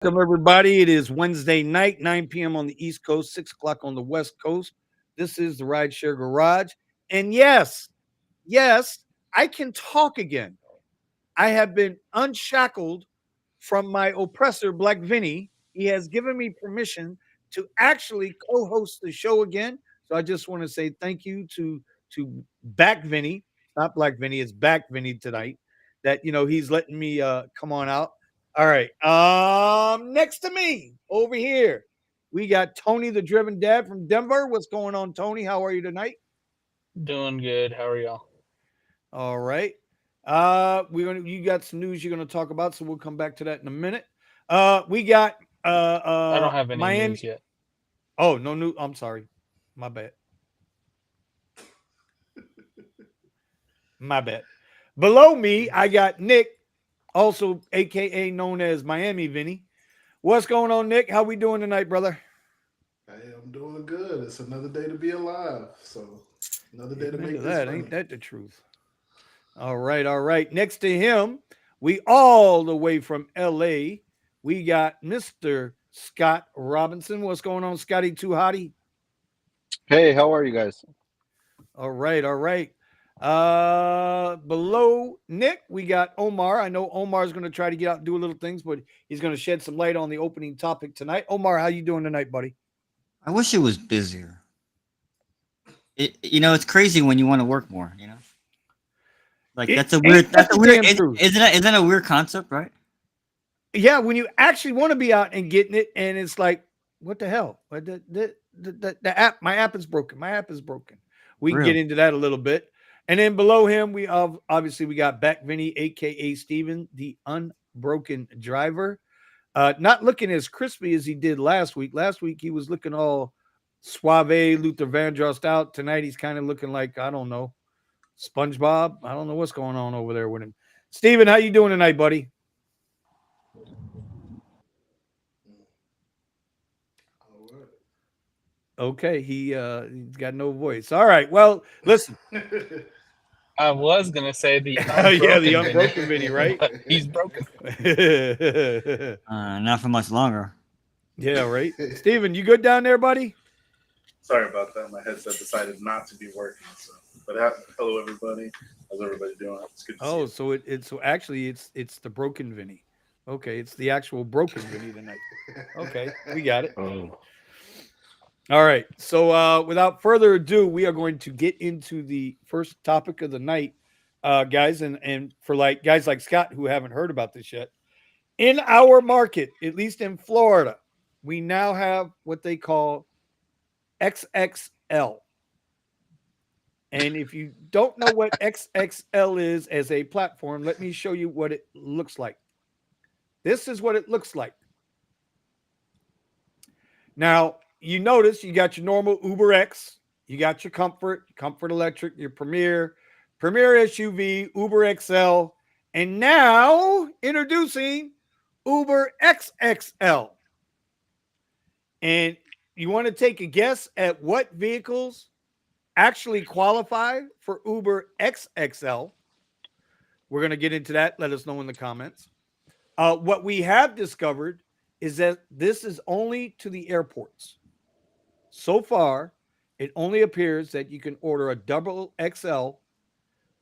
Welcome, everybody. It is Wednesday night, 9 p.m. on the East Coast, 6 o'clock on the West Coast. This is the Rideshare Garage. And yes, I can talk again. I have been unshackled from my oppressor, Black Vinny. He has given me permission to actually co-host the show again. So I just want to say thank you to Back Vinny, not Black Vinny, it's Back Vinny tonight. That he's letting me come on out. All right. Next to me over here, we got Tony the Driven Dad from Denver. What's going on, Tony? How are you tonight? Doing good. How are y'all? All right. You got some news you're gonna talk about, so we'll come back to that in a minute. We got I don't have any Miami. news yet. Oh, no new. I'm sorry. My bad. My bad. Below me, I got Nick, also aka known as Miami Vinny. What's going on, Nick? How we doing tonight, brother? Hey, I'm doing good. It's another day to be alive. So another day to Amen to make this that. Ain't money. that the truth? All right, all right. Next to him, we all the way from LA, we got Mr. Scott Robinson. What's going on, Scotty Too Hottie? Hey, how are you guys? All right, all right. Below Nick, we got Omar. I know Omar's going to try to get out and do a little things, but he's going to shed some light on the opening topic tonight. Omar, how you doing tonight, buddy? I wish it was busier. It's crazy when you want to work more. Like It that's a ain't weird. that That's the a weird. damn truth. Isn't that a weird concept, right? Yeah, when you actually want to be out and getting it, and it's like, what the hell? The app, my app is broken. My app is broken. We can get Real. into that a little bit. And then below him, we obviously we got Back Vinny, aka Steven, the unbroken driver. Not looking as crispy as he did last week. Last week he was looking all suave, Luther Vandross out. Tonight he's kind of looking like, I don't know, SpongeBob. I don't know what's going on over there with him. Steven, how you doing tonight, buddy? All Okay, he's got no voice. All right. Well, listen. right. I was gonna say the Yeah, the unbroken Vinny, unbroken Vinny, right? but he's broken. Not for much longer. Yeah, right. Steven, you good down there, buddy? Sorry about that. My headset decided not to be working. So, hello everybody. How's everybody doing? It's good to see Oh, you. so so actually it's the broken Vinny. Okay, it's the actual broken Vinny tonight. Okay, we got it. Oh, All right. So without further ado, we are going to get into the first topic of the night, guys, and for like guys like Scott who haven't heard about this yet. In our market, at least in Florida, we now have what they call XXL. And if you don't know what XXL is as a platform, let me show you what it looks like. This is what it looks like. Now, you notice you got your normal Uber X, you got your Comfort Electric, your Premier SUV, Uber XL, and now introducing Uber XXL. And you want to take a guess at what vehicles actually qualify for Uber XXL? We're going to get into that. Let us know in the comments. What we have discovered is that this is only to the airports. So far, it only appears that you can order a double XL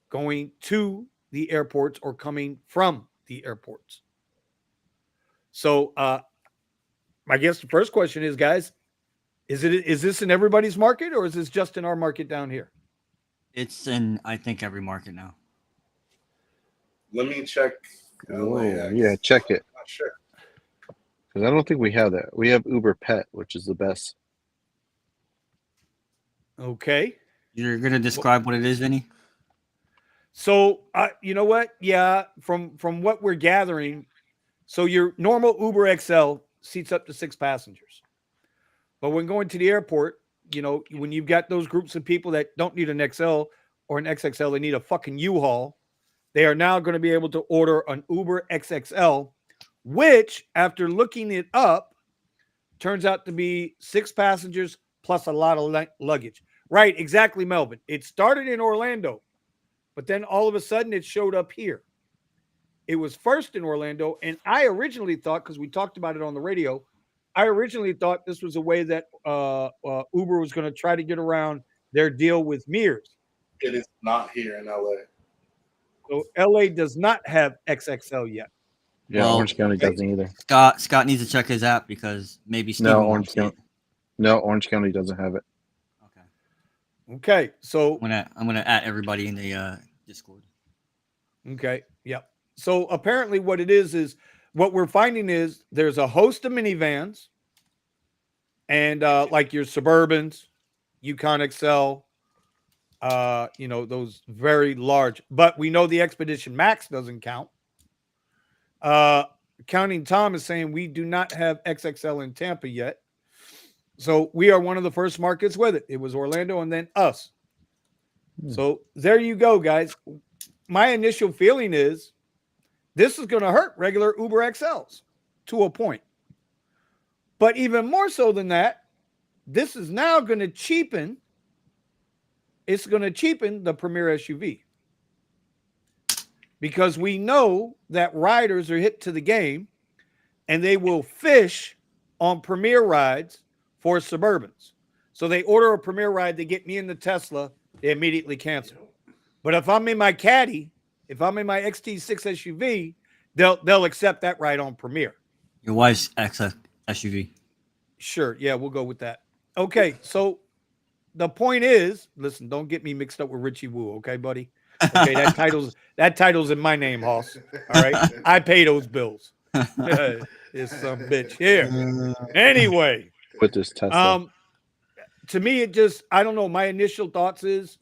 going to the airports or coming from the airports. So, I guess the first question is, guys, is this in everybody's market or is this just in our market down here? It's in I think every market now. Let me check whoa, LAX. yeah, check it. Not sure. Because I don't think we have that. We have Uber Pet, which is the best. Okay. You're gonna describe what it is, Vinny? So, you know what? Yeah, from what we're gathering, so your normal Uber XL seats up to 6 passengers. But when going to the airport, when you've got those groups of people that don't need an XL or an XXL, they need a fucking U-Haul. They are now going to be able to order an Uber XXL, which, after looking it up, turns out to be 6 passengers plus a lot of luggage. Right, exactly, Melvin. It started in Orlando, but then all of a sudden it showed up here. It was first in Orlando, and I originally thought, because we talked about it on the radio, I originally thought this was a way that Uber was going to try to get around their deal with Mears. It is not here in LA. So LA does not have XXL yet. Yeah, Well, Orange County doesn't either. Scott needs to check his app because maybe Steven No, won't Orange see it. County. No, Orange County doesn't have it. Okay. Okay, so I'm gonna add everybody in the Discord. okay, yep. So apparently, what it is what we're finding is there's a host of minivans, and like your Suburbans, Yukon XL, those very large. But we know the Expedition Max doesn't count. Counting Tom is saying we do not have XXL in Tampa yet. So we are one of the first markets with it. It was Orlando and then us. So there you go, guys. My initial feeling is this is going to hurt regular Uber XLs to a point. But even more so than that, this is now going to cheapen. It's going to cheapen the Premier SUV. Because we know that riders are hit to the game and they will fish on Premier rides for Suburbans. So they order a Premier ride, they get me in the Tesla, they immediately cancel. But if I'm in my Caddy, if I'm in my XT6 SUV, they'll accept that ride on Premier. Your wife's SUV. Sure, yeah, we'll go with that. Okay, so the point is, listen, don't get me mixed up with Richie Wu, okay, buddy? Okay, that title's in my name, Hoss. All right, I pay those bills. It's some bitch here. Anyway, With this Tesla. to me, I don't know. My initial thoughts is,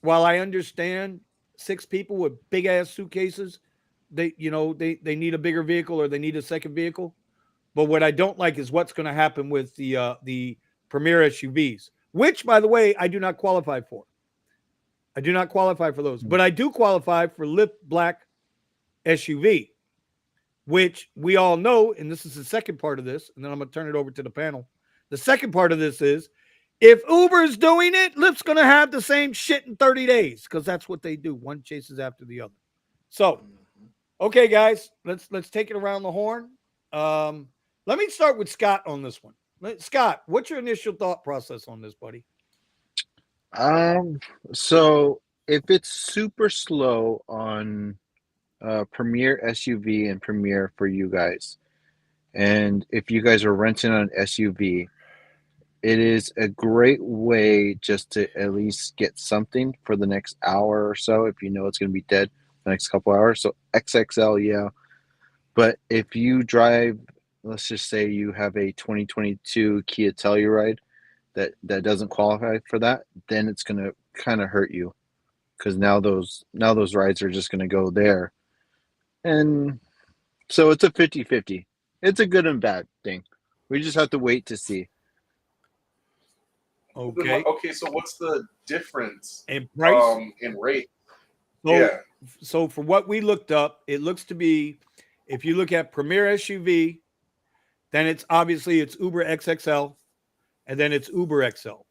while I understand 6 people with big ass suitcases, they need a bigger vehicle or they need a second vehicle. But what I don't like is what's going to happen with the Premier SUVs, which, by the way, I do not qualify for. I do not qualify for those, but I do qualify for Lift Black SUV, which we all know, and this is the second part of this, and then I'm going to turn it over to the panel. The second part of this is, if Uber's doing it, Lyft's going to have the same shit in 30 days because that's what they do. One chases after the other. So, okay, guys, let's take it around the horn. Let me start with Scott on this one. Scott, what's your initial thought process on this, buddy? So if it's super slow on Premier SUV and Premier for you guys, and if you guys are renting an SUV, it is a great way just to at least get something for the next hour or so if you know it's going to be dead the next couple hours. So XXL, yeah. But if you drive, let's just say you have a 2022 Kia Telluride that doesn't qualify for that, then it's going to kind of hurt you because now those rides are just going to go there. And so it's a 50-50. It's a good and bad thing. We just have to wait to see. Okay. Okay, so what's the difference And price? In rate? So for what we looked up, it looks to be, if you look at Premier SUV, then it's Uber XXL, and then it's Uber XL.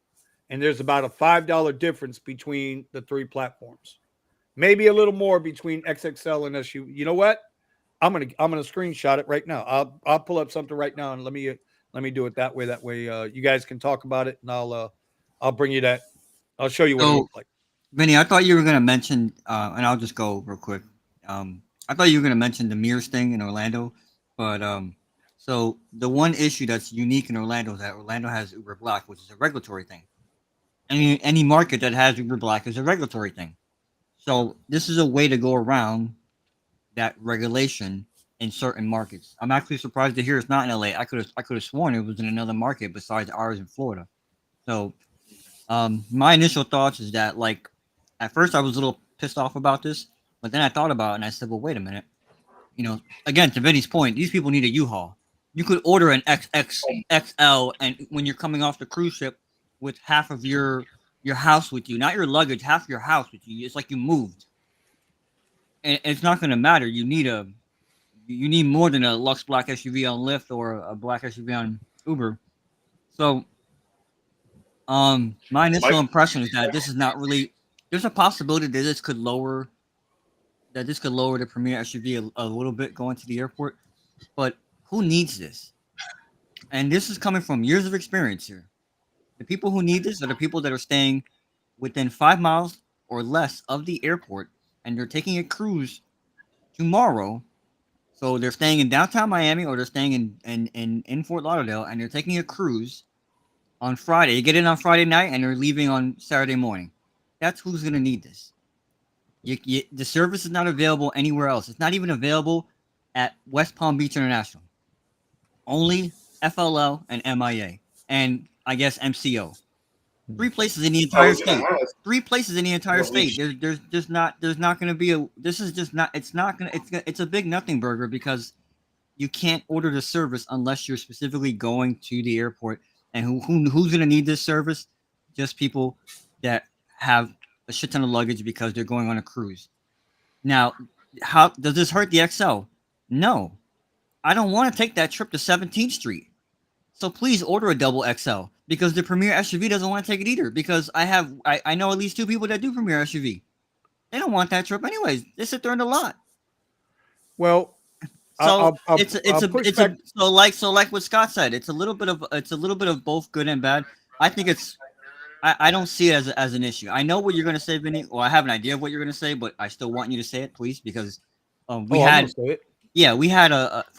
And there's about a $5 difference between the 3 platforms. Maybe a little more between XXL and SUV. You know what? I'm gonna screenshot it right now. I'll pull up something right now and let me do it that way. That way you guys can talk about it, and I'll bring you that. I'll show you what it looks like. Vinny, I thought you were gonna mention, and I'll just go real quick. I thought you were gonna mention the Mears thing in Orlando, but so the one issue that's unique in Orlando is that Orlando has Uber Black, which is a regulatory thing. Any market that has Uber Black is a regulatory thing. So this is a way to go around that regulation in certain markets. I'm actually surprised to hear it's not in LA. I could have sworn it was in another market besides ours in Florida. So my initial thoughts is that, like, at first I was a little pissed off about this, but then I thought about it and I said, well, wait a minute. Again, to Vinny's point, these people need a U-Haul. You could order an XXL, and when you're coming off the cruise ship with half of your house with you, not your luggage, half of your house with you. It's like you moved. And it's not going to matter. You need more than a Lux Black SUV on Lyft or a black SUV on Uber. So, my initial impression is that this is not really. There's a possibility that this could lower that this could lower the Premier SUV a little bit going to the airport, but who needs this? And this is coming from years of experience here. The people who need this are the people that are staying within 5 miles or less of the airport, and they're taking a cruise tomorrow. So they're staying in downtown Miami, or they're staying in Fort Lauderdale, and they're taking a cruise on Friday. You get in on Friday night, and they're leaving on Saturday morning. That's who's going to need this. The service is not available anywhere else. It's not even available at West Palm Beach International. Only FLL and MIA, and I guess MCO. 3 places in the entire state. 3 places in the entire state. There's not going to be a. This is just not. It's not going to. It's a big nothing burger because you can't order the service unless you're specifically going to the airport. And who's going to need this service? Just people that have a shit ton of luggage because they're going on a cruise. Now, how does this hurt the XL? No, I don't want to take that trip to 17th Street. So please order a double XL because the Premier SUV doesn't want to take it either. Because I know at least 2 people that do Premier SUV. They don't want that trip anyways. They sit there in the lot. Well, so so like what Scott said, it's a little bit of both good and bad. I think I don't see it as an issue. I know what you're going to say, Vinny. Well, I have an idea of what you're going to say, but I still want you to say it, please, because we had for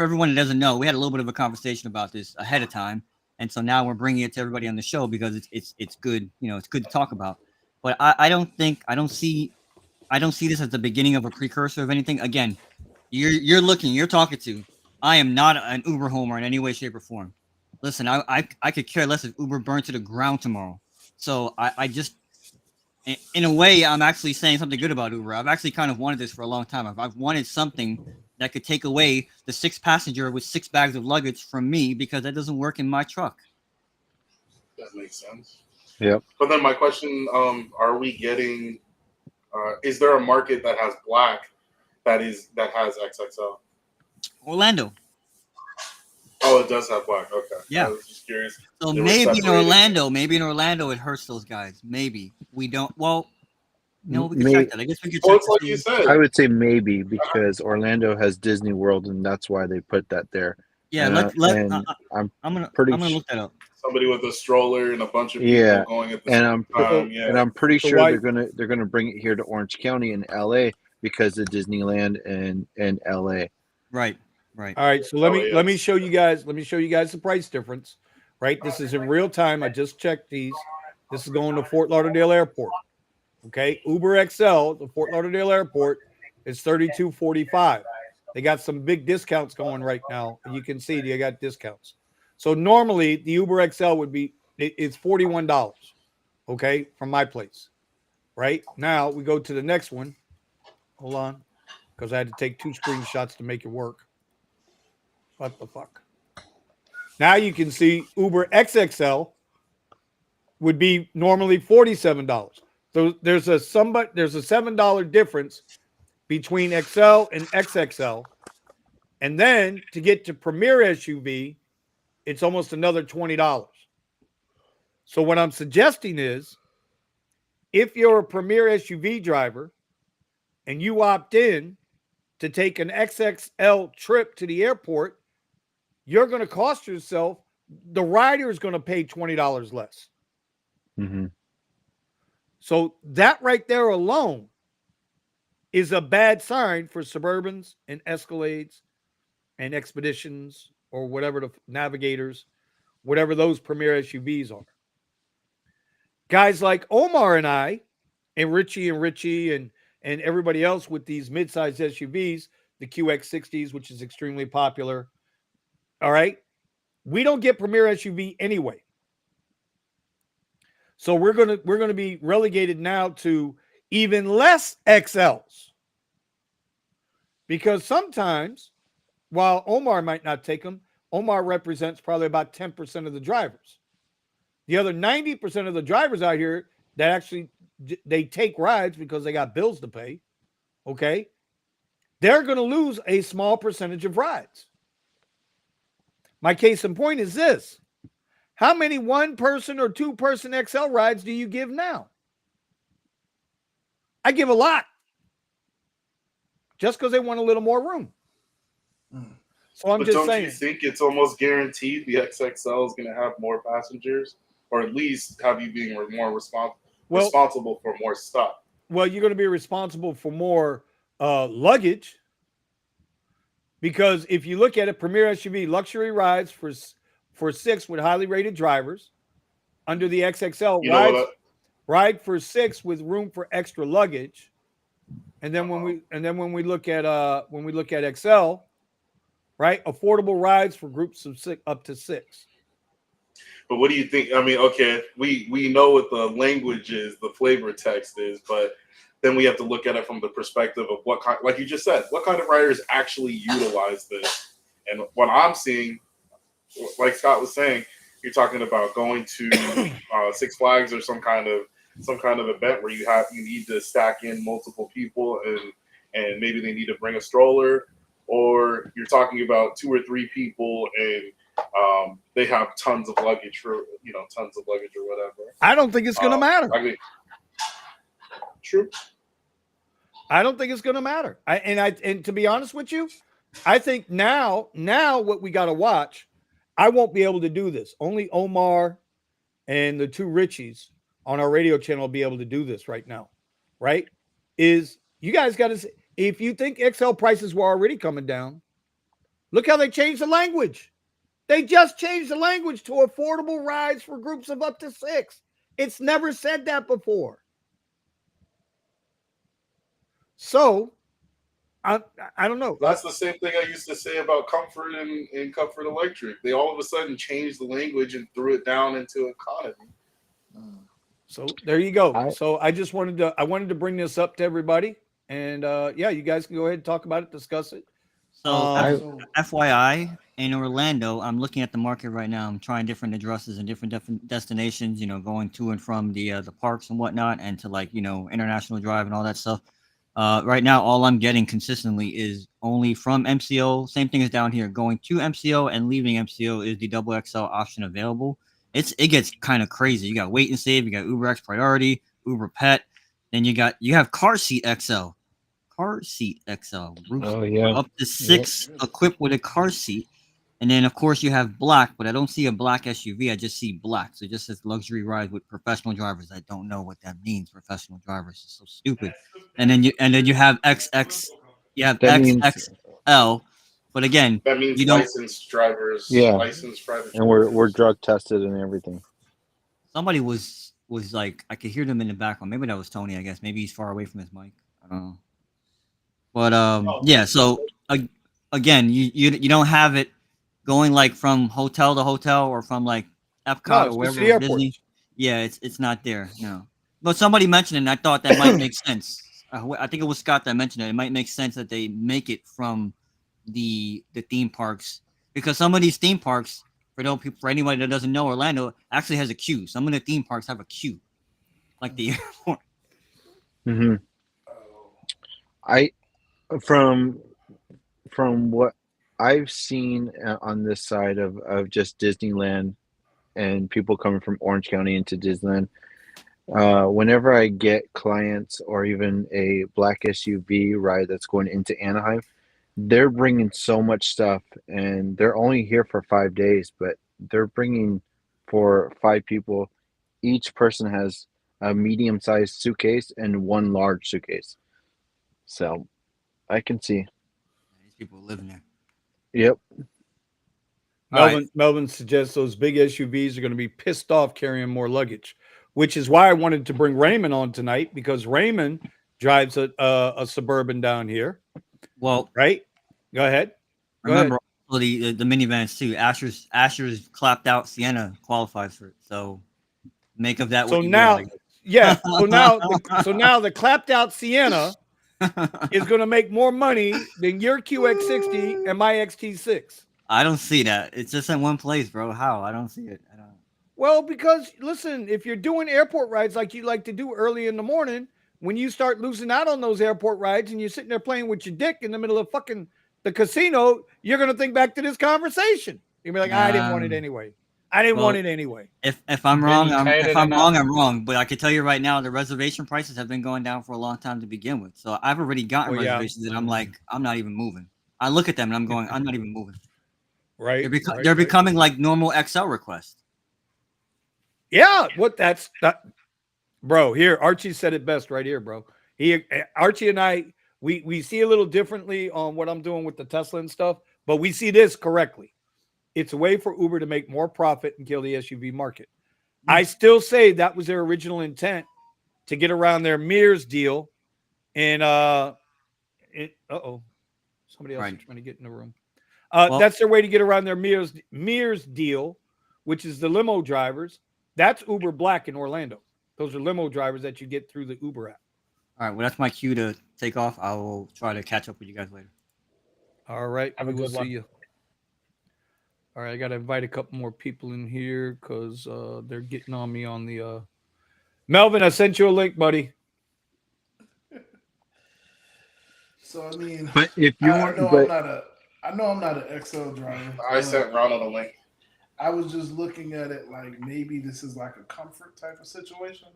everyone that doesn't know, we had a little bit of a conversation about this ahead of time, and so now we're bringing it to everybody on the show because it's good, it's good to talk about. But I don't see this as the beginning of a precursor of anything. Again, you're talking to. I am not an Uber homer in any way, shape, or form. Listen, I could care less if Uber burned to the ground tomorrow. So I just, in a way, I'm actually saying something good about Uber. I've actually kind of wanted this for a long time. I've wanted something that could take away the 6 passenger with 6 bags of luggage from me because that doesn't work in my truck. That makes sense. Yep. But then my question, are we getting, is there a market that has black that has XXL? Orlando. Oh, it does have black. Okay. Yeah. I was just curious. So maybe in Orlando, it hurts those guys. Maybe we don't. Well, no, we can check that. I guess we could. Well, it's like you said. I would say maybe because Orlando has Disney World, and that's why they put that there. Yeah, I'm gonna look that up. Somebody with a stroller and a bunch of people going at the same time. And I'm pretty sure they're gonna bring it here to Orange County in LA because of Disneyland and LA. Right. All right, so let me show you guys the price difference. Right, this is in real time. I just checked these. This is going to Fort Lauderdale Airport. Okay, Uber XL, the Fort Lauderdale Airport, is $32.45. They got some big discounts going right now. You can see they got discounts. So normally the Uber XL it's $41. Okay, from my place. Right now we go to the next one. Hold on, because I had to take 2 screenshots to make it work. What the fuck? Now you can see Uber XXL would be normally $47. So there's a $7 difference between XL and XXL. And then to get to Premier SUV, it's almost another $20. So what I'm suggesting is if you're a Premier SUV driver and you opt in to take an XXL trip to the airport, you're going to cost yourself, the rider is going to pay $20 less. Mm-hmm. So that right there alone is a bad sign for Suburbans and Escalades and Expeditions or whatever the Navigators, whatever those Premier SUVs are. Guys like Omar and I, and Richie and everybody else with these midsize SUVs, the QX60s, which is extremely popular. All right. We don't get Premier SUV anyway. So we're going to be relegated now to even less XLs. Because sometimes, while Omar might not take them, Omar represents probably about 10% of the drivers. The other 90% of the drivers out here that actually they take rides because they got bills to pay, okay? They're going to lose a small percentage of rides. My case in point is this. How many 1-person or 2-person XL rides do you give now? I give a lot. just because they want a little more room. So I'm But just don't saying. you think it's almost guaranteed the XXL is going to have more passengers, or at least have you being more responsible for more stuff? Well, you're going to be responsible for more luggage, because if you look at it, Premier SUV luxury rides for 6 with highly rated drivers under the XXL You know what? ride for 6 with room for extra luggage, and then when we look at XL, right, affordable rides for groups of 6 up to 6. But what do you think? I mean, okay, we know what the language is, the flavor text is, but then we have to look at it from the perspective of what kind, like you just said, what kind of riders actually utilize this. And what I'm seeing, like Scott was saying, you're talking about going to Six Flags or some kind of event where you need to stack in multiple people, and maybe they need to bring a stroller, or you're talking about 2 or 3 people and they have tons of luggage or whatever. I don't think it's going to matter. I mean, true. I don't think it's going to matter. And to be honest with you, I think now what we got to watch, I won't be able to do this. Only Omar and the 2 Richies on our radio channel will be able to do this right now, right? Is you guys got to, if you think XL prices were already coming down, look how they changed the language. They just changed the language to affordable rides for groups of up to 6. It's never said that before. So, I don't know. That's the same thing I used to say about Comfort and Comfort Electric. They all of a sudden changed the language and threw it down into economy. So there you go. So I just wanted to bring this up to everybody, and yeah, you guys can go ahead and talk about it, discuss it. So FYI, in Orlando, I'm looking at the market right now. I'm trying different addresses and different destinations, going to and from the parks and whatnot, and to International Drive and all that stuff. Right now, all I'm getting consistently is only from MCO. Same thing as down here. Going to MCO and leaving MCO is the XXL option available. It gets kind of crazy. You got Wait and Save, you got UberX Priority, Uber Pet, then you have Car Seat XL. Car Seat XL. Up to 6 equipped with a car seat. And then, of course, you have black, but I don't see a black SUV. I just see black. So it just says luxury ride with professional drivers. I don't know what that means. Professional drivers. It's so stupid. And then you have XX. You have XXL. But again, that means you don't, licensed drivers. Yeah. Licensed private. And we're drug tested and everything. somebody was like, I could hear them in the background. Maybe that was Tony. I guess maybe he's far away from his mic. I don't know. But yeah. So again, you don't have it going like from hotel to hotel or from like Epcot or wherever Disney. Yeah, it's not there. No. But somebody mentioned it, and I thought that might make sense. I think it was Scott that mentioned it. It might make sense that they make it from the theme parks, because some of these theme parks, for anybody that doesn't know, Orlando actually has a queue. Some of the theme parks have a queue, like the airport. Mm-hmm. From what I've seen on this side of just Disneyland and people coming from Orange County into Disneyland, whenever I get clients or even a black SUV ride that's going into Anaheim, they're bringing so much stuff, and they're only here for 5 days, but they're bringing for 5 people. Each person has a medium-sized suitcase and 1 large suitcase. So I can see. These people living there. Yep. Melvin suggests those big SUVs are going to be pissed off carrying more luggage, which is why I wanted to bring Raymond on tonight, because Raymond drives a Suburban down here. Well, right. Go ahead. Remember the minivans too. Asher's clapped out Sienna qualifies for it. So make of that what you will. Yeah. So now the clapped out Sienna is going to make more money than your QX60 and my XT6. I don't see that. It's just in one place, bro. How? I don't see it. I don't. Well, because listen, if you're doing airport rides like you like to do early in the morning, when you start losing out on those airport rides and you're sitting there playing with your dick in the middle of fucking the casino, you're going to think back to this conversation. You'll be like, I didn't want it anyway. I didn't Well, want it anyway. If I'm Then wrong, you I'm tied if it I'm enough. wrong, I'm wrong. But I can tell you right now, the reservation prices have been going down for a long time to begin with. So I've already gotten Well, yeah. reservations, and I'm like, I'm not even moving. I look at them and I'm going, I'm not even moving. Right. They're becoming like normal XL requests. Yeah. What that's that, bro. Here, Archie said it best right here, bro. Archie and I, we see a little differently on what I'm doing with the Tesla and stuff, but we see this correctly. It's a way for Uber to make more profit and kill the SUV market. I still say that was their original intent to get around their Mears deal. And somebody else is trying to get in the room. That's their way to get around their Mears deal, which is the limo drivers. That's Uber Black in Orlando. Those are limo drivers that you get through the Uber app. All right, well, that's my cue to take off. I will try to catch up with you guys later. All right. Have a good one. See you. All right. I got to invite a couple more people in here because they're getting on me on the. Melvin, I sent you a link, buddy. So I mean, But if you want, I know I'm not an XL driver. I sent Ronald a link. I was just looking at it like maybe this is like a comfort type of situation.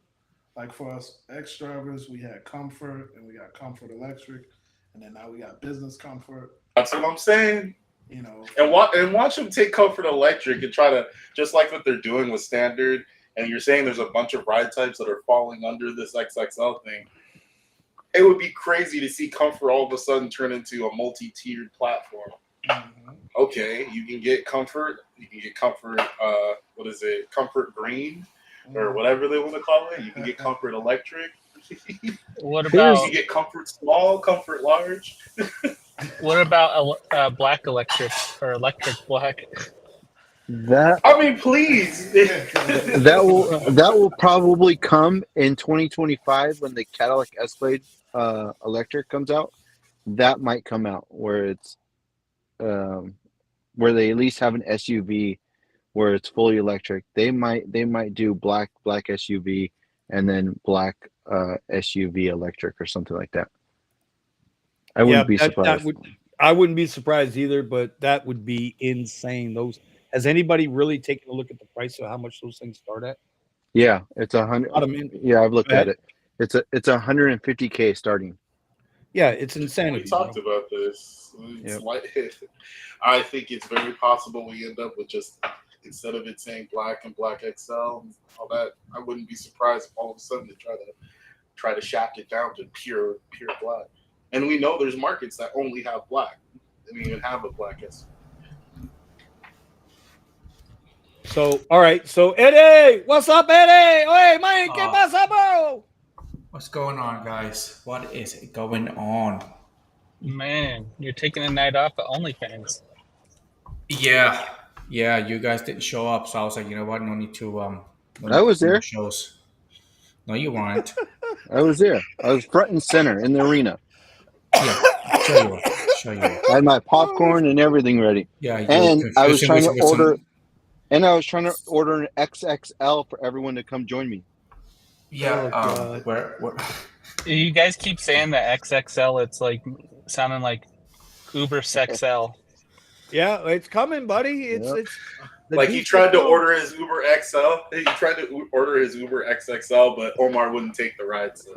Like for us X drivers, we had comfort and we got comfort electric, and then now we got business comfort. That's what I'm saying. You know, and watch them take comfort electric and try to, just like what they're doing with standard. And you're saying there's a bunch of ride types that are falling under this XXL thing. It would be crazy to see comfort all of a sudden turn into a multi-tiered platform. mm-hmm. Okay, you can get comfort. You can get comfort. What is it? Comfort green or whatever they want to call it. You can get comfort electric. What about you can get comfort small, comfort large. what about black electric or electric black? that I mean, please. that will probably come in 2025 when the Cadillac Escalade electric comes out. That might come out where it's where they at least have an SUV where it's fully electric. They might do black SUV and then black SUV electric or something like that. I wouldn't be surprised. I wouldn't be surprised either, but that would be insane. Has anybody really taken a look at the price of how much those things start at? Yeah, it's 100. Yeah, I've looked at it. It's 150K starting. Yeah, it's insanity. We talked about this. I think it's very possible we end up with just, instead of it saying black and black XL and all that, I wouldn't be surprised if all of a sudden they try to shaft it down to pure black. And we know there's markets that only have black. They don't even have a black SUV. So, all right. So, Eddie, what's up, Eddie? Hey, man, ¿qué pasa, bro? What's going on, guys? What is going on? Man, you're taking a night off at OnlyFans. Yeah, you guys didn't show up, so I was like, you know what? No need to. I was there. Shows. No, you weren't. I was there. I was front and center in the arena. Yeah, sure you were. I had my popcorn and everything ready. Yeah, and I was trying to order. And I was trying to order an XXL for everyone to come join me. Yeah, where? You guys keep saying that XXL. It's like sounding like Uber Sexl. Yeah, it's coming, buddy. It's like he tried to order his Uber XL. He tried to order his Uber XXL, but Omar wouldn't take the ride. So.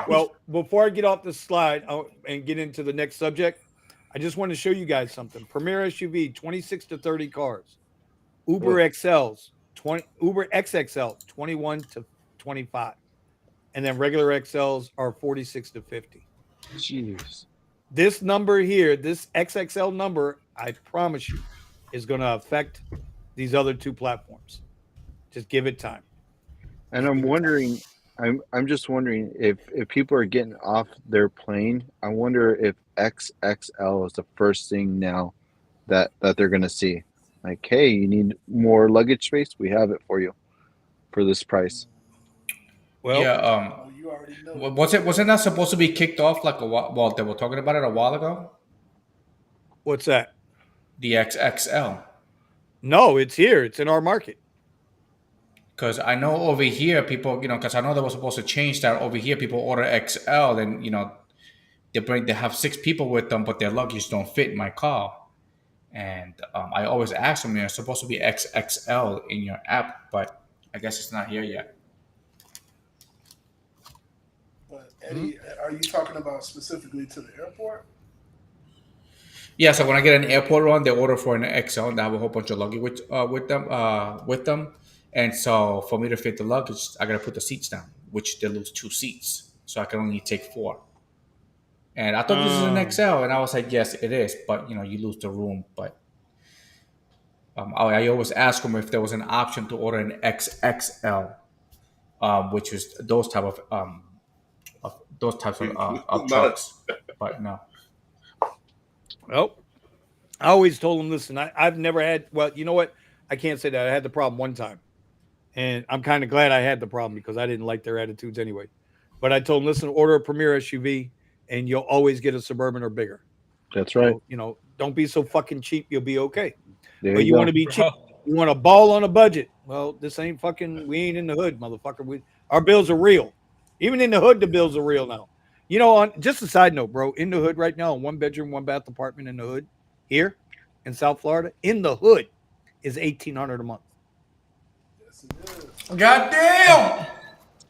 Well, before I get off the slide and get into the next subject, I just want to show you guys something. Premier SUV, 26 to 30 cars. Uber XLs, Uber XXL, 21 to 25. And then regular XLs are 46 to 50. Jeez. This number here, this XXL number, I promise you, is going to affect these other two platforms. Just give it time. And I'm wondering, I'm just wondering if people are getting off their plane, I wonder if XXL is the first thing now that they're going to see. Like, hey, you need more luggage space? We have it for you for this price. Well, yeah. You already know. Wasn't that supposed to be kicked off like a while? Well, they were talking about it a while ago. What's that? The XXL. No, it's here. It's in our market. Because I know over here, people, because I know they were supposed to change that. Over here, people order XL, and they have 6 people with them, but their luggage don't fit in my car. And I always ask them, it's supposed to be XXL in your app, but I guess it's not here yet. But Eddie, are you talking about specifically to the airport? Yeah, so when I get an airport run, they order for an XL, and I have a whole bunch of luggage with them. And so for me to fit the luggage, I gotta put the seats down, which they lose 2 seats, so I can only take 4. And I thought this is an XL, and I was like, yes, it is, but you lose the room. But I always ask them if there was an option to order an XXL, which is those types of trucks. But no. Well, I always told them, listen, I've never had, well, you know what? I can't say that. I had the problem one time. And I'm kind of glad I had the problem because I didn't like their attitudes anyway. But I told them, listen, order a Premier SUV and you'll always get a Suburban or bigger. That's right. So, don't be so fucking cheap. You'll be okay. There but you go. want to be cheap. You want to ball on a budget. Well, this ain't fucking, we ain't in the hood, motherfucker. Our bills are real. Even in the hood, the bills are real now. On just a side note, bro, in the hood right now, 1-bedroom, 1-bath apartment in the hood here in South Florida, in the hood is $1,800 a month. God damn!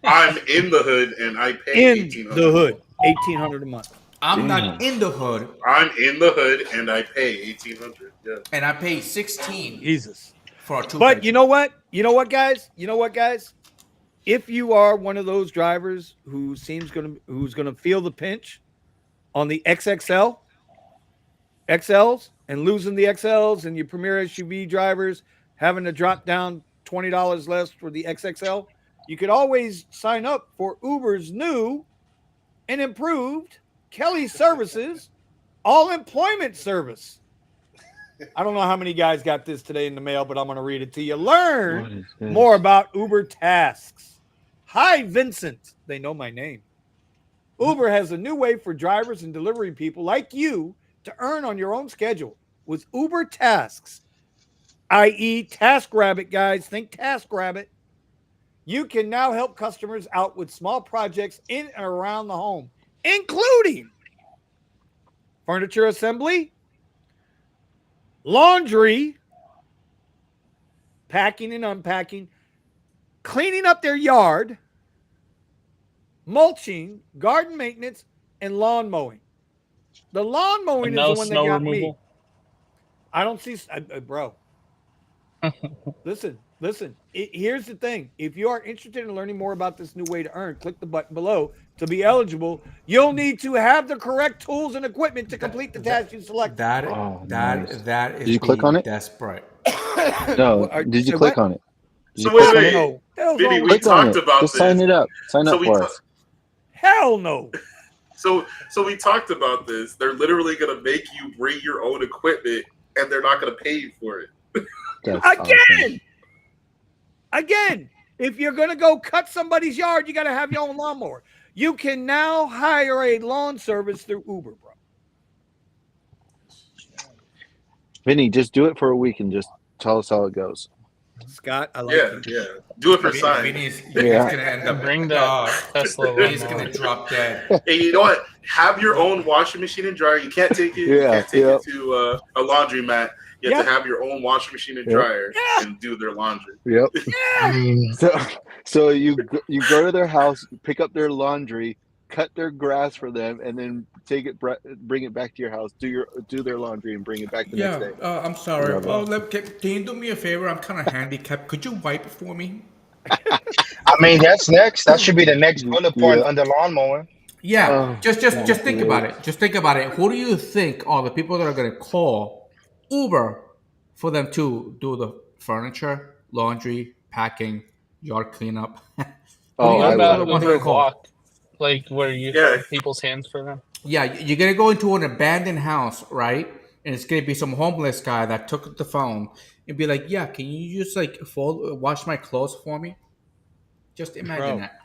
I'm in the hood and I pay in the hood, $1,800 a month. I'm not in the hood. I'm in the hood and I pay $1,800. Yeah. And I pay $16. Jesus. For a 2. But you know what? You know what, guys? If you are one of those drivers who's gonna feel the pinch on the XXLs and losing the XLs, and your Premier SUV drivers having to drop down $20 less for the XXL, you could always sign up for Uber's new and improved Kelly Services all employment service. I don't know how many guys got this today in the mail, but I'm going to read it to you. Learn more about Uber tasks. Hi, Vincent. They know my name. Uber has a new way for drivers and delivery people like you to earn on your own schedule with Uber tasks, i.e. TaskRabbit, guys. Think TaskRabbit. You can now help customers out with small projects in and around the home, including furniture assembly, laundry, packing and unpacking, cleaning up their yard, mulching, garden maintenance, and lawn mowing. The lawn mowing is the one that got removal. Me. I don't see, bro. Listen. Here's the thing. If you are interested in learning more about this new way to earn, click the button below to be eligible. You'll need to have the correct tools and equipment to complete the task you select. That is. Did you click on it? Desperate. No. Did you click on it? So wait. Vinny, we talked about Just this. sign it up. Sign up for us. Hell no. So we talked about this. They're literally going to make you bring your own equipment, and they're not going to pay you for it. Again, if you're going to go cut somebody's yard, you got to have your own lawnmower. You can now hire a lawn service through Uber, bro. Vinny, just do it for a week and just tell us how it goes. Scott, I like it. Yeah. Do it for sign. Vinny's going to end up bring the Tesla. Vinny's going to drop dead. Hey, you know what? Have your own washing machine and dryer. You can't take it. You can't take it to a laundromat. You have to have your own washing machine and dryer and do their laundry. Yep. So you go to their house, pick up their laundry, cut their grass for them, and then bring it back to your house. Do their laundry and bring it back the next day. I'm sorry. Can you do me a favor? I'm kind of handicapped. Could you wipe for me? I mean, that's next. That should be the next bullet point under lawnmower. Yeah. Just think about it. Just think about it. Who do you think are the people that are going to call Uber for them to do the furniture, laundry, packing, yard cleanup? What about Uber Walk? Like where you have people's hands for them? Yeah, you're going to go into an abandoned house, right? And it's going to be some homeless guy that took the phone and be like, yeah, can you just wash my clothes for me? Just imagine that.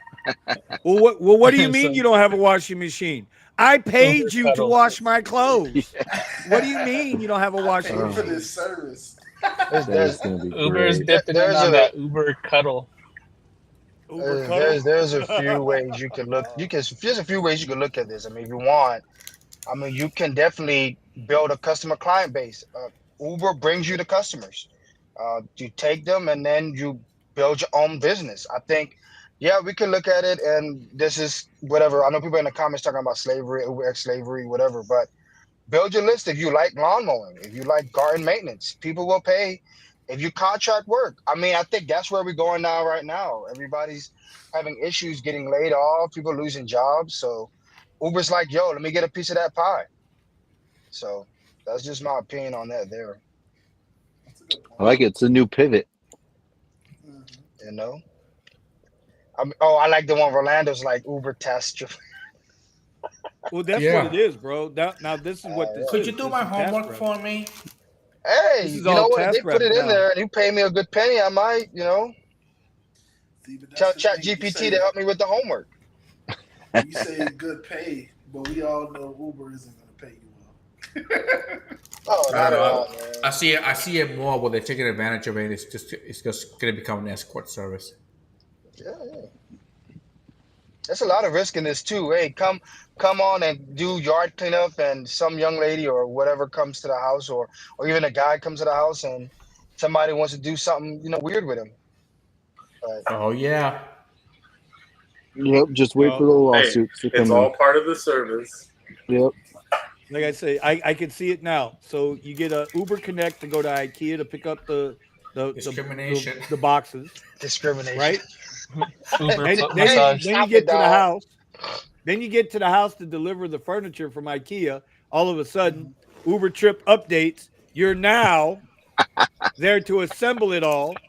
Well, what do you mean you don't have a washing machine? I paid you to wash my clothes. What do you mean you don't have a washing machine? For this service. Uber is dipping in on that Uber cuddle. There's a few ways you can look. There's a few ways you can look at this. I mean, if you want, you can definitely build a customer client base. Uber brings you the customers. You take them and then you build your own business. I think, yeah, we can look at it, and this is whatever. I know people in the comments talking about slavery, Uber X slavery, whatever, but build your list. If you like lawn mowing, if you like garden maintenance, people will pay. If you contract work, I mean, I think that's where we're going now. Right now, everybody's having issues getting laid off, people losing jobs. So Uber's like, yo, let me get a piece of that pie. So that's just my opinion on that. There, That's a good I point. like it. It's a new pivot. Mhm. you know. I like the one Orlando's like Uber test. Well, that's Yeah. what it is, bro. Now this is what this Could is. you do This my is task homework prep. for me? Hey, This is you know all what? If they task put prep it in now. there and you pay me a good penny, I might, See, but tell that's the Chat thing. You GPT say to help me with the homework. you say good pay, but we all know Uber isn't going to pay you well. Oh, I not don't at know. all, man. I see it more where they're taking advantage of it. It's just gonna become an escort service. Yeah, yeah. There's a lot of risk in this too. Hey, come on and do yard cleanup, and some young lady or whatever comes to the house, or even a guy comes to the house, and somebody wants to do something, weird with him. But Oh yeah. Yep. Just wait for Well, the Hey, lawsuits to it's come in. all part of the service. Yep. like I say, I can see it now. So you get a Uber Connect to go to IKEA to pick up the Discrimination. the boxes, discrimination. right? Uber Hey, foot hey, massage. Then you stop get it, to the dog. house. Then you get to the house to deliver the furniture from IKEA. All of a sudden, Uber trip updates. You're now there to assemble it all.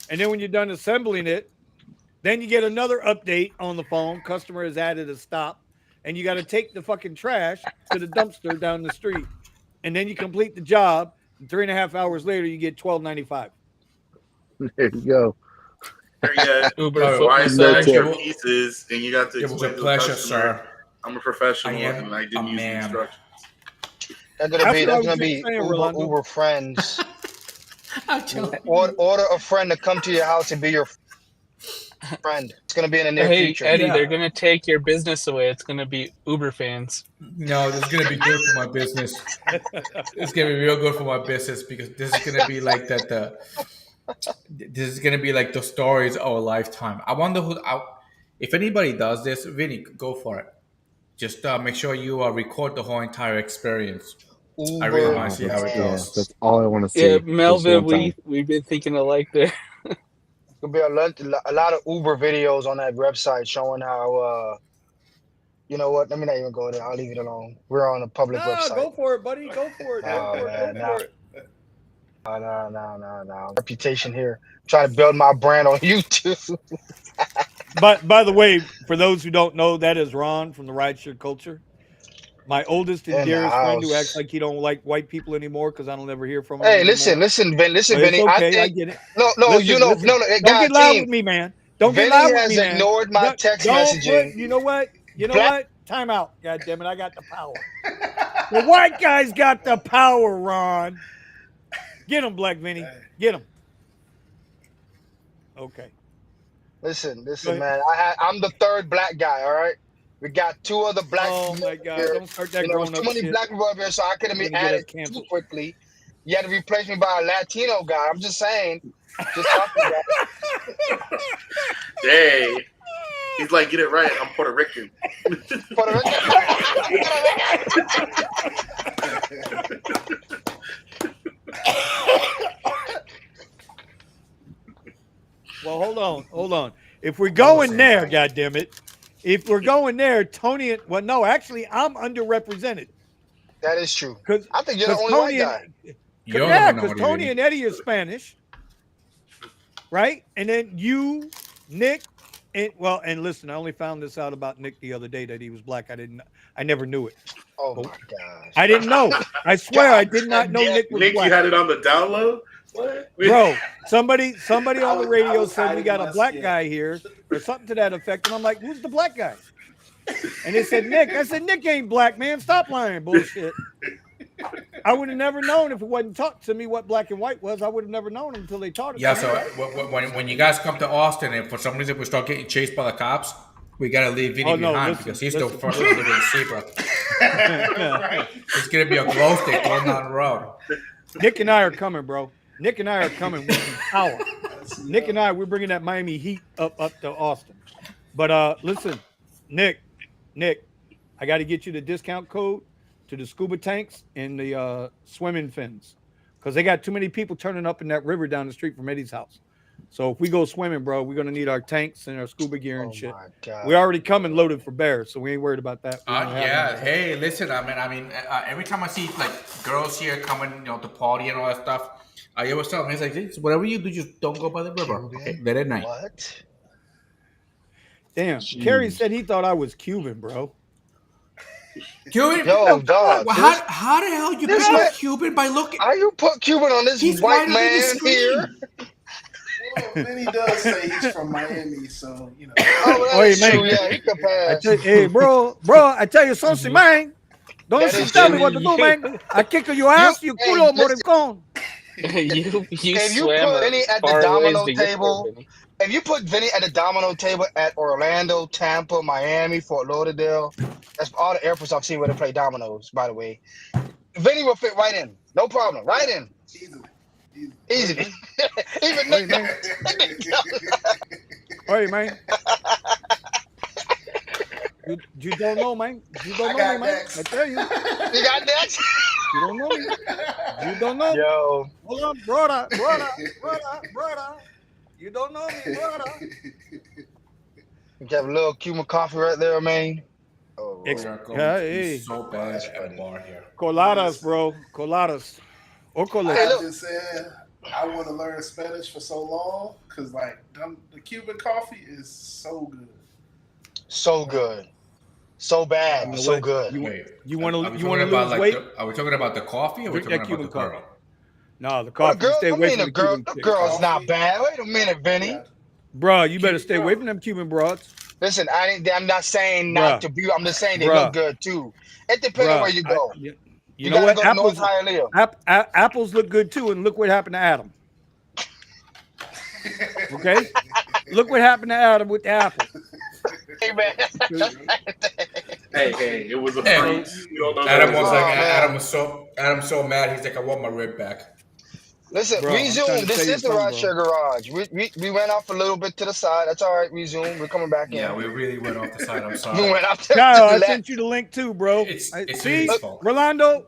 And then when you're done assembling it, then you get another update on the phone. Customer has added a stop. And you got to take the fucking trash to the dumpster down the street. And then you complete the job. And 3.5 hours later, you get $12.95. There you go. Here yet, Uber Oh, foot why is no the massage. tip. extra pieces? And you got to It was a explain to the pleasure, customer, sir. I'm a I professional am and I a didn't use the man. instructions. That's gonna That's be what I that's was gonna just be saying, Uber Rolando. Uber friends. I'm telling Order, you. order a friend to come to your house and be your friend. It's gonna be in the near Hey, future. Eddie, Yeah. they're gonna take your business away. It's gonna be Uber fans. No, this is gonna be good for my business. It's gonna be real good for my business because this is gonna be like that. This is gonna be like the stories of a lifetime. I wonder if anybody does this. Vinny, go for it. Just make sure you record the whole entire experience. I really Uber want to see how it goes. fans. That's all I want to Yeah, see. Just Melvin, one time. we've been thinking alike there. Could be a lot of Uber videos on that website showing how. You know what? Let me not even go there. I'll leave it alone. We're on a public No, website. go for it, buddy. Go for it. Go Oh for it. Go man, for it. no. Reputation here. Trying to build my brand on YouTube. But by the way, for those who don't know, that is Ron from the Rideshare Culture. My oldest and In the dearest friend who acts house. like he don't like white people anymore because I don't ever hear from him Hey, anymore. listen, But it's Vinny. I okay. I think get it. no, Listen, listen. Don't guy get loud team. with me, man. Don't get Vinny loud with has me, man. ignored my text Don't put. messaging. You know what? You know Black- what? Time out. God damn it! I got the power. The white guy's got the power, Ron. Get him, Black Vinny. Get him. Okay. Listen, Go ahead. man. I'm the third black guy. All right. We got two other black Oh people my up God! here. Don't start that So grown-up many shit. black people up here, so I couldn't You're be gonna get us added too canceled. quickly. You had to replace me by a Latino guy. I'm just saying. Just talking about. Hey, he's like, get it right. I'm Puerto Rican. Puerto Well, hold on. If we're going there, goddammit, if we're going there, Tony and well, no, actually, I'm underrepresented That is true. because I think you're the only Tony white guy. You're the yeah, because minority, Tony Vinny. and Eddie are Spanish, right? And then you, Nick, and listen, I only found this out about Nick the other day that he was black. I never knew it. Oh my gosh. I didn't know. I swear, I did not know Nick was Nick, you black. had it on the download? What? Bro, somebody on the radio was said we hiding got my a black skin. guy here or something to that effect. And I'm like, who's the black guy? And they said, Nick. I said, Nick ain't black, man. Stop lying. Bullshit. I would have never known if it wasn't taught to me what black and white was. I would have never known until they taught it Yeah, to so me. when you guys come to Austin and for some reason we start getting chased by the cops, We gotta leave Vinny behind because he's the first one to live in Zebra. Right. It's gonna be a glow stick going down the road. Nick and I are coming, bro. Nick and I are coming with some power. Nick and I, we're bringing that Miami Heat up to Austin. But listen, Nick, I got to get you the discount code to the scuba tanks and the swimming fins because they got too many people turning up in that river down the street from Eddie's house. So if we go swimming, bro, we're gonna need our tanks and our scuba gear and shit. We already coming loaded for bears, so we ain't worried about that. Yeah. Hey, listen. I mean, every time I see like girls here coming, to party and all that stuff, I always tell them, it's like, hey, whatever you do, just don't go by the river. Okay, late at night. What? Damn, Kerry said he thought I was Cuban, bro. Cuban? Yo, dog. How the hell you pick Cuban by looking? How you put Cuban on this white man here? Well, Vinny does say he's from Miami, so you know. Oh, that's true. Yeah, he could pass. Hey, bro, I tell you something, man. Don't you tell me what to do, man. I kick your ass, you culo moricón. you If you swam put Vinny at the far ways domino to get there, table, Vinny. if you put Vinny at the domino table at Orlando, Tampa, Miami, Fort Lauderdale, that's all the airports I've seen where they play dominoes, by the way. Vinny will fit right in. No problem. Right in. Easy. Even Nick. Hey, man. You don't know, man. You don't know me, man. I tell you. You got that? You don't know me. You don't know me. Yo. Hold on, brother. You don't know me, brother. You have a little Cuban coffee right there, man. Oh, hey. So bad at a bar here. Coladas, bro. Coladas. Or I coladas. just said I want to learn Spanish for so long because like the Cuban coffee is so good. So good. So bad. So what? good. You want to lose like weight? Are we talking about the coffee or are we Drink talking that about the Cuban girl? No, the coffee. Girl, Stay away from the girl, Cuban the chick. girl's not bad. Wait a minute, Vinny. Yeah. Bro, you better stay away from them Cuban broads. Listen, I'm not saying not to be. I'm just saying they look good too. It depends on where you go. You know what? Go Apples, North Hialeah. apples look good too, and look what happened to Adam. Okay, look what happened to Adam with the apple. Hey man. Hey, it was a Hey, freeze. You don't know Adam that was was like, Adam's so mad. He's like, I want my rib back. Listen, Bro, resume. This is the something, Rideshare Garage. We went off a little bit to the side. That's all right. Resume. We're coming back in. Yeah, we really went off the side. I'm sorry. We went off to Kyle, the I left. sent you the link too, bro. It's see, his fault. Rolando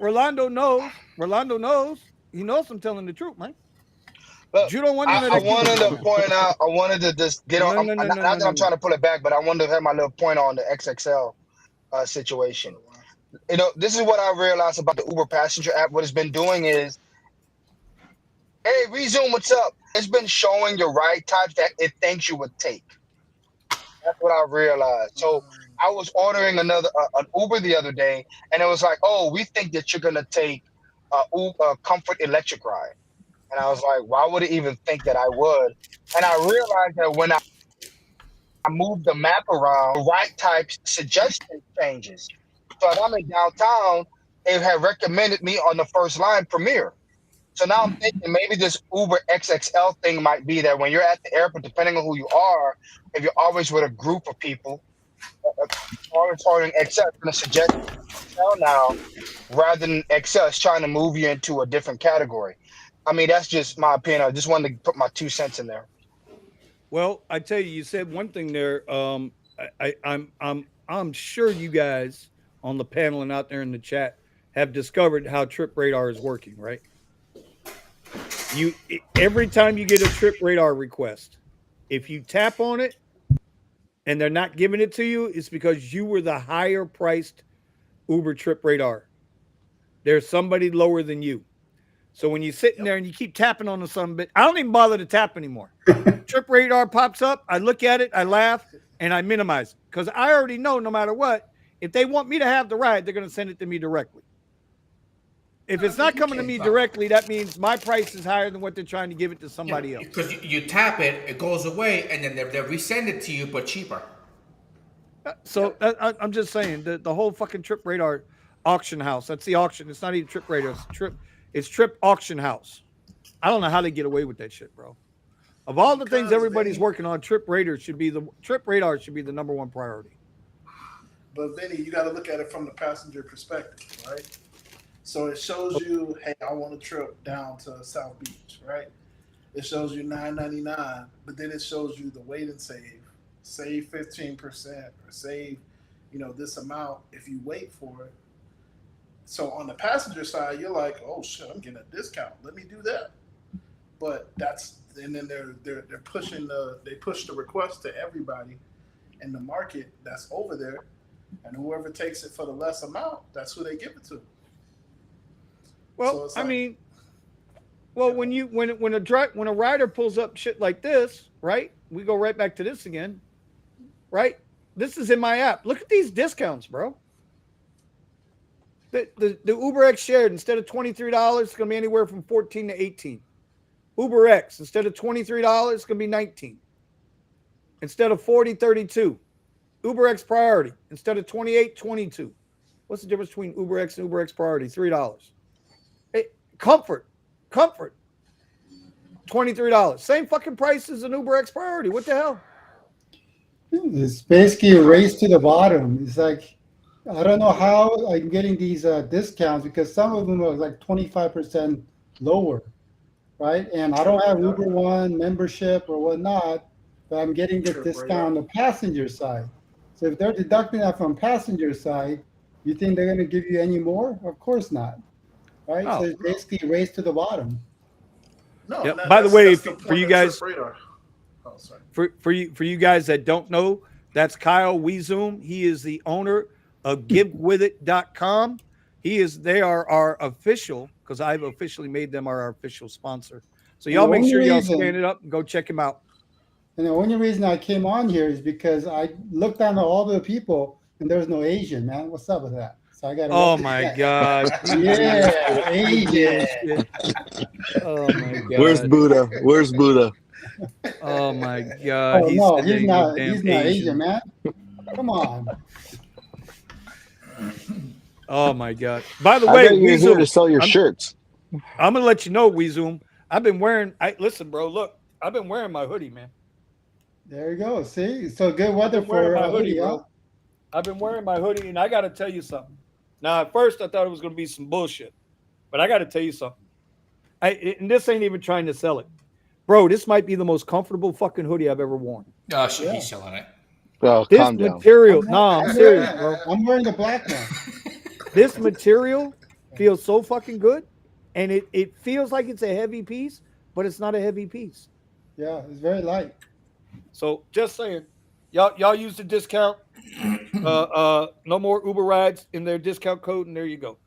knows. Rolando knows. He knows I'm telling the truth, man. Look, you don't want I wanted to point out. I wanted to just get on. Not that I'm trying to pull it back, but I wanted to have my little point on the XXL situation. You know, this is what I realized about the Uber passenger app. What it's been doing is, hey, resume, what's up? It's been showing your ride types that it thinks you would take. That's what I realized. So I was ordering an Uber the other day, and it was like, oh, we think that you're gonna take a Comfort electric ride. And I was like, why would it even think that I would? And I realized that when I moved the map around, the right type suggestion changes. So if I'm in downtown, it had recommended me on the first line Premier. So now I'm thinking maybe this Uber XXL thing might be that when you're at the airport, depending on who you are, if you're always with a group of people, always ordering XL, it's going to suggest XL now rather than XL. It's trying to move you into a different category. I mean, that's just my opinion. I just wanted to put my 2 cents in there. Well, I tell you, you said one thing there. I'm sure you guys on the panel and out there in the chat have discovered how Trip Radar is working, right? Every time you get a Trip Radar request, if you tap on it and they're not giving it to you, it's because you were the higher priced Uber Trip Radar. There's somebody lower than you. So when you're sitting there and you keep tapping on the some bit, I don't even bother to tap anymore. Trip Radar pops up, I look at it, I laugh, and I minimize it. Because I already know no matter what, if they want me to have the ride, they're going to send it to me directly. If it's not coming to me directly, that means my price is higher than what they're trying to give it to somebody else. Because you tap it, it goes away, and then they resend it to you, but cheaper. So I'm just saying, the whole fucking Trip Radar auction house, that's the auction. It's not even Trip Radar, it's Trip Auction House. I don't know how they get away with that shit, bro. Of all the things Because everybody's Vinny, working on, trip radar should be the number one priority. but Vinny, you got to look at it from the passenger perspective, right? So it shows you, hey, I want a trip down to South Beach, right? It shows you $9.99, but then it shows you the wait and save 15% or save, this amount if you wait for it. So on the passenger side, you're like, oh shit, I'm getting a discount. Let me do that. But and then they're pushing they push the request to everybody in the market that's over there, and whoever takes it for the less amount, that's who they give it to. Well, So when a rider pulls up shit like this, right? We go right back to this again, right? This is in my app. Look at these discounts, bro. The Uber X shared, instead of $23, it's gonna be anywhere from 14 to 18. Uber X, instead of $23, it's gonna be 19. Instead of 40, 32. Uber X Priority, instead of 28, 22. What's the difference between Uber X and Uber X Priority? $3. Hey, Comfort, $23. Same fucking price as an Uber X Priority. What the hell? It's basically a race to the bottom. It's like, I don't know how I'm getting these discounts, because some of them are like 25% lower, right? And I don't have Uber One membership or whatnot, but I'm getting the discount on the passenger side. So if they're deducting that from passenger side, you think they're going to give you any more? Of course not, right? Oh. So it's basically a race to the bottom. no. Yep. That, By the that's- way, that's the for point you of guys- Trip Radar. Oh, sorry. For you guys that don't know, that's Kyle Weezoom. He is the owner of GiveWithIt.com. They are our official, because I've officially made them our official sponsor. So y'all And the make only sure y'all reason- scan it up and go check him out. And the only reason I came on here is because I looked down at all the people and there was no Asian, man. What's up with that? So I got to. Oh my God. Yeah, Asian. Oh my God. Where's Buddha? Where's Buddha? Oh my God. Oh no, said he's that not. damn He's not Asian, man. Come on. Oh my God. By the I way, bet you're here to sell your I'm- shirts. I'm gonna let you know, Weezoom. I've been wearing. Listen, bro. Look, I've been wearing my hoodie, man. There you go. See, so good weather I've been wearing for my a hoodie, hoodie, huh? bro. I've been wearing my hoodie, and I got to tell you something. Now, at first, I thought it was going to be some bullshit, but I got to tell you something. And this ain't even trying to sell it, bro. This might be the most comfortable fucking hoodie I've ever worn. Oh, shit, he's selling it. Oh, This calm down. material, I'm serious, bro. I'm wearing the black one. This material feels so fucking good, and it feels like it's a heavy piece, but it's not a heavy piece. Yeah, it's very light. So just saying, y'all use the discount. No more Uber rides in their discount code, and there you go.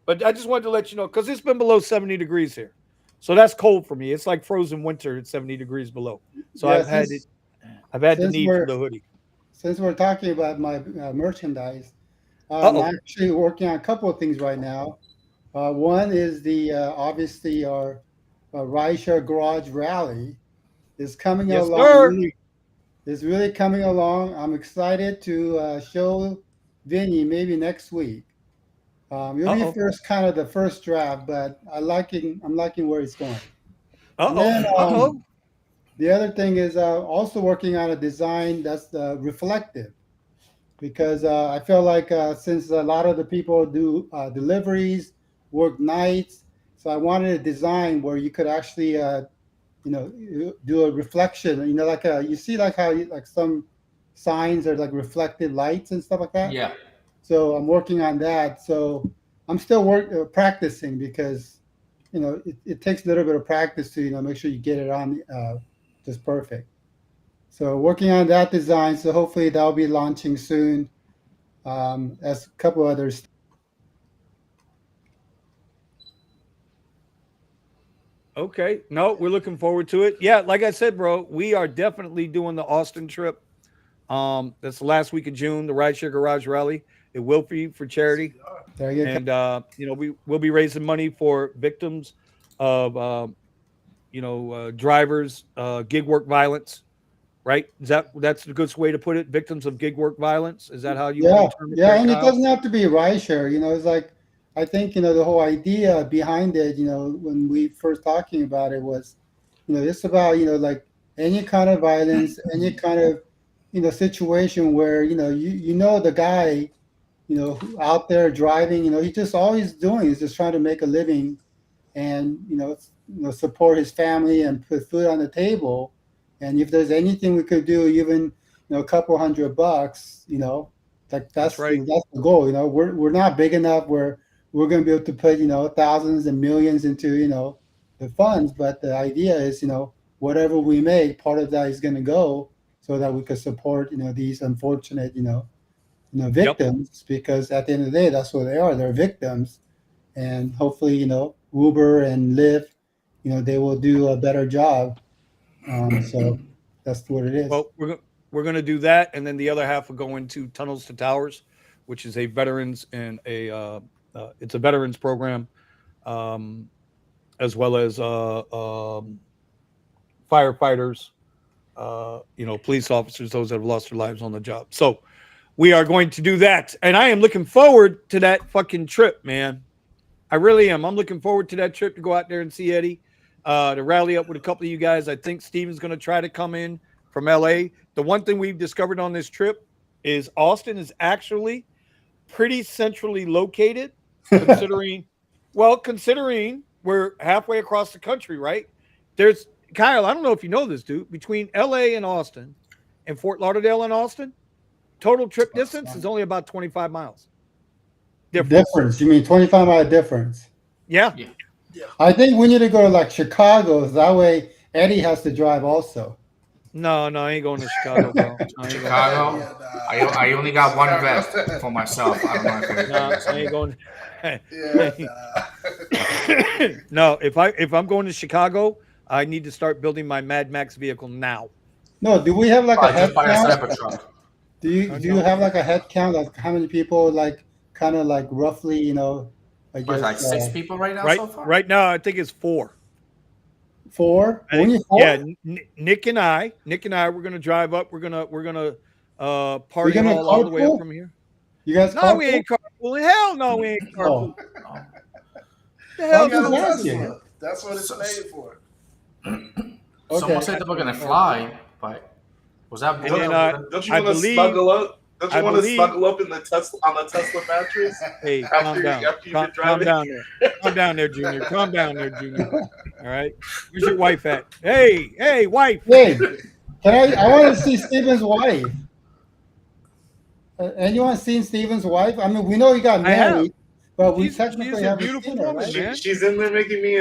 But I just wanted to let you know, because it's been below 70 degrees here, so that's cold for me. It's like frozen winter at 70 degrees below. So Yeah, I've had the since need for the hoodie. Since we're talking about my merchandise, Uh-oh. I'm actually working on a couple of things right now. One is the obviously our Rideshare Garage Rally is coming Yes, along. sir. Is really coming along. I'm excited to show Vinny maybe next week. You'll be the first draft, but I'm liking where it's going. And then, the other thing is also working on a design that's reflective, because I feel like since a lot of the people do deliveries, work nights, so I wanted a design where you could actually do a reflection. Like you see like how like some signs are like reflected lights and stuff like that. Yeah. So I'm working on that. So I'm still practicing, because it takes a little bit of practice to make sure you get it on just perfect. So working on that design. So hopefully that'll be launching soon. As a couple others. Okay. No, we're looking forward to it. Yeah, like I said, bro, we are definitely doing the Austin trip. That's the last week of June, the Rideshare Garage Rally. It will be for charity. There you go. And we will be raising money for victims of drivers, gig work violence. Right? That's the good way to put it? Victims of gig work violence. Is that how you want to term it? Yeah, and it doesn't have to be rideshare. It's like, I think the whole idea behind it, when we first talking about it was, it's about like any kind of violence, any kind of situation where the guy out there driving, he just all he's doing is just trying to make a living and support his family and put food on the table. And if there's anything we could do, even a couple $100, that's right. that's the goal. We're not big enough where we're going to be able to put thousands and millions into the funds, but the idea is whatever we make, part of that is going to go so that we could support these unfortunate victims, because at the end of the day, that's what they are. They're victims, and hopefully Uber and Lyft, they will do a better job. So that's what it is. Well, we're going to do that, and then the other half will go into Tunnels to Towers, which is a veterans and it's a veterans program, as well as firefighters, police officers, those that have lost their lives on the job. So we are going to do that, and I am looking forward to that fucking trip, man. I really am. I'm looking forward to that trip to go out there and see Eddie, to rally up with a couple of you guys. I think Steven's going to try to come in from LA. The one thing we've discovered on this trip is Austin is actually pretty centrally located, considering we're halfway across the country, right? There's Kyle, I don't know if you know this, dude, between LA and Austin and Fort Lauderdale and Austin, total trip distance is only about 25 miles. Difference? You mean 25-mile difference? Yeah. I think we need to go to like Chicago. That way Eddie has to drive also. No, I ain't going to Chicago, bro. Chicago? I only got one vest for myself. I don't know if I ain't going. No, if I'm going to Chicago, I need to start building my Mad Max vehicle now. No, do we have like a head count? Truck. Do you have like a head count of how many people kind of roughly, I guess like 6 people right now right, so far? Right now, I think it's 4. 4? Only 4? Yeah, Nick and I, we're gonna drive up. We're gonna party all the way up from here. You guys? No, we ain't carpooling. Hell no, we ain't carpooling. The hell Tesla. That's what it's made for. Someone said they were gonna fly, but was that? Don't you want to snuggle up? Don't you want to snuggle up in the Tesla on the Tesla mattress? Hey, calm down there, Junior. Calm down there, Junior. All right, where's your wife at? Hey, wife. Hey, I want to see Steven's wife. Anyone seen Steven's wife? I mean, we know you got married, but we technically have a beautiful woman, man. She's in there making me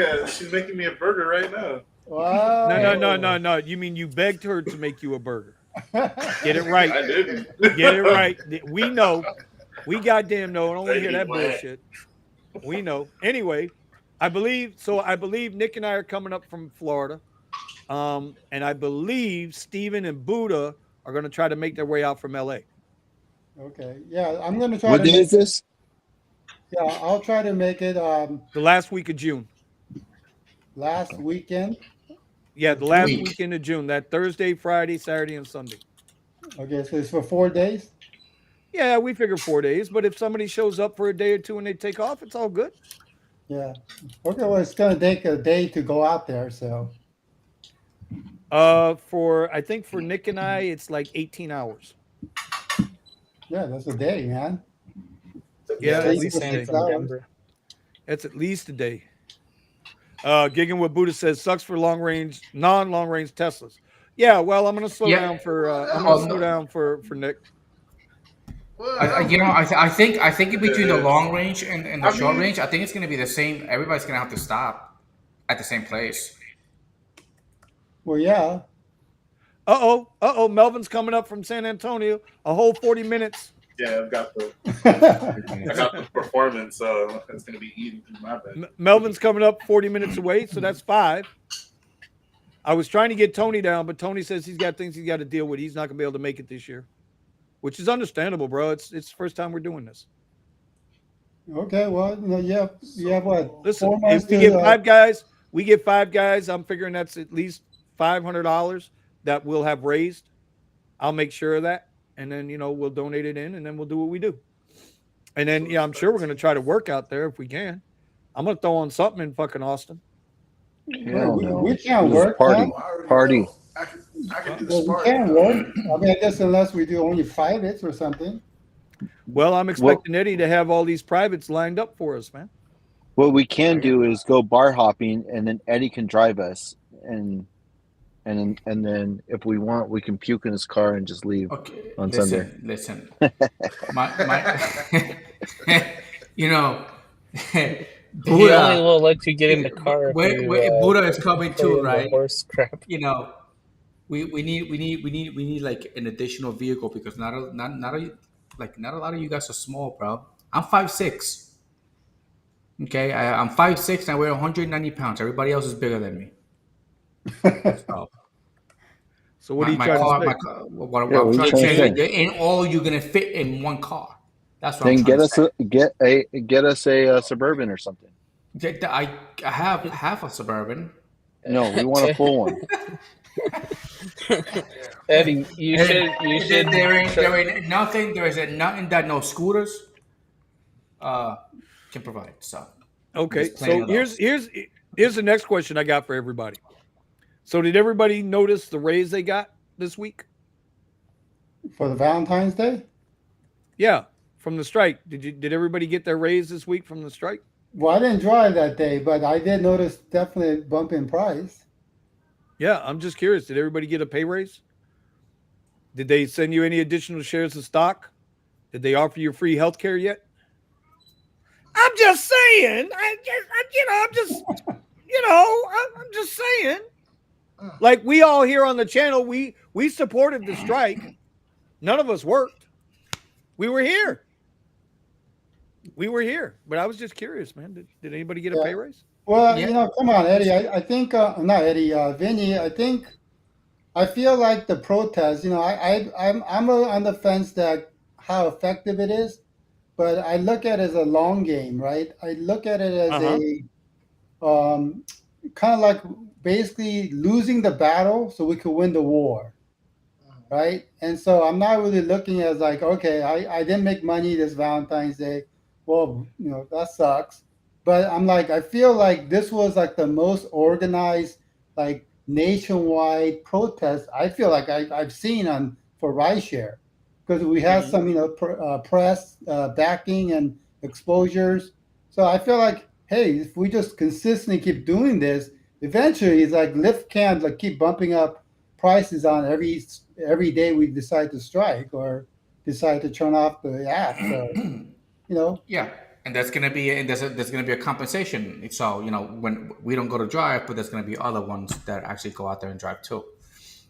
a burger right now. Wow. No. You mean you begged her to make you a burger? Get it right. I didn't. Get it right. We know. We goddamn know. I don't want to hear that bullshit. We know. Anyway, I believe Nick and I are coming up from Florida. And I believe Steven and Buddha are going to try to make their way out from LA. Okay. Yeah, I'm going to try. What day is this? Yeah, I'll try to make it the last week of June. Last weekend? Yeah, the last weekend of June. That Thursday, Friday, Saturday, and Sunday. Okay, so it's for 4 days? Yeah, we figure 4 days. But if somebody shows up for a day or two and they take off, it's all good. Yeah. Okay, well, it's going to take a day to go out there, so. I think for Nick and I, it's like 18 hours. Yeah, that's a day, man. Yeah, at least That's at least a day. Gigging what Buddha says sucks for non-long range Teslas. Yeah, well, I'm gonna slow down for Nick. I think in between the long range and the short range, I think it's gonna be the same. Everybody's gonna have to stop at the same place. Well, yeah. Melvin's coming up from San Antonio. A whole 40 minutes. Yeah, I got the performance, so it's going to be eating through my bed. Melvin's coming up 40 minutes away, so that's 5. I was trying to get Tony down, but Tony says he's got things he's got to deal with. He's not going to be able to make it this year, which is understandable, bro. It's the first time we're doing this. Okay, well, you have what? Listen, if we get 5 guys, we get 5 guys. I'm figuring that's at least $500 that we'll have raised. I'll make sure of that. And then, we'll donate it in, and then we'll do what we do. And then, I'm sure we're going to try to work out there if we can. I'm going to throw on something in fucking Austin. We can't work. Party. I could do Well, we Spark. can work. I mean, I guess unless we do only privates or something. Well, I'm expecting Eddie to have all these privates lined up for us, man. What we can do is go bar hopping, and then Eddie can drive us, and then if we want, we can puke in his car and just leave Okay, on Sunday. listen. My you know, He Buddha. only will let you get in the car if you Buddha is coming play too, in the right? horse crap. You know, we need like an additional vehicle because not a lot of you guys are small, bro. I'm 5'6". Okay, I'm 5'6" and I weigh 190 pounds. Everybody else is bigger than me. So So what are you my trying car, to my say? car, what Yeah, I'm what are you trying to trying to say, say? ain't all you gonna fit in one car. That's what Then I'm trying get to us say. get us a Suburban or something. I have half a Suburban. No, we want a full one. Eddie, you should There ain't nothing. There is nothing that no scooters can provide. So Okay, there's plenty so of those. here's the next question I got for everybody. So did everybody notice the raise they got this week? For the Valentine's Day? Yeah, from the strike. Did everybody get their raise this week from the strike? Well, I didn't drive that day, but I did notice definitely a bump in price. Yeah, I'm just curious. Did everybody get a pay raise? Did they send you any additional shares of stock? Did they offer you free health care yet? I'm just saying. I'm just saying. Like we all here on the channel, we supported the strike. None of us worked. We were here. But I was just curious, man. Did anybody get a pay raise? Well, Yeah. come on, Eddie. I think not Eddie, Vinny. I feel like the protest. I'm on the fence that how effective it is, but I look at it as a long game, right? I look at it as kind of like basically losing the battle so we could win the war, right? And so I'm not really looking as like, okay, I didn't make money this Valentine's Day. Well, that sucks. But I'm like, I feel like this was like the most organized, like nationwide protest I feel like I've seen for Rideshare, because we have some, press backing and exposures. So I feel like, hey, if we just consistently keep doing this, eventually it's like Lyft can't like keep bumping up prices on every day we decide to strike or decide to turn off the app. So, Yeah, and there's gonna be a compensation. So when we don't go to drive, but there's gonna be other ones that actually go out there and drive too.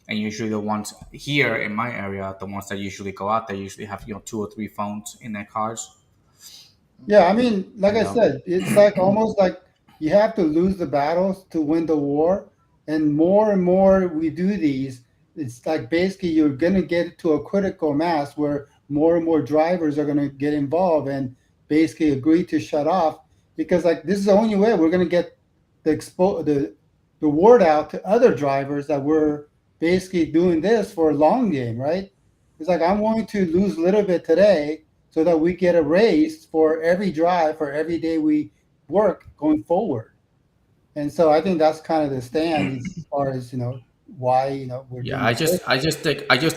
And usually the ones here in my area, the ones that usually go out, they usually have 2 or 3 phones in their cars. yeah, I mean, like I said, it's like almost like you have to lose the battles to win the war. And more we do these, it's like basically you're going to get to a critical mass where more and more drivers are going to get involved and basically agree to shut off, because like this is the only way we're going to get the word out to other drivers that we're basically doing this for a long game, right? It's like I'm willing to lose a little bit today so that we get a raise for every drive for every day we work going forward. And so I think that's kind of the stand as far as why we're Yeah, doing this. I just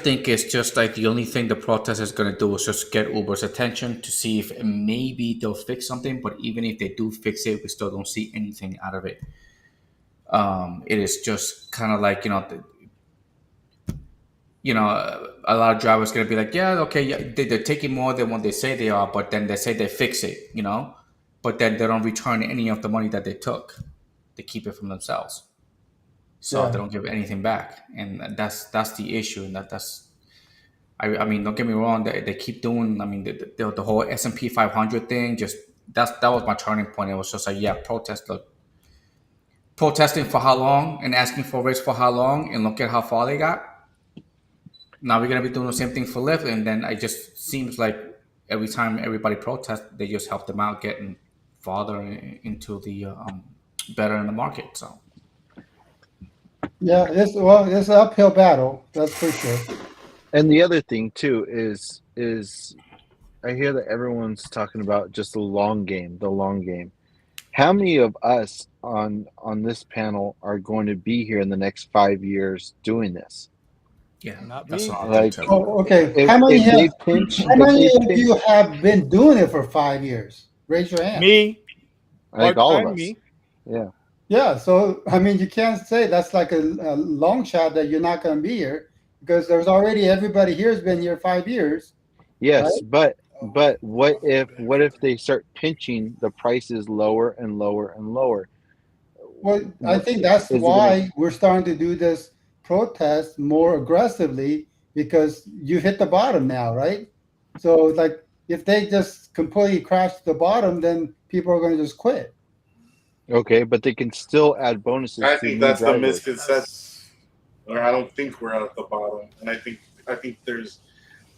think it's just like the only thing the protest is going to do is just get Uber's attention to see if maybe they'll fix something. But even if they do fix it, we still don't see anything out of it. It is just kind of like a lot of drivers going to be like, yeah, okay, yeah, they're taking more than what they say they are, but then they say they fix it, but then they don't return any of the money that they took. They keep it from themselves. So they don't give anything back, and that's the issue. And I mean, don't get me wrong. They keep doing. I mean, the whole S&P 500 thing. Just that was my turning point. It was just like, yeah, protesting for how long and asking for raise for how long, and look at how far they got. Now we're gonna be doing the same thing for Lyft, and then it just seems like every time everybody protests, they just help them out getting farther into the better in the market. So. Yeah, it's an uphill battle, that's for sure. And the other thing too is I hear that everyone's talking about just the long game. How many of us on this panel are going to be here in the next 5 years doing this? Yeah, Not that's me. what I'll Like do too. Oh, okay. if How many if they have, pinch how if many they of you pinch have been doing it for 5 years? Raise your hand. Me, like all of part-time us. me. Yeah. Yeah, so I mean, you can't say that's like a long shot that you're not going to be here because there's already everybody here has been here 5 years, right? Yes, but Oh man, what I feel bad if for they start pinching the prices lower and lower and lower? Well, I think that's Is it gonna? why we're starting to do this protest more aggressively because you hit the bottom now, right? So, like, if they just completely crash to the bottom, then people are going to just quit. Okay, but they can still add bonuses I to think new that's the drivers. misconception. Or I don't think we're at the bottom, and I think there's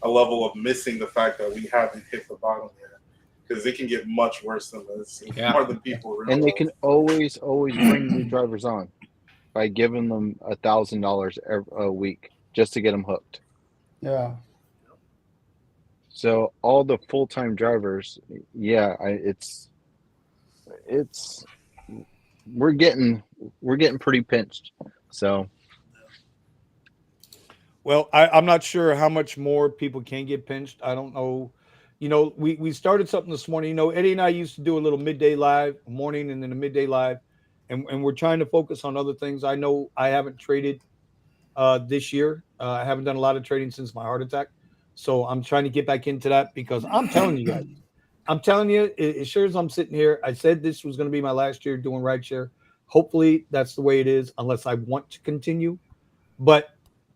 a level of missing the fact that we haven't hit the bottom yet, because it can get much worse than this, Yeah. more than people And they realize. can always bring new drivers on by giving them $1,000 a week just to get them hooked. Yeah. So all the full-time drivers, yeah, it's we're getting pretty pinched. So Well, I'm not sure how much more people can get pinched. I don't know. You know, we started something this morning. You know, Eddie and I used to do a little midday live, morning and then a midday live, and we're trying to focus on other things. I know I haven't traded this year. I haven't done a lot of trading since my heart attack, so I'm trying to get back into that because I'm telling you guys, I'm telling you, as sure as I'm sitting here, I said this was going to be my last year doing rideshare. Hopefully, that's the way it is, unless I want to continue. But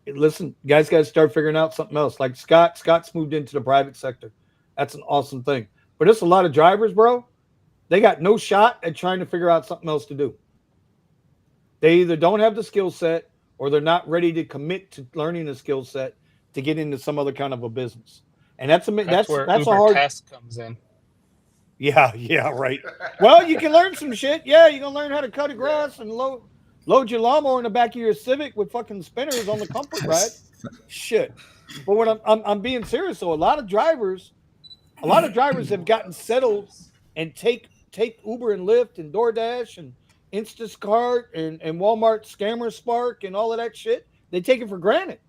listen, guys got to start figuring out something else. Like Scott's moved into the private sector. That's an awesome thing. But there's a lot of drivers, bro. They got no shot at trying to figure out something else to do. They either don't have the skill set or they're not ready to commit to learning a skill set to get into some other kind of a business. And that's Where a Uber hard. Test comes in. Yeah, right. Well, you can learn some shit. Yeah, you can learn how to cut a grass and load your lawnmower in the back of your Civic with fucking spinners on the comfort ride. Shit. But when I'm being serious, though, a lot of drivers have gotten settled and take Uber and Lyft and DoorDash and Instacart and Walmart Scammer Spark and all of that shit. They take it for granted,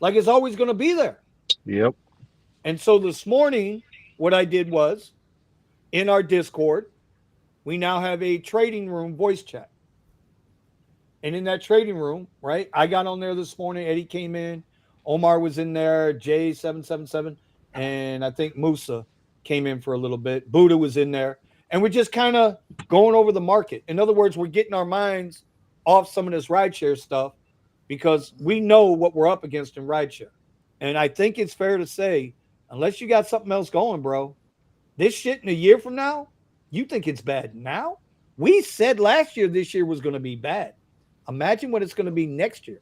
like it's always going to be there. yep. And so this morning, what I did was in our Discord, we now have a trading room voice chat. And in that trading room, right, I got on there this morning. Eddie came in. Omar was in there. J777. And I think Musa came in for a little bit. Buddha was in there. And we're just kind of going over the market. In other words, we're getting our minds off some of this rideshare stuff because we know what we're up against in rideshare. And I think it's fair to say, unless you got something else going, bro, this shit in a year from now, you think it's bad now? We said last year this year was going to be bad. Imagine what it's going to be next year.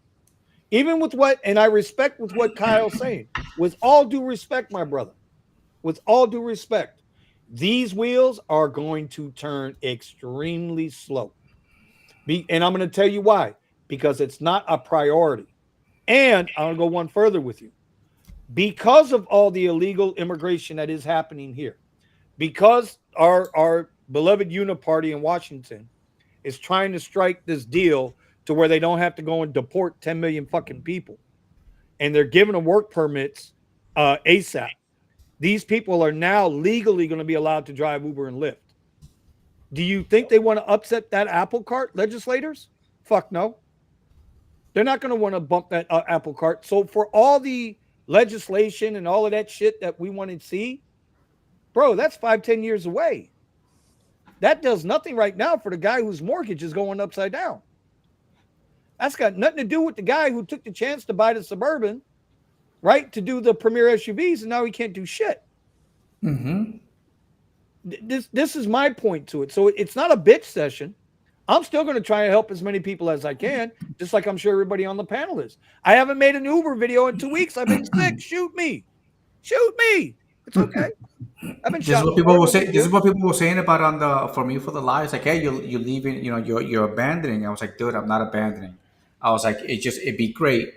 Even with what, and I respect with what Kyle's saying, with all due respect, my brother, with all due respect, these wheels are going to turn extremely slow. And I'm going to tell you why. Because it's not a priority. And I'll go one further with you. Because of all the illegal immigration that is happening here, because our beloved Uniparty in Washington is trying to strike this deal to where they don't have to go and deport 10 million fucking people, and they're giving them work permits ASAP. These people are now legally going to be allowed to drive Uber and Lyft. Do you think they want to upset that apple cart, legislators? Fuck no. They're not going to want to bump that apple cart. So for all the legislation and all of that shit that we want to see, bro, that's 5-10 years away. That does nothing right now for the guy whose mortgage is going upside down. That's got nothing to do with the guy who took the chance to buy the Suburban, right, to do the premier SUVs, and now he can't do shit. Mm-hmm. This is my point to it. So it's not a bitch session. I'm still going to try and help as many people as I can, just like I'm sure everybody on the panel is. I haven't made an Uber video in 2 weeks. I've been sick. Shoot me. It's okay. I've been This is shot what before. people will No say. big This is deal. what people were saying about on the for me for the lives. Like, hey, you're leaving. You know, you're abandoning. I was like, dude, I'm not abandoning. I was like, it'd be great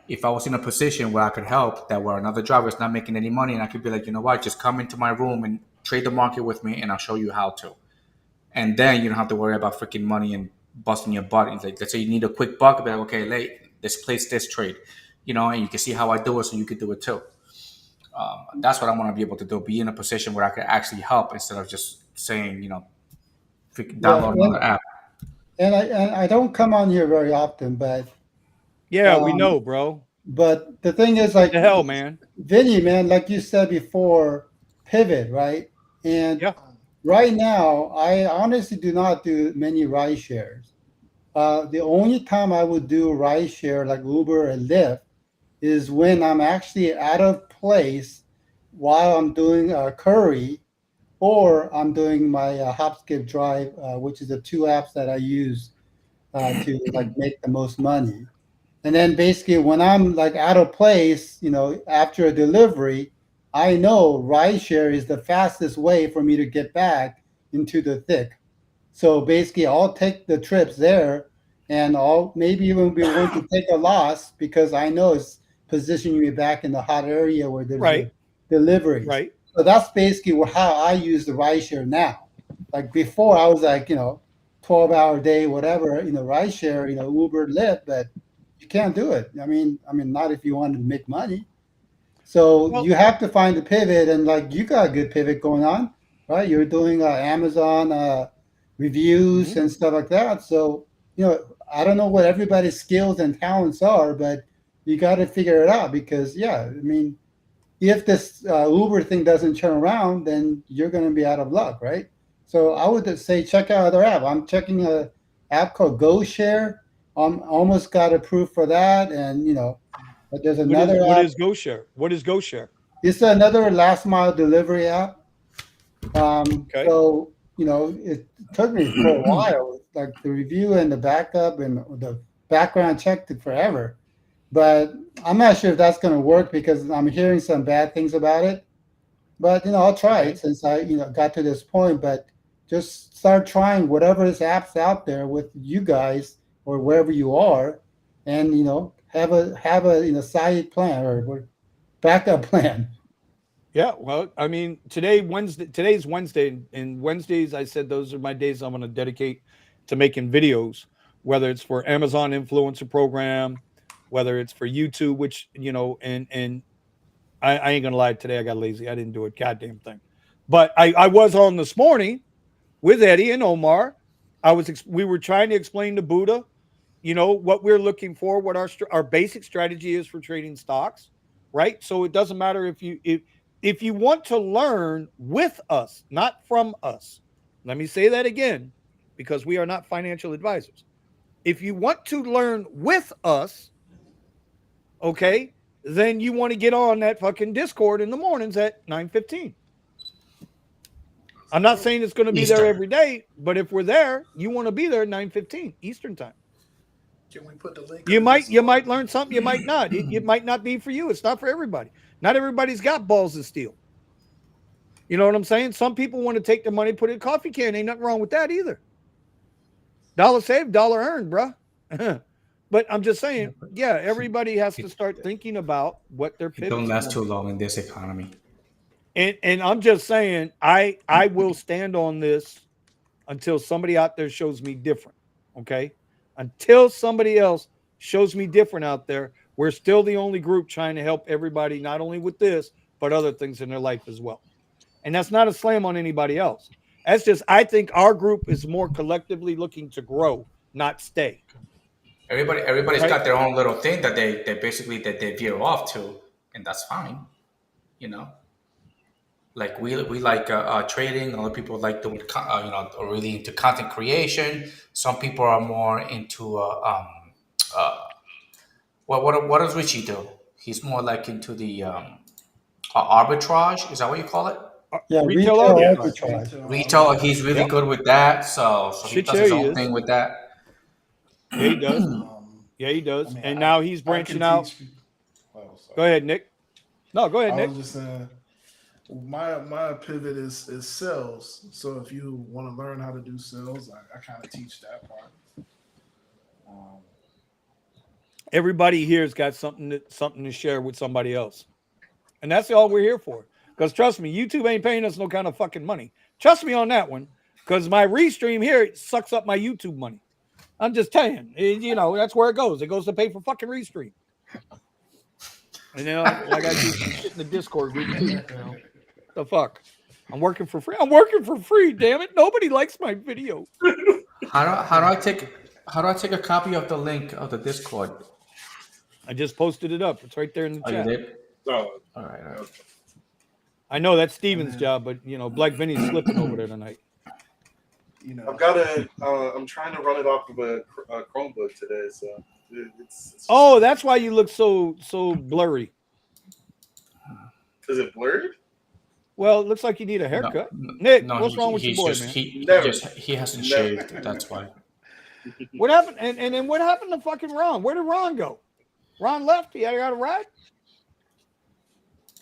if I was in a position where I could help, that where another driver is not making any money, and I could be like, you know what, just come into my room and trade the market with me, and I'll show you how to. And then you don't have to worry about freaking money and busting your butt. It's like, let's say you need a quick buck, be like, okay, let's place this trade. and you can see how I do it, so you could do it too. That's what I want to be able to do. Be in a position where I can actually help instead of just saying, download another app. And I don't come on here very often, but Yeah, we know, bro. But the thing is, What like, the hell, man? Vinny, man, like you said before, pivot, right? And Yeah. right now, I honestly do not do many ride shares. The only time I would do ride share like Uber and Lyft is when I'm actually out of place while I'm doing Curry, or I'm doing my Hop Skip Drive, which is the two apps that I use to like make the most money. And then basically when I'm like out of place, after a delivery, I know rideshare is the fastest way for me to get back into the thick. So basically I'll take the trips there, and I'll maybe even be willing to take a loss because I know it's positioning me back in the hot area where there's Right. deliveries. Right. So that's basically how I use the rideshare now. Like before I was like, 12-hour day, whatever, rideshare, Uber, Lyft, but you can't do it. I mean, not if you want to make money. So Well- you have to find a pivot, and like you got a good pivot going on, right? You're doing Amazon reviews and stuff like that. So I don't know what everybody's skills and talents are, but you got to figure it out because I mean, if this Uber thing doesn't turn around, then you're going to be out of luck, right? So I would just say check out other app. I'm checking a app called GoShare. Almost got approved for that, and but there's another What app. is GoShare? What is GoShare? It's another last mile delivery app. Okay. So it took me for a while, like the review and the backup and the background check took forever. But I'm not sure if that's going to work because I'm hearing some bad things about it. But I'll try it since I got to this point. But just start trying whatever is apps out there with you guys or wherever you are, and have a side plan or backup plan. Yeah, well, I mean, today's Wednesday, and Wednesdays I said those are my days I'm going to dedicate to making videos, whether it's for Amazon influencer program, whether it's for YouTube, which and I ain't gonna lie, today I got lazy. I didn't do a goddamn thing. But I was on this morning with Eddie and Omar. We were trying to explain to Buddha, what we're looking for, what our basic strategy is for trading stocks, right? So it doesn't matter if you want to learn with us, not from us. Let me say that again, because we are not financial advisors. If you want to learn with us, okay, then you want to get on that fucking Discord in the mornings at 9:15. I'm not saying it's going to be there every day, but if we're there, you want to be there at 9:15 Eastern time. Can we put the link? You might learn something, you might not. It might not be for you. It's not for everybody. Not everybody's got balls of steel. You know what I'm saying? Some people want to take their money, put it in a coffee can. Ain't nothing wrong with that either. Dollar saved, dollar earned, bruh. But I'm just saying, everybody has to start thinking about what their It don't last too long in this economy. And I'm just saying, I will stand on this until somebody out there shows me different. Okay, until somebody else shows me different out there, we're still the only group trying to help everybody, not only with this but other things in their life as well. And that's not a slam on anybody else. That's just I think our group is more collectively looking to grow, not stay. Everybody's got their own little thing that they basically that they veer off to, and that's fine. Like we like trading. Other people like doing are really into content creation. Some people are more into what does Richie do? He's more like into the arbitrage. Is that what you call it? Yeah, Retail arbitrage. Retail. He's really good with that. So he does his own thing with that. Yeah, he does. Yeah, he does. And now he's branching out. Go ahead, Nick. No, go ahead, Nick. I was just saying, my pivot is sales. So if you want to learn how to do sales, I kind of teach that part. Everybody here has got something to share with somebody else, and that's all we're here for. Because trust me, YouTube ain't paying us no kind of fucking money. Trust me on that one. Because my restream here sucks up my YouTube money. I'm just telling you, that's where it goes. It goes to pay for fucking restream. And then I got to do some shit in the Discord group too. You know, the fuck. I'm working for free. I'm working for free. Damn it! Nobody likes my video. How do I take a copy of the link of the Discord? I just posted it up. It's right there in the Oh, you chat. did? Oh, All right. I know that's Steven's job, but you know, Black Vinny's slipping over there tonight. You know, I've got a. I'm trying to run it off of a Chromebook today, so it's Oh, that's why you look so blurry. Is it blurred? Well, it looks like you need a haircut. No, Nick, no, what's wrong with your he's boy, just, man? He hasn't Never. shaved. That's why. What happened? And then what happened to fucking Ron? Where did Ron go? Ron left. He had got a ride.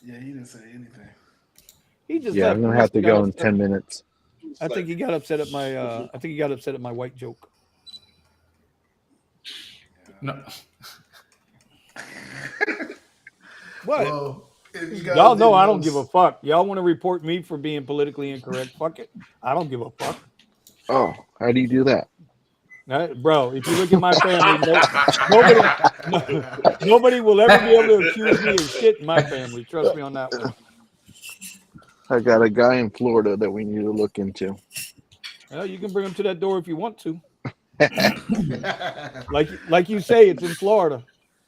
yeah, he didn't say anything. He just Yeah, left. I'm gonna He have must to got go in upset. 10 minutes. I think he got upset at my. I think he got upset at my white joke. No. What? Well, if you guys Y'all know didn't I don't notice- give a fuck. Y'all want to report me for being politically incorrect? Fuck it. I don't give a fuck. Oh, how do you do that? Bro, if you look at my family, nobody will ever be able to accuse me of shit in my family. Trust me on that one. I got a guy in Florida that we need to look into. Well, you can bring them to that door if you want to. Like you say, it's in Florida.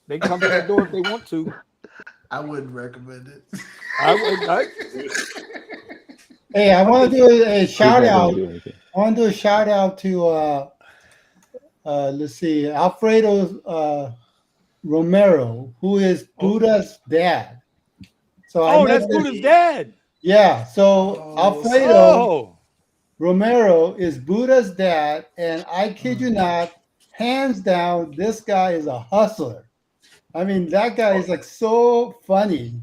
They can come to that door if they want to. I wouldn't recommend it. Hey, I want to do a shout He's not out. gonna do anything. I want to do a shout out to let's see, Alfredo Romero, who is Buddha's dad. So I Oh, met that's this- Buddha's dad. Yeah, so Oh, Alfredo Oh, Romero is Buddha's dad, and I kid you not, hands down, this guy is a hustler. I mean, that guy is like so funny.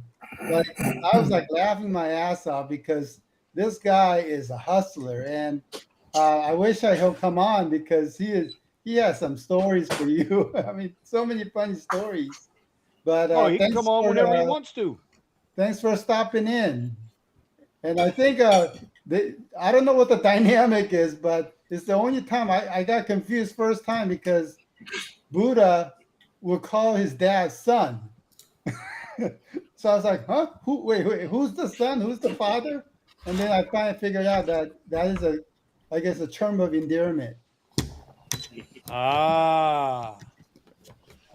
Like I was like laughing my ass off because this guy is a hustler, and I wish he'll come on because he has some stories for you. I mean, so many funny stories. But oh, he can thanks come on for, whenever he wants to. Thanks for stopping in. And I think I don't know what the dynamic is, but it's the only time I got confused first time because Buddha would call his dad son. So I was like, huh? Wait, who's the son? Who's the father? And then I finally figured out that is I guess a term of endearment. Ah,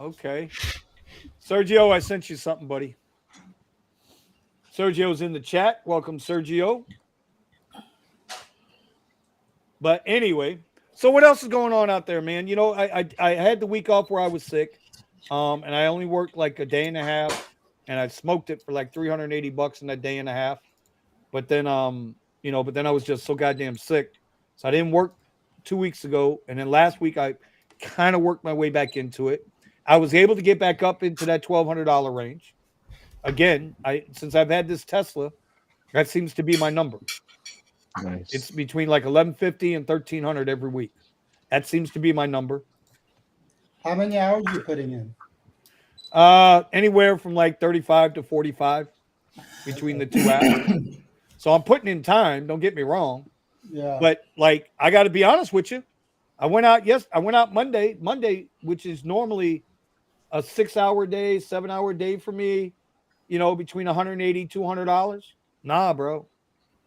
okay. Sergio, I sent you something, buddy. Sergio's in the chat. Welcome, Sergio. But anyway, so what else is going on out there, man? You know, I had the week off where I was sick, and I only worked like a day and a half, and I smoked it for like $380 in that day and a half. But then, but then I was just so goddamn sick, so I didn't work 2 weeks ago, and then last week I kind of worked my way back into it. I was able to get back up into that $1,200 range. Again, since I've had this Tesla, that seems to be my number. Nice. It's between like 1,150 and 1,300 every week. That seems to be my number. How many hours are you putting in? Anywhere from like 35 to 45 between the two apps. So I'm putting in time. Don't get me wrong. Yeah. But like, I got to be honest with you. I went out Monday, which is normally a 6-hour day, 7-hour day for me, between $180, $200. Nah, bro.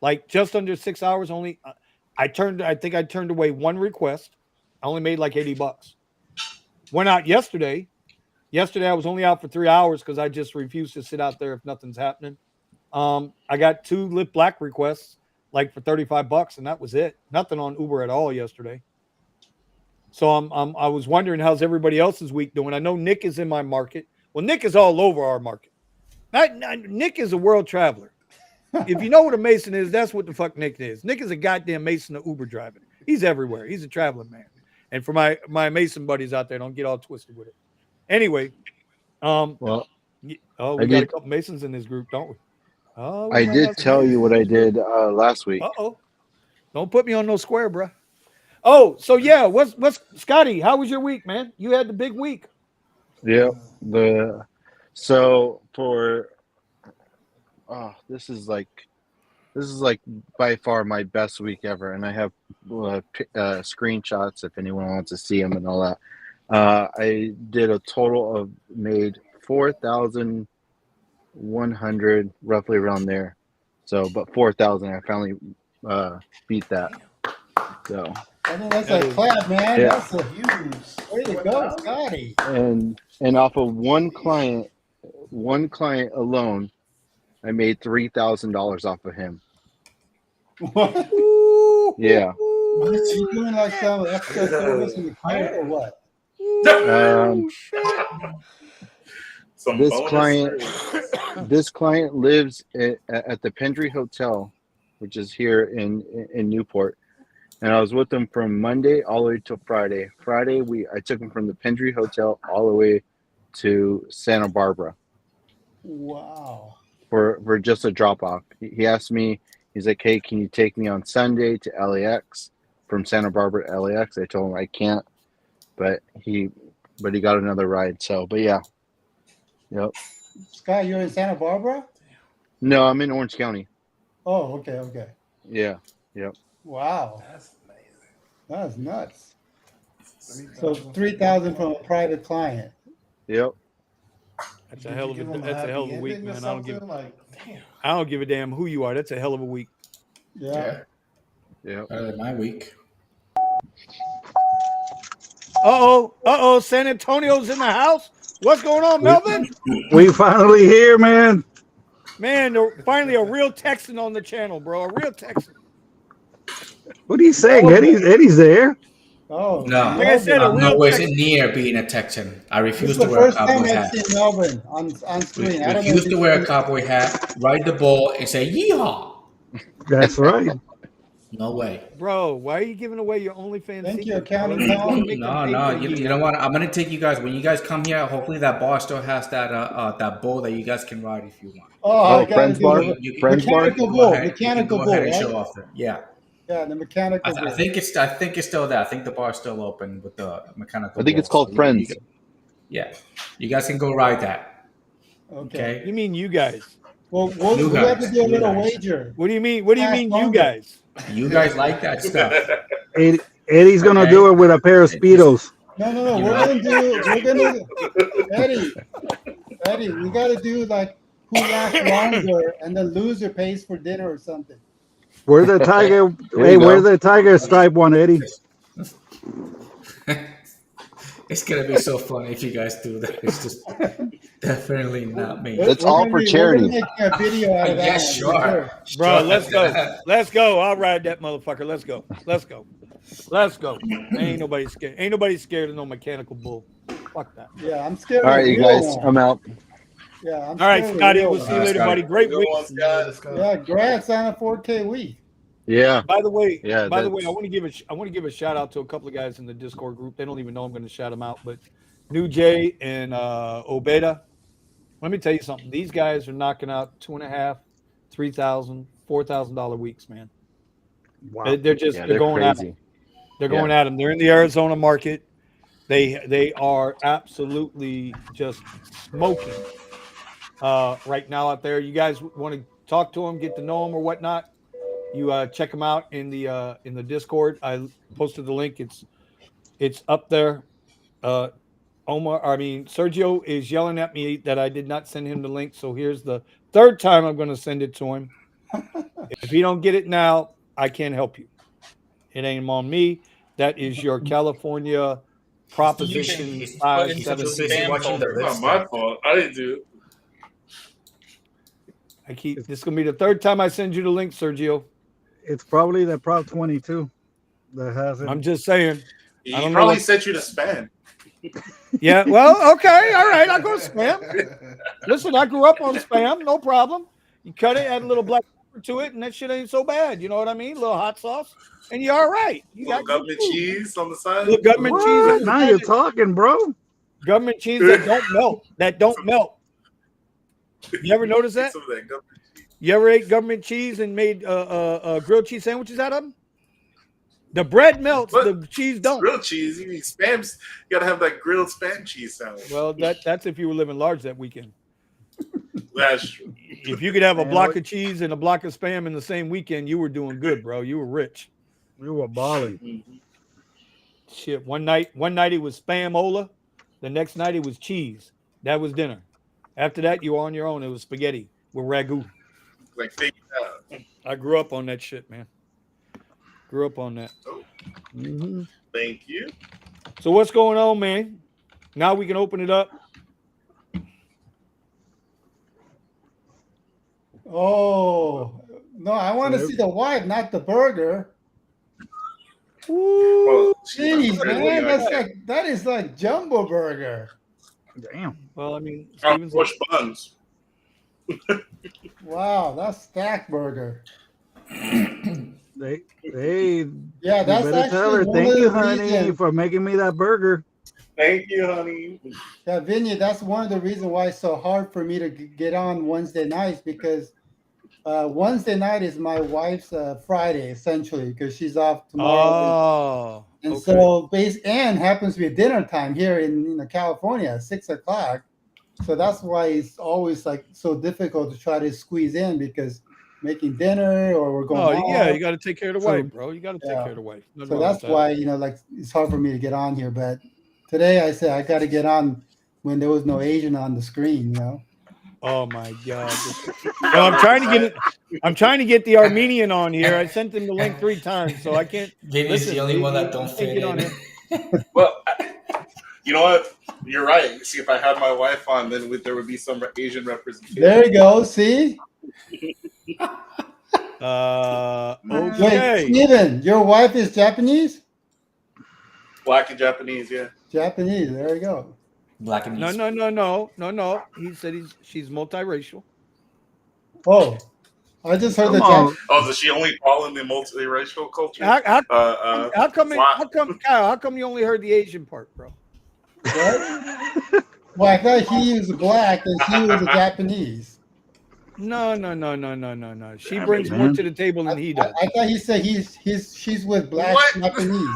Like just under 6 hours only. I think I turned away one request. I only made like $80. Went out yesterday. Yesterday I was only out for 3 hours because I just refused to sit out there if nothing's happening. I got 2 Lyft Black requests like for $35, and that was it. Nothing on Uber at all yesterday. So I was wondering how's everybody else's week doing. I know Nick is in my market. Well, Nick is all over our market. Nick is a world traveler. If you know what a Mason is, that's what the fuck Nick is. Nick is a goddamn Mason of Uber driving. He's everywhere. He's a traveling man. And for my Mason buddies out there, don't get all twisted with it. Anyway, Well, we I got did- a couple Masons in this group, don't we? Oh, I did tell you what I did last week. Uh-oh. Don't put me on no square, bro. Oh, so yeah, what's Scotty, how was your week, man? You had the big week. Yeah. So for this is like by far my best week ever, and I have screenshots if anyone wants to see them and all that. I did a total of made $4,000 100, roughly around there. So, but 4,000, I finally beat that. So, I think that's That a is- clap, man. Yeah. That's a Use way to go, Scotty. and off of one client alone, I made $3,000 off of him. What? Yeah. Are you doing like some extra service in the car or what? Um, Some this bonus client, service. this client lives at the Pendry Hotel, which is here in Newport. And I was with them from Monday all the way to Friday. Friday, I took him from the Pendry Hotel all the way to Santa Barbara Wow. for just a drop off. He asked me, he's like, "Hey, can you take me on Sunday to LAX from Santa Barbara to LAX?" I told him I can't, but he got another ride. So, but yeah, yep. Scott, you're in Santa Barbara? No, I'm in Orange County. Oh, okay, okay. Yeah, yep. Wow. That's amazing. That's nuts. So 3,000 from a private client. Yep. That's Did a hell you of give a him that's a hell of a happy week, ending or man. I don't give something? Like, damn. I don't give a damn who you are. That's a hell of a week. Yeah. Yep. Better than my week. Uh-oh. San Antonio's in the house. What's going on, Melvin? We finally here, man. Man, finally a real Texan on the channel, bro. A real Texan. What are you saying? Eddie's there. Oh, No, Like I said, a I'm real nowhere Texan. near being a Texan. I this is refuse the to wear a first time cowboy I've hat. seen Melvin on screen. I don't know Refuse if to he's wear a cowboy hat, ride the bull, and say yeehaw. That's right. No way. Bro, why are you giving away your OnlyFans Thank you, secret? accounting Bro? You Tom. wanna make them No, pay no. for the You heat. know what? I'm gonna take you guys when you guys come here. Hopefully that bar still has that bull that you guys can ride if you want. Oh, I gotta Friends do bar? the Friends bar? mechanical Go bull. ahead. Mechanical you can go bull, ahead and right? show off there. Yeah. Yeah, the mechanical bull. I think it's still there. I think the bar's still open with the mechanical. I think it's bull. called Friends. Yeah, you guys can go ride that. Okay. Okay. You mean you guys? Well, You we have to guys, do a you little guys. wager. What do you mean? What do you Last mean you longer. guys? You guys like that stuff. Eddie's gonna Okay. do it with a pair of Speedos. No. You We're know. gonna Eddie, we gotta do like who lasts longer and the loser pays for dinner or something. Where's the tiger? There Hey, you where's go. the tiger stripe one, Eddie? It's gonna be so funny if you guys do that. It's just definitely not me. It's all for charity. We're gonna make a video out of that. Yeah, one, for sure. Bro, Sure. let's go. Let's go. I'll ride that motherfucker. Let's go. Let's go. Let's go. Ain't nobody scared. Ain't nobody scared of no mechanical bull. Fuck that. Yeah, I'm scared. All of right, the you real guys, one. I'm out. Yeah, I'm All right, scared of the Scotty. real We'll one. see you later, Scotty. buddy. Great Go week. on, Scott. Yeah, congrats on a 4K week. Yeah. By the way, Yeah, I want that's- to give a shout out to a couple of guys in the Discord group. They don't even know I'm going to shout them out, but New Jay and Obeda. Let me tell you something. These guys are knocking out $2,500, $3,000, $4,000 weeks, man. Wow. They're just Yeah, they're going at crazy. them. They're going at them. They're in the Arizona market. They are absolutely just smoking right now out there. You guys want to talk to them, get to know them or whatnot? You check them out in the Discord. I posted the link. It's up there. Sergio is yelling at me that I did not send him the link. So here's the third time I'm going to send it to him. If you don't get it now, I can't help you. It ain't on me. That is your California Proposition He's 576. watching the It's not list. my fault. I didn't do it. This is going to be the third time I send you the link, Sergio. It's probably the Prop 22 that has it. I'm just saying. He I don't know probably what- sent you to spam. Yeah, well, okay, all right. I'll go spam. Listen, I grew up on spam, no problem. You cut it, add a little black pepper to it, and that shit ain't so bad. You know what I mean? A little hot sauce, and you're all right. You Little got good government food. cheese on the side. Little government cheese. What? on the Now side. you're talking, bro. Government cheese that don't melt. That don't melt. You ever notice that? Some of that government cheese. You ever ate government cheese and made grilled cheese sandwiches out of them? The bread melts, What? the cheese don't. Grilled cheese. You need spams. You gotta have that grilled spam cheese sandwich. Well, that's if you were living large that weekend. That's true. If you could have a Man, block what- of cheese and a block of spam in the same weekend, you were doing good, bro. You were rich. We were balling. Mhm. Shit. One night it was spam-ola. The next night it was cheese. That was dinner. After that, you were on your own. It was spaghetti with ragu. Like figure it out. I grew up on that shit, man. Grew up on that. Oh, Mhm. thank you. So what's going on, man? Now we can open it up. Oh no, I want to Yep. see the wife, not the burger. Well, Jeez, man, like, that is like jumbo burger. Damn. Well, I mean, oh, Steven's push buns. Wow, that's stack burger. They Yeah, you that's better tell actually her. one Thank of you, the honey, reasons. for making me that burger. Thank you, honey. Yeah, Vinny, that's one of the reasons why it's so hard for me to get on Wednesday nights because Wednesday night is my wife's Friday essentially because she's off tomorrow. Oh, And okay. so and happens to be dinner time here in California at 6:00. So that's why it's always like so difficult to try to squeeze in because making dinner or we're going Oh, yeah, out. you got to take care of the So, wife, bro. You got to take yeah. care of the wife. Nothing So wrong with that's that. why, like it's hard for me to get on here. But today I said I got to get on when there was no Asian on the screen, Oh my God. Well, I'm trying to get it. I'm trying to get the Armenian on here. I sent him the link 3 times, so I can't. Vinny's the only one that don't can't fit get on in. here. Well, you know what? You're right. See, if I had my wife on, then there would be some Asian representation. There you go. See? Okay. Wait, Steven, your wife is Japanese? Black and Japanese, yeah. Japanese. There you go. Black and No. He said she's multiracial. Oh, I just heard Come the on. Japanese. Oh, does she only fall in the multiracial culture? How come? Why- How come, Kyle? How come you only heard the Asian part, bro? What? Well, I thought he was black and she was a Japanese. No. She Damn brings it, more man. to the table than he I does. thought he said she's with black What? Japanese.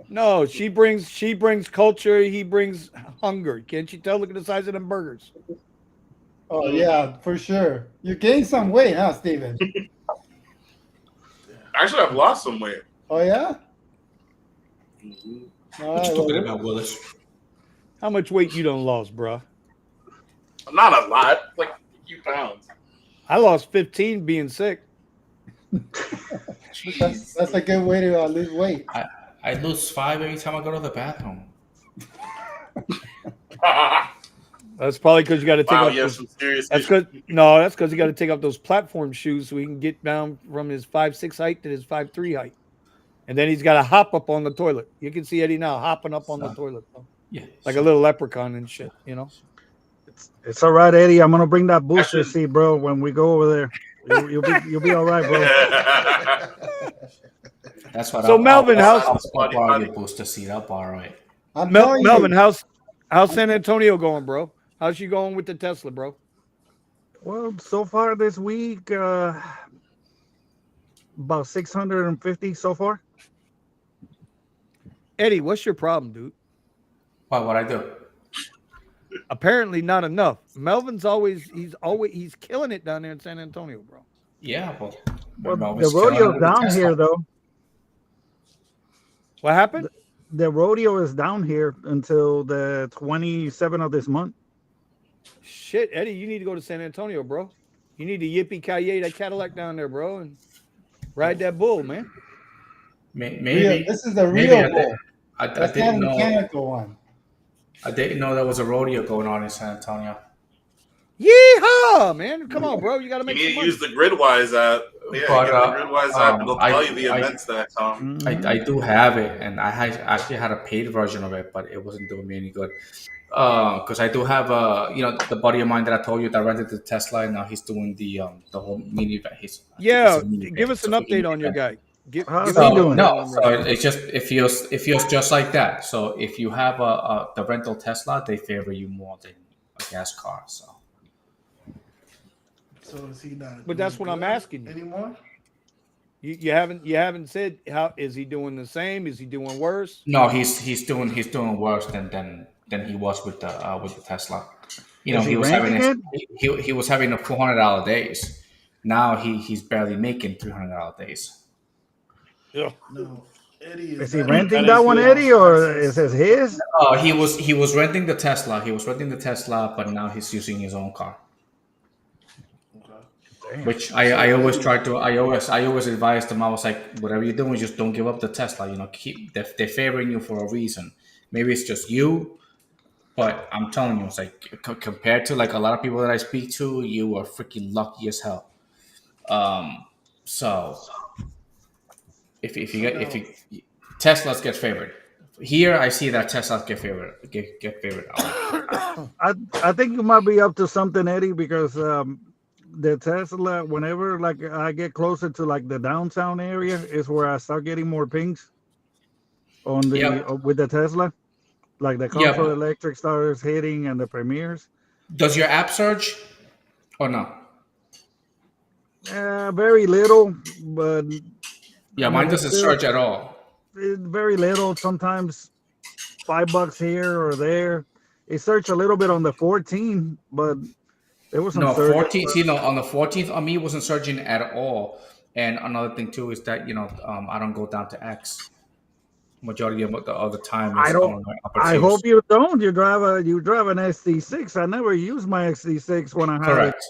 No, she brings culture. He brings hunger. Can't you tell? Look at the size of them burgers. Oh yeah, for sure. You gained some weight, huh, Steven? Actually, I've lost some weight. Oh yeah. Mhm. All What right, you talking well, about, Willis? How much weight you done lost, bro? Not a lot, like a few pounds. I lost 15 being sick. that's a good way to lose weight. I lose 5 every time I go to the bathroom. That's probably because you got to take Wow, off. you have Those, some serious that's issues. because that's because you got to take off those platform shoes so he can get down from his 5'6" height to his 5'3" height, and then he's got to hop up on the toilet. You can see Eddie now hopping up on the toilet, bro. Yeah. Like a little leprechaun and shit. It's all right, Eddie. I'm gonna bring that booster Actually- seat, bro. When we go over there, you'll be all right, bro. That's what So, Melvin, how's- I'll borrow your booster seat. I'll borrow it. I'm telling you, Melvin, how's San Antonio going, bro? How's you going with the Tesla, bro? Well, so far this week, about 650 so far. Eddie, what's your problem, dude? What I do? Apparently not enough. Melvin's he's killing it down there in San Antonio, bro. Yeah, Well, Melvin's the killing it rodeo's with the down Tesla. here, though. What happened? The rodeo is down here until the 27th of this month. Shit, Eddie, you need to go to San Antonio, bro. You need to yippee-ki-yay that Cadillac down there, bro, and ride that bull, man. Maybe this is the maybe real bull. I That's not didn't a know. mechanical one. I didn't know there was a rodeo going on in San Antonio. Yeehaw, man! Come on, bro. You got to You make need some to money. use the Gridwise app. Yeah, But, get the Gridwise app. It'll tell you the I- events that come. I do have it, and actually had a paid version of it, but it wasn't doing me any good. Because I do have the buddy of mine that I told you that rented the Tesla, and now he's doing the whole mini event. Yeah, give us an update on your guy. How's Give he us an doing? update No, on him so right now. it feels just like that. So if you have the rental Tesla, they favor you more than a gas car. So So is he not? But that's doing what I'm good asking you. anymore. You haven't said how is he doing the same? Is he doing worse? no, he's doing worse than he was with the Tesla. Is he He was ranking having he was having a $400 days. Now he's barely making $300 days. Yeah. No, Eddie Is he that- renting that that is one, good Eddie, or access is it to- his? He was renting the Tesla. He was renting the Tesla, but now he's using his own car. Okay. Damn. Which I always try to I always advise them. I was like, whatever you're doing, just don't give up the Tesla. You know, keep they're favoring you for a reason. Maybe it's just you, but I'm telling you, it's like compared to like a lot of people that I speak to, you are freaking lucky as hell. So if you get if you Teslas get favored. Here I see that Teslas get favored get favored. I think you might be up to something, Eddie, because the Tesla, whenever like I get closer to like the downtown area, is where I start getting more pings on the Yep. with the Tesla. Like the Yep. Comfort Electric starts hitting and the Premieres. Does your app surge or no? Very little, but Yeah, I mine mean doesn't surge at all. very little. Sometimes $5 here or there. It surged a little bit on the 14, but there was some No, surge. 14th. See, no, on the 14th, on me, it wasn't surging at all. And another thing too is that I don't go down to X. Majority of the other time I is don't. on my upper I tiers. hope you don't. You drive an XT6. I never use my XT6 when I had it. Correct.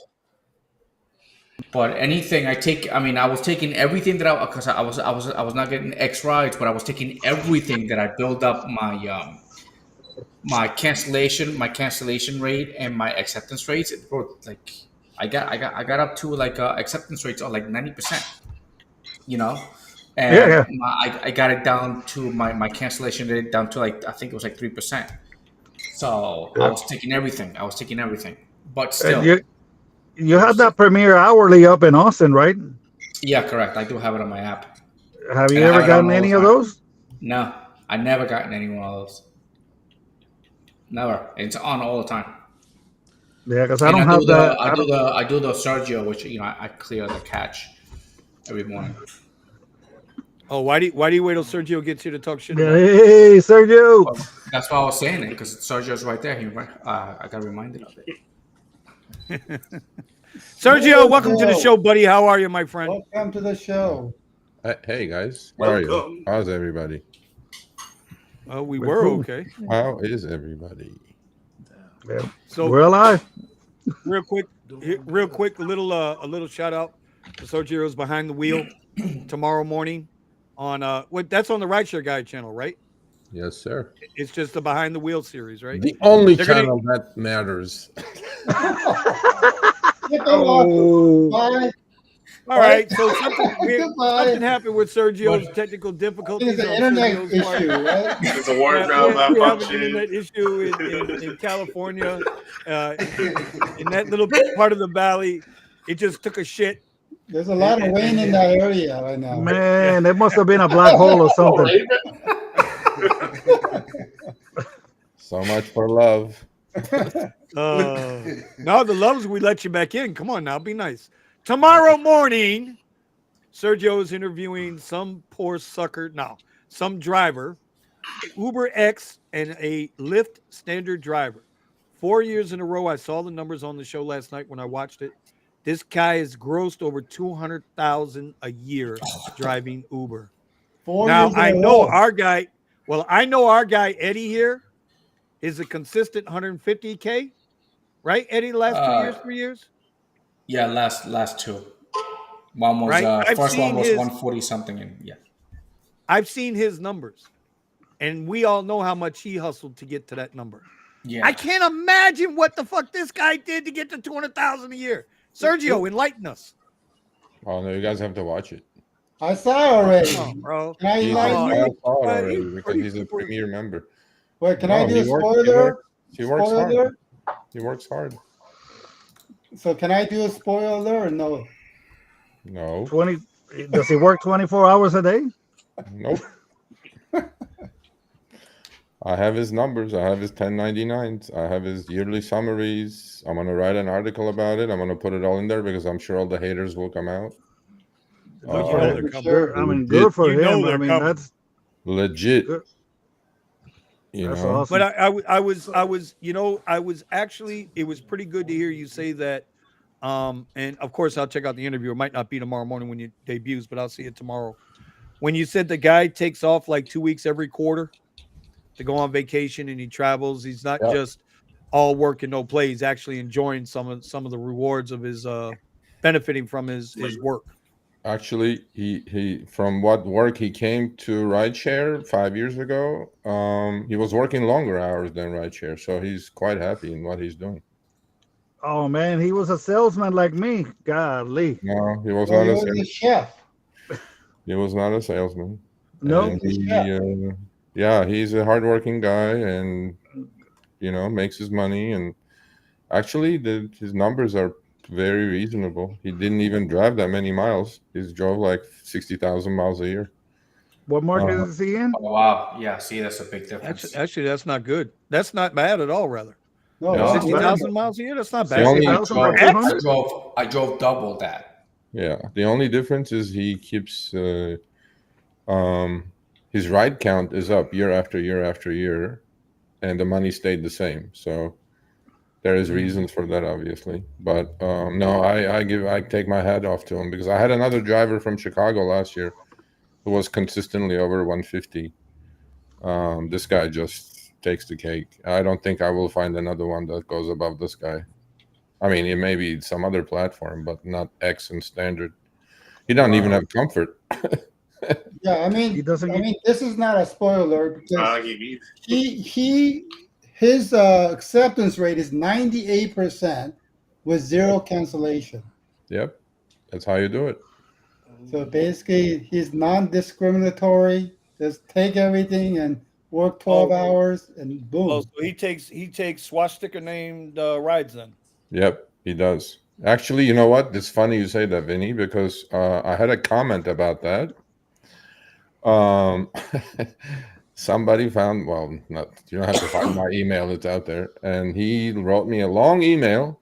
But anything I take, I mean, I was taking everything that because I was not getting X rides, but I was taking everything that I build up my cancellation rate and my acceptance rates. Bro, like I got up to like acceptance rates of like 90%. You know, and Yeah. I got it down to my cancellation rate down to like I think it was like 3%. So I was taking everything. But And still, you had that Premiere hourly up in Austin, right? yeah, correct. I do have it on my app, Have you and I have ever it on gotten all the any of time. those? No, I never gotten any one of those. Never. It's on all the time. Yeah, because I And don't have that. I do the Sergio, which I clear the catch every morning. Oh, why do you wait till Sergio gets here to talk shit about? Hey, Sergio. Well, that's why I was saying it because Sergio's right there. I got reminded of it. Sergio, welcome to the show, buddy. How are you, my friend? Welcome to the show. Hey guys, how are you? How's everybody? We were okay. How is everybody? Yeah. So We're alive. real quick, a little shout out to Sergio's Behind the Wheel tomorrow morning on that's on the Rideshare Guy channel, right? Yes, sir. It's just the Behind the Wheel series, right? The only They're channel that matters. Oh. Bye. All right, so something happened with Sergio's technical difficulties. It's an on internet Sergio's part. issue, right? It's a word Yeah, down we have an malfunction. internet issue in California, in that little part of the valley. It just took a shit. There's a lot of rain in that area right now. Man, it must have been a black hole or something. So much for love. No, the loves we let you back in. Come on now, be nice. Tomorrow morning, Sergio is interviewing some poor sucker. No, some driver, Uber X and a Lyft standard driver. 4 years in a row. I saw the numbers on the show last night when I watched it. This guy has grossed over $200,000 a year driving Uber. Now I know our guy. Well, I know our guy Eddie here is a consistent 150K, right? Eddie, the last 2 years, 3 years. Yeah, last two. One was Right? first one was 140 something, and yeah. I've seen his numbers, and we all know how much he hustled to get to that number. Yeah, I can't imagine what the fuck this guy did to get to 200,000 a year. Sergio, enlighten us. Oh no, you guys have to watch it. I saw it already. Come on, bro. Can I I enlighten you? saw it already because he's a premier member. Wait, can I do a he works- spoiler? He works hard. Spoiler? He works hard. So can I do a spoiler or no? No, 20. Does he work 24 hours a day? nope. I have his numbers. I have his 1099s. I have his yearly summaries. I'm gonna write an article about it. I'm gonna put it all in there because I'm sure all the haters will come out. Good for him. Sure. I mean, good for You know him. they're I mean, coming. that's Legit. Good. You That's know. awesome. But I was actually, it was pretty good to hear you say that. And of course, I'll check out the interview. It might not be tomorrow morning when it debuts, but I'll see it tomorrow. when you said the guy takes off like 2 weeks every quarter to go on vacation and he travels, he's not Yeah. just all work and no play. He's actually enjoying some of the rewards of his benefiting from his work. Actually, he from what work he came to Rideshare 5 years ago. He was working longer hours than Rideshare, so he's quite happy in what he's doing. Oh man, he was a salesman like me. Golly. No, he was Well, not he a was a salesman. chef. He was not a salesman. No. And yeah, he's a hardworking guy, and makes his money. And actually, his numbers are very reasonable. He didn't even drive that many miles. He drove like 60,000 miles a year. What market is he in? Oh, wow. Yeah, see, that's a big difference. Actually, that's not good. That's not bad at all. Rather, No, No. that's 60,000 miles a year. That's not The bad. only- 60,000 for 200? I drove double that. Yeah, the only difference is he keeps his ride count is up year after year after year, and the money stayed the same. So there is reasons for that, obviously. But no, I take my hat off to him, because I had another driver from Chicago last year who was consistently over 150. This guy just takes the cake. I don't think I will find another one that goes above this guy. I mean, it may be some other platform, but not X and standard. He doesn't even have comfort. Yeah, I mean, He doesn't get- this is not a spoiler because his acceptance rate is 98% with zero cancellation. Yep, that's how you do it. So basically, he's non-discriminatory. Just take everything and work 12 hours, and boom. Oh, so he takes swastika named rides then. Yep, he does. Actually, you know what? It's funny you say that, Vinny, because I had a comment about that. Somebody found, well, not, you don't have to find my email, it's out there. And he wrote me a long email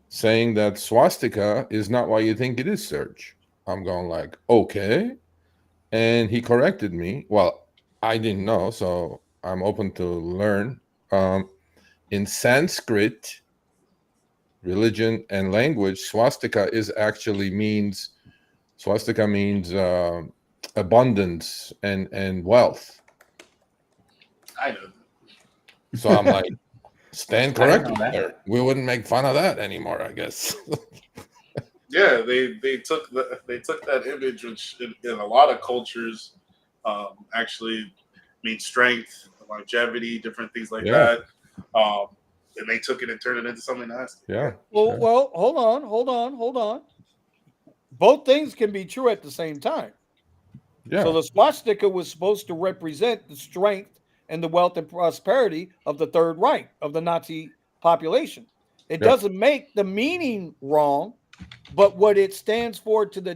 saying that swastika is not what you think it is, Serge. I'm going like, okay. And he corrected me. Well, I didn't know, so I'm open to learn. In Sanskrit, religion and language, swastika means abundance and wealth. I know. So I'm like, stand I didn't corrected know that. there. We wouldn't make fun of that anymore, I guess. Yeah, they took that image, which in a lot of cultures actually means strength, longevity, different things like that. And they took it and turned it into something nasty. Yeah. Well, hold on. Both things can be true at the same time. Yeah. So the swastika was supposed to represent the strength and the wealth and prosperity of the Third Reich, of the Nazi population. It doesn't make the meaning wrong, but what it stands for to the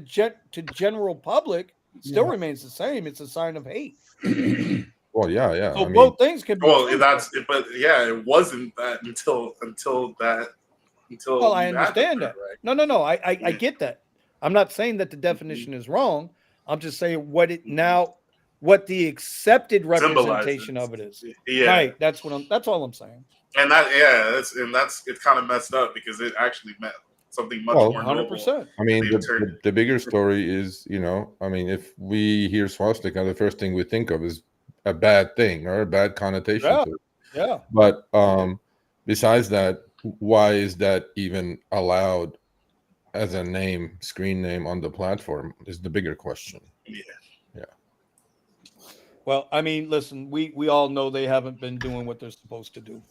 general public still remains the same. It's a sign of hate. Well, yeah. So both things can be true. It wasn't that until Well, I understand that. No. I get that. I'm not saying that the definition is wrong. I'm just saying what the accepted representation of it is. Yeah. Right. That's all I'm saying. And it's kind of messed up because it actually meant something much more noble. 100%. I mean, the bigger story is, if we hear swastika, the first thing we think of is a bad thing or a bad connotation to it. Yeah. But besides that, why is that even allowed as a screen name on the platform is the bigger question. Yeah. Well, I mean, listen, we all know they haven't been doing what they're supposed to do.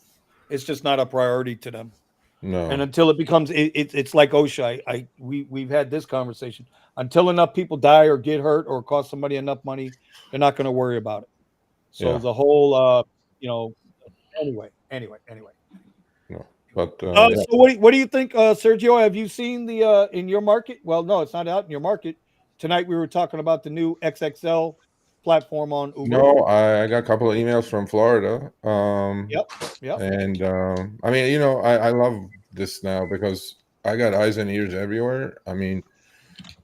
It's just not a priority to them. No. And until it becomes, it's like OSHA. We've had this conversation. Until enough people die or get hurt or cost somebody enough money, they're not going to worry about it. So the whole, anyway. No. But so what do you think, Sergio? Have you seen the in your market? Well, no, it's not out in your market. Tonight we were talking about the new XXL platform on Uber. No, I got a couple of emails from Florida. Yep. And I mean, I love this now because I got eyes and ears everywhere. I mean,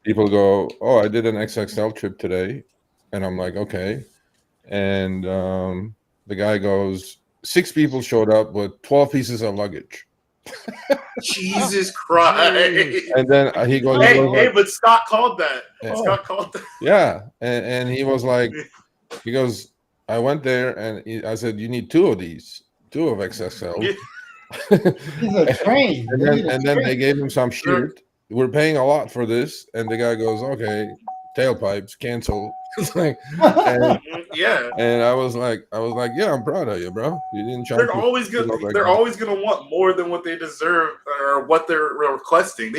people go, "Oh, I did an XXL trip today," and I'm like, "Okay." And the guy goes, 6 people showed up with 12 pieces of luggage. Jesus Christ. And then he goes, But Scott called that. Yeah. Scott called that. yeah, and he was like, he goes, I went there and I said, you need two of these, two of XXL. Yeah. These are trained. And then they gave him some shit. We're paying a lot for this, and the guy goes, okay, tailpipes, cancel. It's like, Yeah. and I was like, yeah, I'm proud of you, bro. You didn't try. They're always gonna want more than what they deserve or what they're requesting.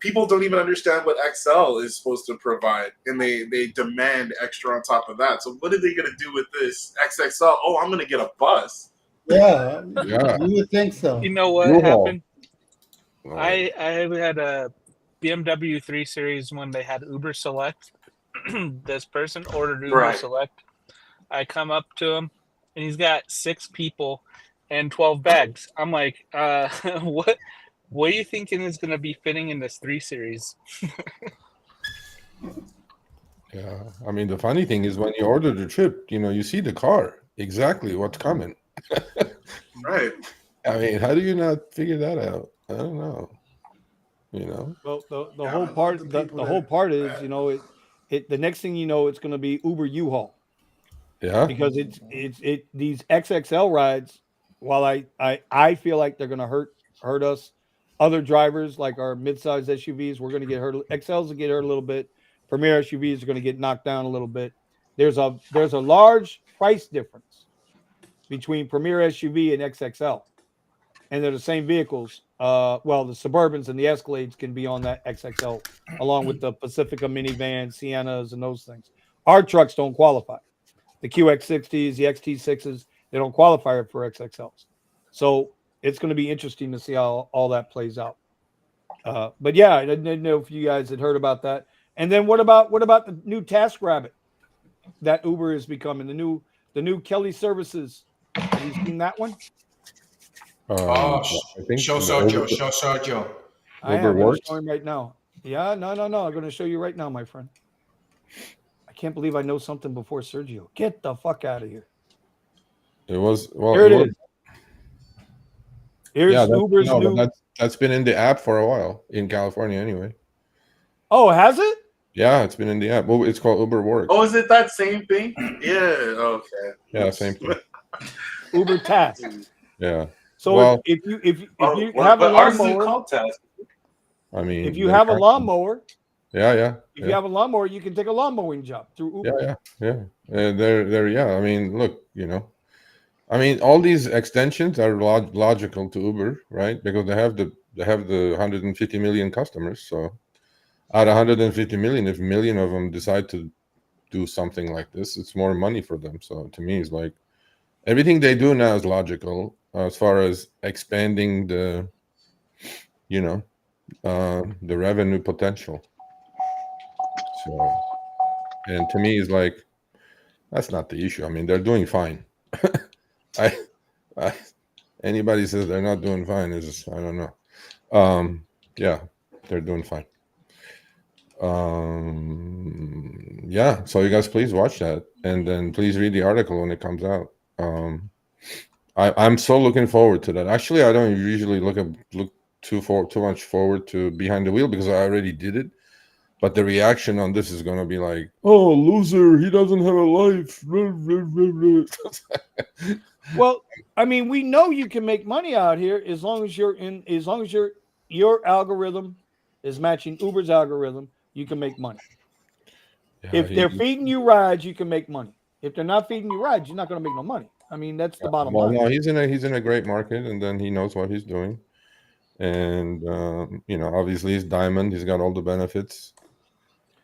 People don't even understand what XL is supposed to provide, and they demand extra on top of that. So what are they gonna do with this XXL? Oh, I'm gonna get a bus. Yeah, you would think so. You know what happened? I had a BMW 3 Series when they had Uber Select. This person ordered Uber Select. I come up to him, and he's got 6 people and 12 bags. I'm like, what are you thinking is going to be fitting in this 3 Series? Yeah, I mean, the funny thing is when you order the trip, you see the car, exactly what's coming. Right. I mean, how do you not figure that out? I don't know. Well, the whole part, the whole part is, the next thing you know, it's going to be Uber U-Haul. Yeah. Because it's these XXL rides. While I feel like they're going to hurt us, other drivers like our midsize SUVs, we're going to get hurt. XLs will get hurt a little bit. Premier SUVs are going to get knocked down a little bit. There's a large price difference between Premier SUV and XXL, and they're the same vehicles. The Suburbans and the Escalades can be on that XXL, along with the Pacifica minivans, Siennas, and those things. Our trucks don't qualify. The QX60s, the XT6s, they don't qualify for XXLs. So it's going to be interesting to see how all that plays out. But yeah, I didn't know if you guys had heard about that. And then what about the new TaskRabbit that Uber is becoming, the new Kelly services? Have you seen that one? I think show Sergio. I am going to show him right now. Yeah, no. I'm going to show you right now, my friend. I can't believe I know something before Sergio. Get the fuck out of here. It was Here it is. Here's Uber's new. That's been in the app for a while in California, anyway. Oh, has it? Yeah, it's been in the app. Well, it's called Uber Works. Oh, is it that same thing? Yeah. Okay. Yeah, same thing. Uber Task. Yeah. So if you have a lawnmower, I mean, if you have a lawnmower, if you have a lawnmower, you can take a lawn mowing job through Uber. Yeah. They're I mean, look, I mean, all these extensions are logical to Uber, right? Because they have the 150 million customers. So out of 150 million, if a million of them decide to do something like this, it's more money for them. So to me, it's like everything they do now is logical as far as expanding the revenue potential. So, and to me, it's like that's not the issue. I mean, they're doing fine. Anybody says they're not doing fine is just, I don't know. Yeah, they're doing fine. Yeah, so you guys please watch that, and then please read the article when it comes out. I'm so looking forward to that. Actually, I don't usually look too much forward to Behind the Wheel because I already did it. But the reaction on this is going to be like, "Oh, loser! He doesn't have a life." Well, I mean, we know you can make money out here as long as your algorithm is matching Uber's algorithm. You can make money. Yeah, if they're feeding you rides, you can make money. If they're not feeding you rides, you're not going to make no money. I mean, that's the bottom line. No, he's in a great market, and then he knows what he's doing. And obviously he's diamond. He's got all the benefits.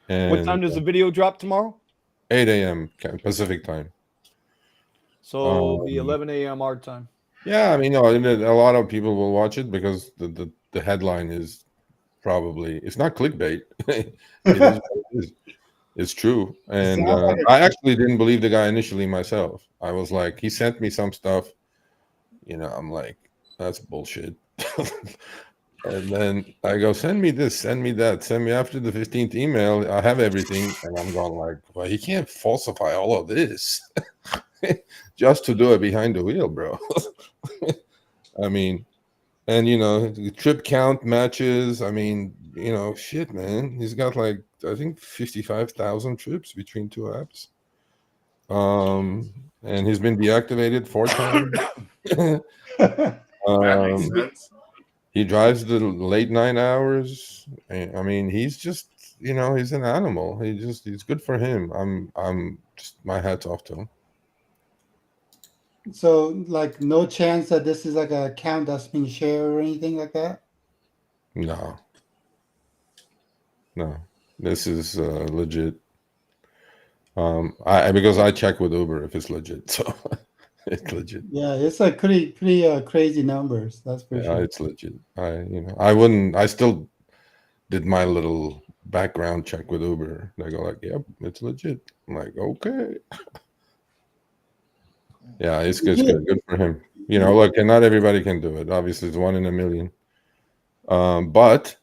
And what time does the video drop tomorrow? 8 a.m. Pacific time. So the 11 a.m. our time. Yeah, I mean, a lot of people will watch it because the headline is probably, it's not clickbait. It's true. And I actually didn't believe the guy initially myself. I was like, he sent me some stuff. I'm like, that's bullshit. And then I go, send me this, send me that, send me after the 15th email. I have everything. And I'm going like, well, he can't falsify all of this just to do it behind the wheel, bro. I mean, And the trip count matches. I mean, shit, man. He's got like I think 55,000 trips between two apps. And he's been deactivated 4 times. That makes sense. He drives the late 9 hours. I mean, he's just he's an animal. He's good for him. I'm just my hat's off to him. So, like, no chance that this is like an account that's being shared or anything like that? No. This is legit. Because I check with Uber if it's legit, so it's legit. Yeah, it's like pretty crazy numbers. That's for sure. It's legit. I still did my little background check with Uber. They go like, "Yep, it's legit." I'm like, "Okay." Yeah, it's good. Good for him. Look, and not everybody can do it. Obviously, it's 1 in a million. But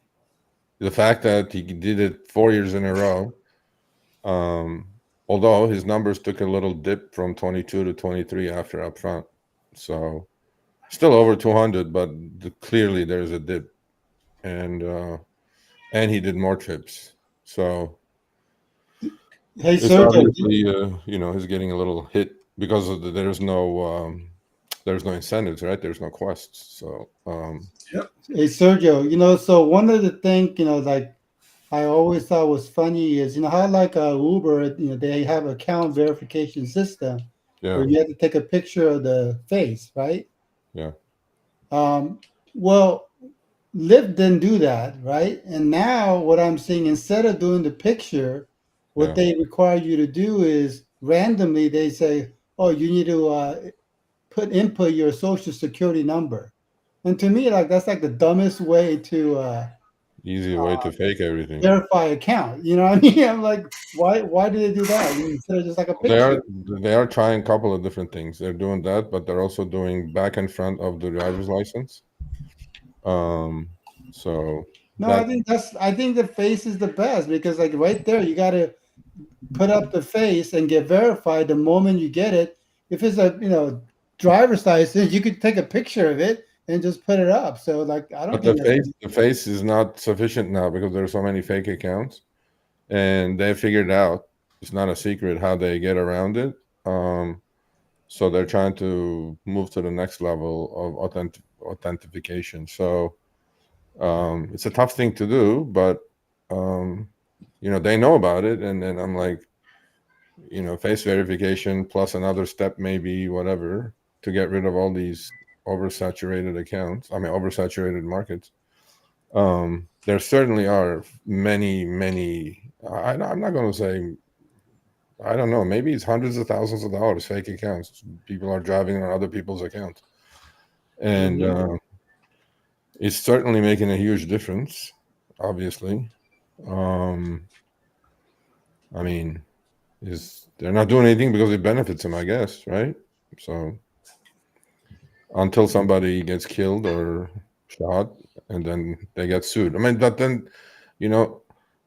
the fact that he did it 4 years in a row, although his numbers took a little dip from 22 to 23 after upfront, so still over 200, but clearly there's a dip, and he did more trips. So Hey, it's Sergio, obviously he's getting a little hit because there's no incentives, right? There's no quests. So Hey, Sergio, so one of the things, like I always thought was funny is, how like Uber, they have account verification system where you have to take a picture of the face, right? Yeah. Well, Lyft didn't do that, right? And now what I'm seeing, instead of doing the picture, what they require you to do is randomly they say, "Oh, you need to input your social security number." And to me, like that's like the dumbest way to easy way to fake everything. Verify account. You know what I mean? I'm like, why do they do that instead of just like a picture? They are trying a couple of different things. They're doing that, but they're also doing back and front of the driver's license. So no, I think the face is the best because like right there, you got to put up the face and get verified the moment you get it. If it's a driver's license, you could take a picture of it and just put it up. So like I don't. But the face is not sufficient now because there are so many fake accounts, and they figured out it's not a secret how they get around it. So they're trying to move to the next level of authentication. So it's a tough thing to do, but they know about it, and then I'm like, face verification plus another step, maybe whatever, to get rid of all these oversaturated accounts. I mean, oversaturated markets. There certainly are many. I'm not going to say. I don't know. Maybe it's hundreds of thousands of dollars fake accounts. People are driving on other people's accounts, and it's certainly making a huge difference. Obviously, I mean, they're not doing anything because it benefits them, I guess, right? So until somebody gets killed or shot, and then they get sued. I mean, but then,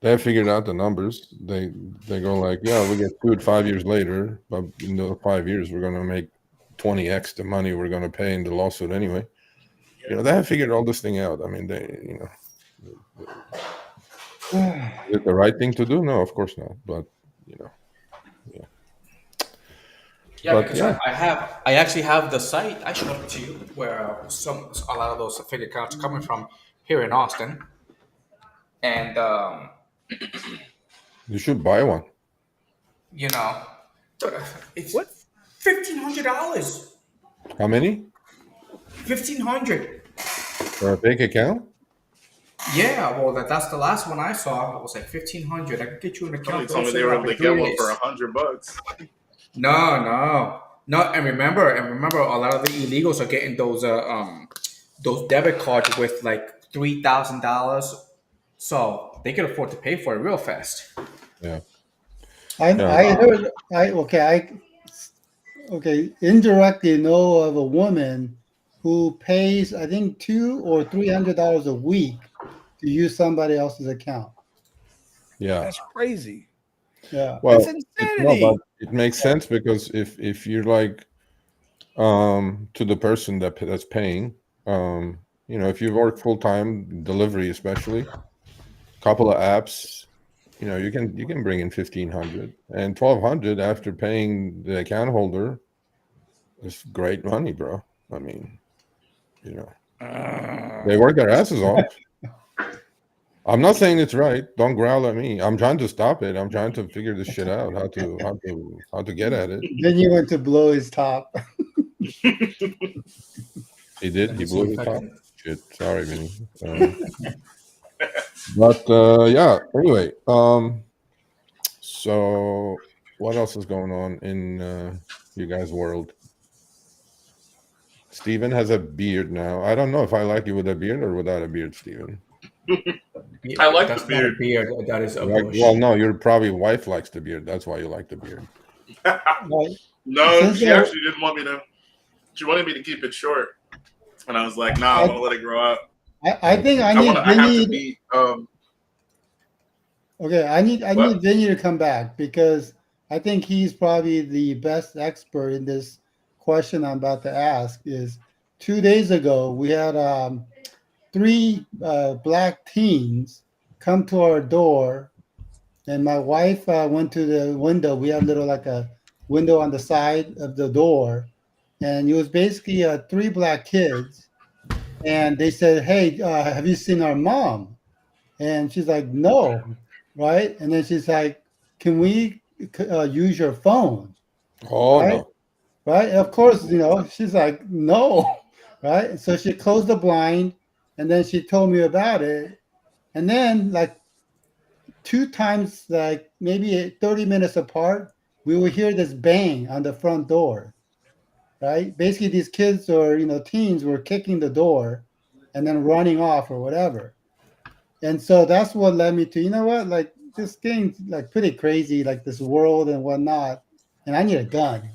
they have figured out the numbers. They go like, yeah, we get sued 5 years later, but in the 5 years, we're going to make 20x the money we're going to pay in the lawsuit anyway. They have figured all this thing out. I mean, is it the right thing to do? No, of course not. But yeah. Yeah, but, because I actually have the site. I showed it to you where a lot of those fake accounts are coming from here in Austin, and you should buy one. It's what $1,500. How many? 1,500 for a fake account. Yeah, well, that's the last one I saw. It was like 1,500. I could get you an account. Somebody told me they were able to get one for $100. No. And remember, a lot of the illegals are getting those debit cards with like $3,000, so they can afford to pay for it real fast. Yeah. I heard. Indirectly know of a woman who pays, I think, $200 or $300 a week to use somebody else's account. Yeah, that's crazy. Yeah, well, that's insanity. But it makes sense because if you're like to the person that's paying, You know, if you work full time, delivery especially, couple of apps, you know, you can bring in 1,500 and 1,200 after paying the account holder. It's great money, bro. I mean, you know, they work their asses off. I'm not saying it's right. Don't growl at me. I'm trying to stop it. I'm trying to figure this shit out. How to get at it. Then you went to blow his top. He did. Let me He see blew if the I top. can- Shit. Sorry, Vinny. But yeah. Anyway. So what else is going on in you guys' world? Steven has a beard now. I don't know if I like you with a beard or without a beard, Steven. I like That's the not a beard. beard. That is a Like, bush. well, no, your probably wife likes the beard. That's why you like the beard. Right. No, Since she they're- actually didn't want me to. She wanted me to keep it short, and I was like, "Nah, I want to let it grow out. I think I need I have to Vinny. be." Okay, I need What? Vinny to come back because I think he's probably the best expert in this question I'm about to ask. Is 2 days ago we had 3 black teens come to our door, and my wife went to the window. We have little like a window on the side of the door, and it was basically 3 black kids, and they said, "Hey, have you seen our mom?" And she's like, "No." Right? And then she's like, "Can we use your phone?" Oh Right? no. Right? Of course, she's like, "No." Right? So she closed the blind, and then she told me about it. And then, like 2 times, like maybe 30 minutes apart, we would hear this bang on the front door. Right? Basically, these kids or teens were kicking the door and then running off or whatever. And so that's what led me to, like this getting like pretty crazy, like this world and whatnot. And I need a gun.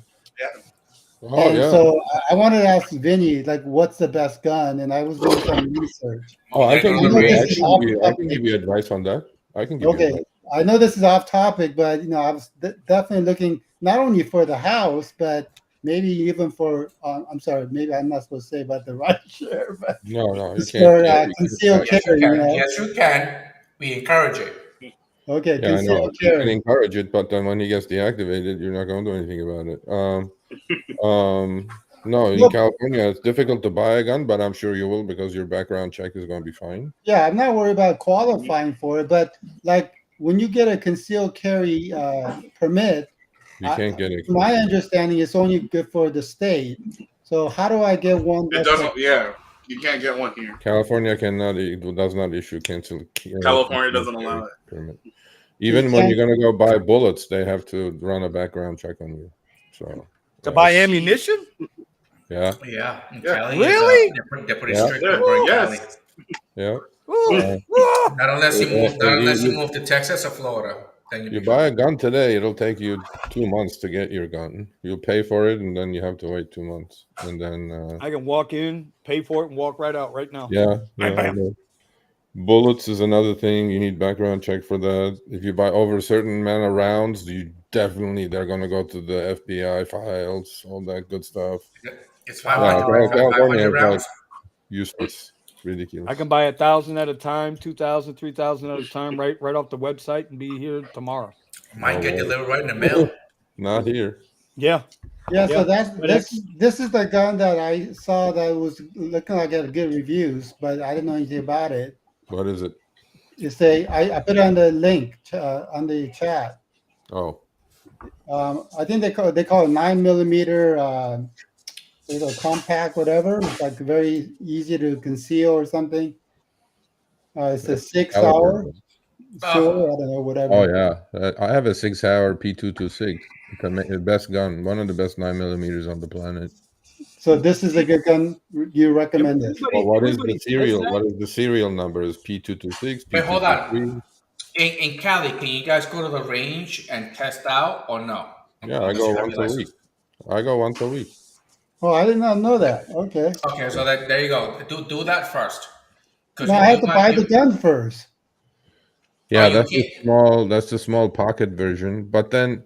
Oh And yeah. so I wanted to ask Vinny, like, what's the best gun? And I was doing some research. Oh, I Yeah, can go I to give the know you. this I is range. can off give you. I can topic. give you advice on that. I can give you Okay, advice. I know this is off topic, but I was definitely looking not only for the house, but maybe even for I'm sorry, maybe I'm not supposed to say about the rideshare, but No, you just can't. for Yeah, you concealed can't. Yes, you carry. can. Yes, you can. We encourage it. Okay, Yeah, I know. concealed You can carry. encourage it, but then when he gets deactivated, you're not going to do anything about it. No, in Look, California, it's difficult to buy a gun, but I'm sure you will because your background check is going to be fine. yeah, I'm not worried about qualifying for it, but like when you get a concealed carry permit, You can't get it. my understanding is only good for the state. So how do I get one It that's like, doesn't. Yeah, you can't get one here. California does not issue California doesn't allow it. permit. you Even when can't? you're going to go buy bullets, they have to run a background check on you. So To buy ammunition? yeah, Yeah, in Yeah. Cali, Really? they're pretty Yeah. strict Yeah. over in Cali. Yes. yeah. Ooh, ooh. Not unless you move. Not unless you You, move to Texas or Florida. Then you buy a gun today, it'll take you 2 months to get your gun. You pay for it, and then you have to wait 2 months, and then I can walk in, pay for it, and walk right out right now. yeah, Bam, I bam. know. Bullets is another thing. You need background check for that. If you buy over a certain amount of rounds, they're going to go to the FBI files, all that good stuff. it's Yeah, 500, California is like rounds. useless, ridiculous. I can buy 1,000 at a time, 2,000, 3,000 at a time, right off the website, and be here tomorrow. Mine get way. delivered right in the mail. Not here. Yeah. Yeah, so Yeah, this is the gun that I saw that was looking like it had good reviews, but I didn't know anything about it. What is it? I put it on the link on the chat. Oh, I think they call it 9mm, compact, whatever. It's like very easy to conceal or something. It's a 6-hour. Sure, I don't know, whatever. oh yeah. I have a 6-hour P226. It's the best gun, one of the best 9mm on the planet. So this is a good gun. You recommend this? Well, what is the everybody says serial? that. What is the serial number? Is P226? Wait, hold on. P223? In Cali, can you guys go to the range and test out or no? Yeah, I go once a week. I go once a week. Oh, I did not know that. Okay. Okay, so there you go. Do that first. No, I have to buy the gun first. Yeah, you that's can't- the small pocket version. But then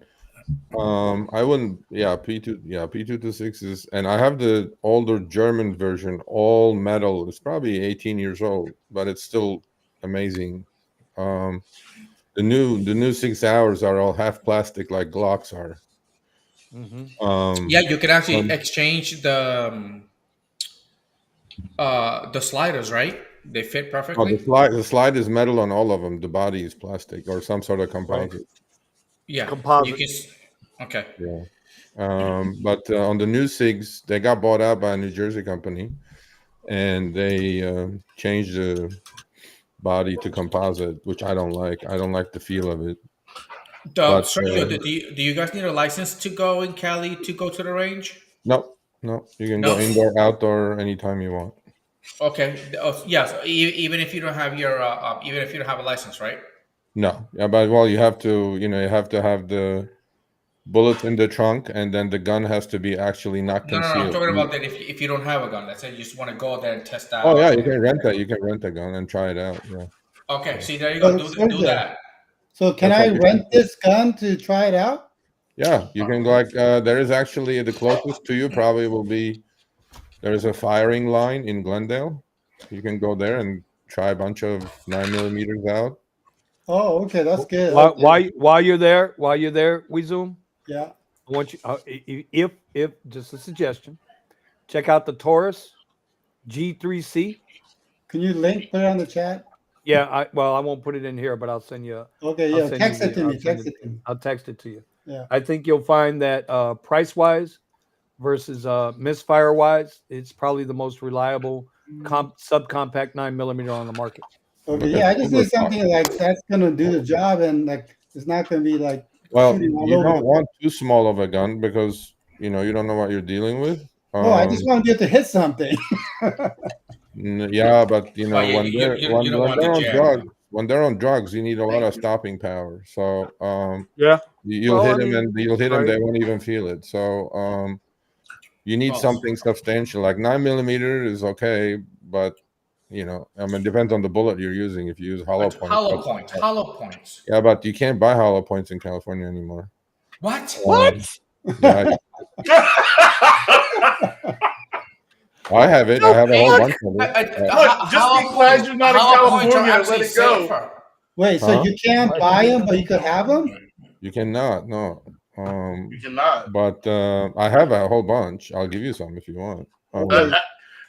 I wouldn't. Yeah, P2. Yeah, P226 is, and I have the older German version, all metal. It's probably 18 years old, but it's still amazing. Um, the new 6 hours are all half plastic, like Glocks are. Yeah, you can actually Um, exchange the sliders, right? They fit oh, perfectly. the slide is metal on all of them. The body is plastic or some sort of Right. composite. Yeah, you Composite. can. Okay. Yeah. But on the new SIGs, they got bought out by a New Jersey company, and they changed the body to composite, which I don't like. I don't like the feel of it. But Sergio, do you guys need a license to go in Cali to go to the range? no, no, you can go No. indoor, outdoor, anytime you want. Okay. Yeah. So even if you don't have your, even if you don't have a license, right? No, yeah, but well, you have to, you have to have the bullets in the trunk, and then the gun has to be actually not No, no, no. I'm concealed. talking about that if you don't have a gun. Let's say you just want to go there and test Oh out. yeah, you can rent that. You can rent a gun and try it out. Yeah, Okay. See, there you go. So, Do Sergio, that. so can that's I what you rent can do. this gun to try it out? Yeah, you can go like there is actually the closest to you probably will be there is a firing line in Glendale. You can go there and try a bunch of 9mm out. Oh, okay, that's good. While you're there, we zoom. Yeah. I want you, if just a suggestion, check out the Taurus G3C. Can you put it on the chat? Yeah, I won't put it in here, but I'll send you. Okay, I'll yeah, send text you it to me. Text it to me. I'll text it to you. Yeah. I think you'll find that price wise versus misfire wise, it's probably the most reliable subcompact 9mm on the market. Okay, yeah, I just need something like that's gonna do the job, and like it's not gonna be like Well, shooting all you over. don't want too small of a gun because you don't know what you're dealing with. Oh, I just want to be able to hit something. Yeah, but Well, when you they're you don't want they're the on jam. drugs, you need a lot of stopping power. So Yeah, you'll hit them and you'll hit them. right. They won't even feel it. So you need Well, something substantial. Like 9mm is okay, but I mean, it depends on the bullet you're using. If you use hollow point, hollow points. yeah, but you can't buy hollow points in California anymore. What? Yeah, I have it. I have a whole bunch of it. Look, just be glad you're not in California and let it go. Wait, so you can't buy them, but you could have them? You cannot. No. You cannot. But I have a whole bunch. I'll give you some if you want. Okay.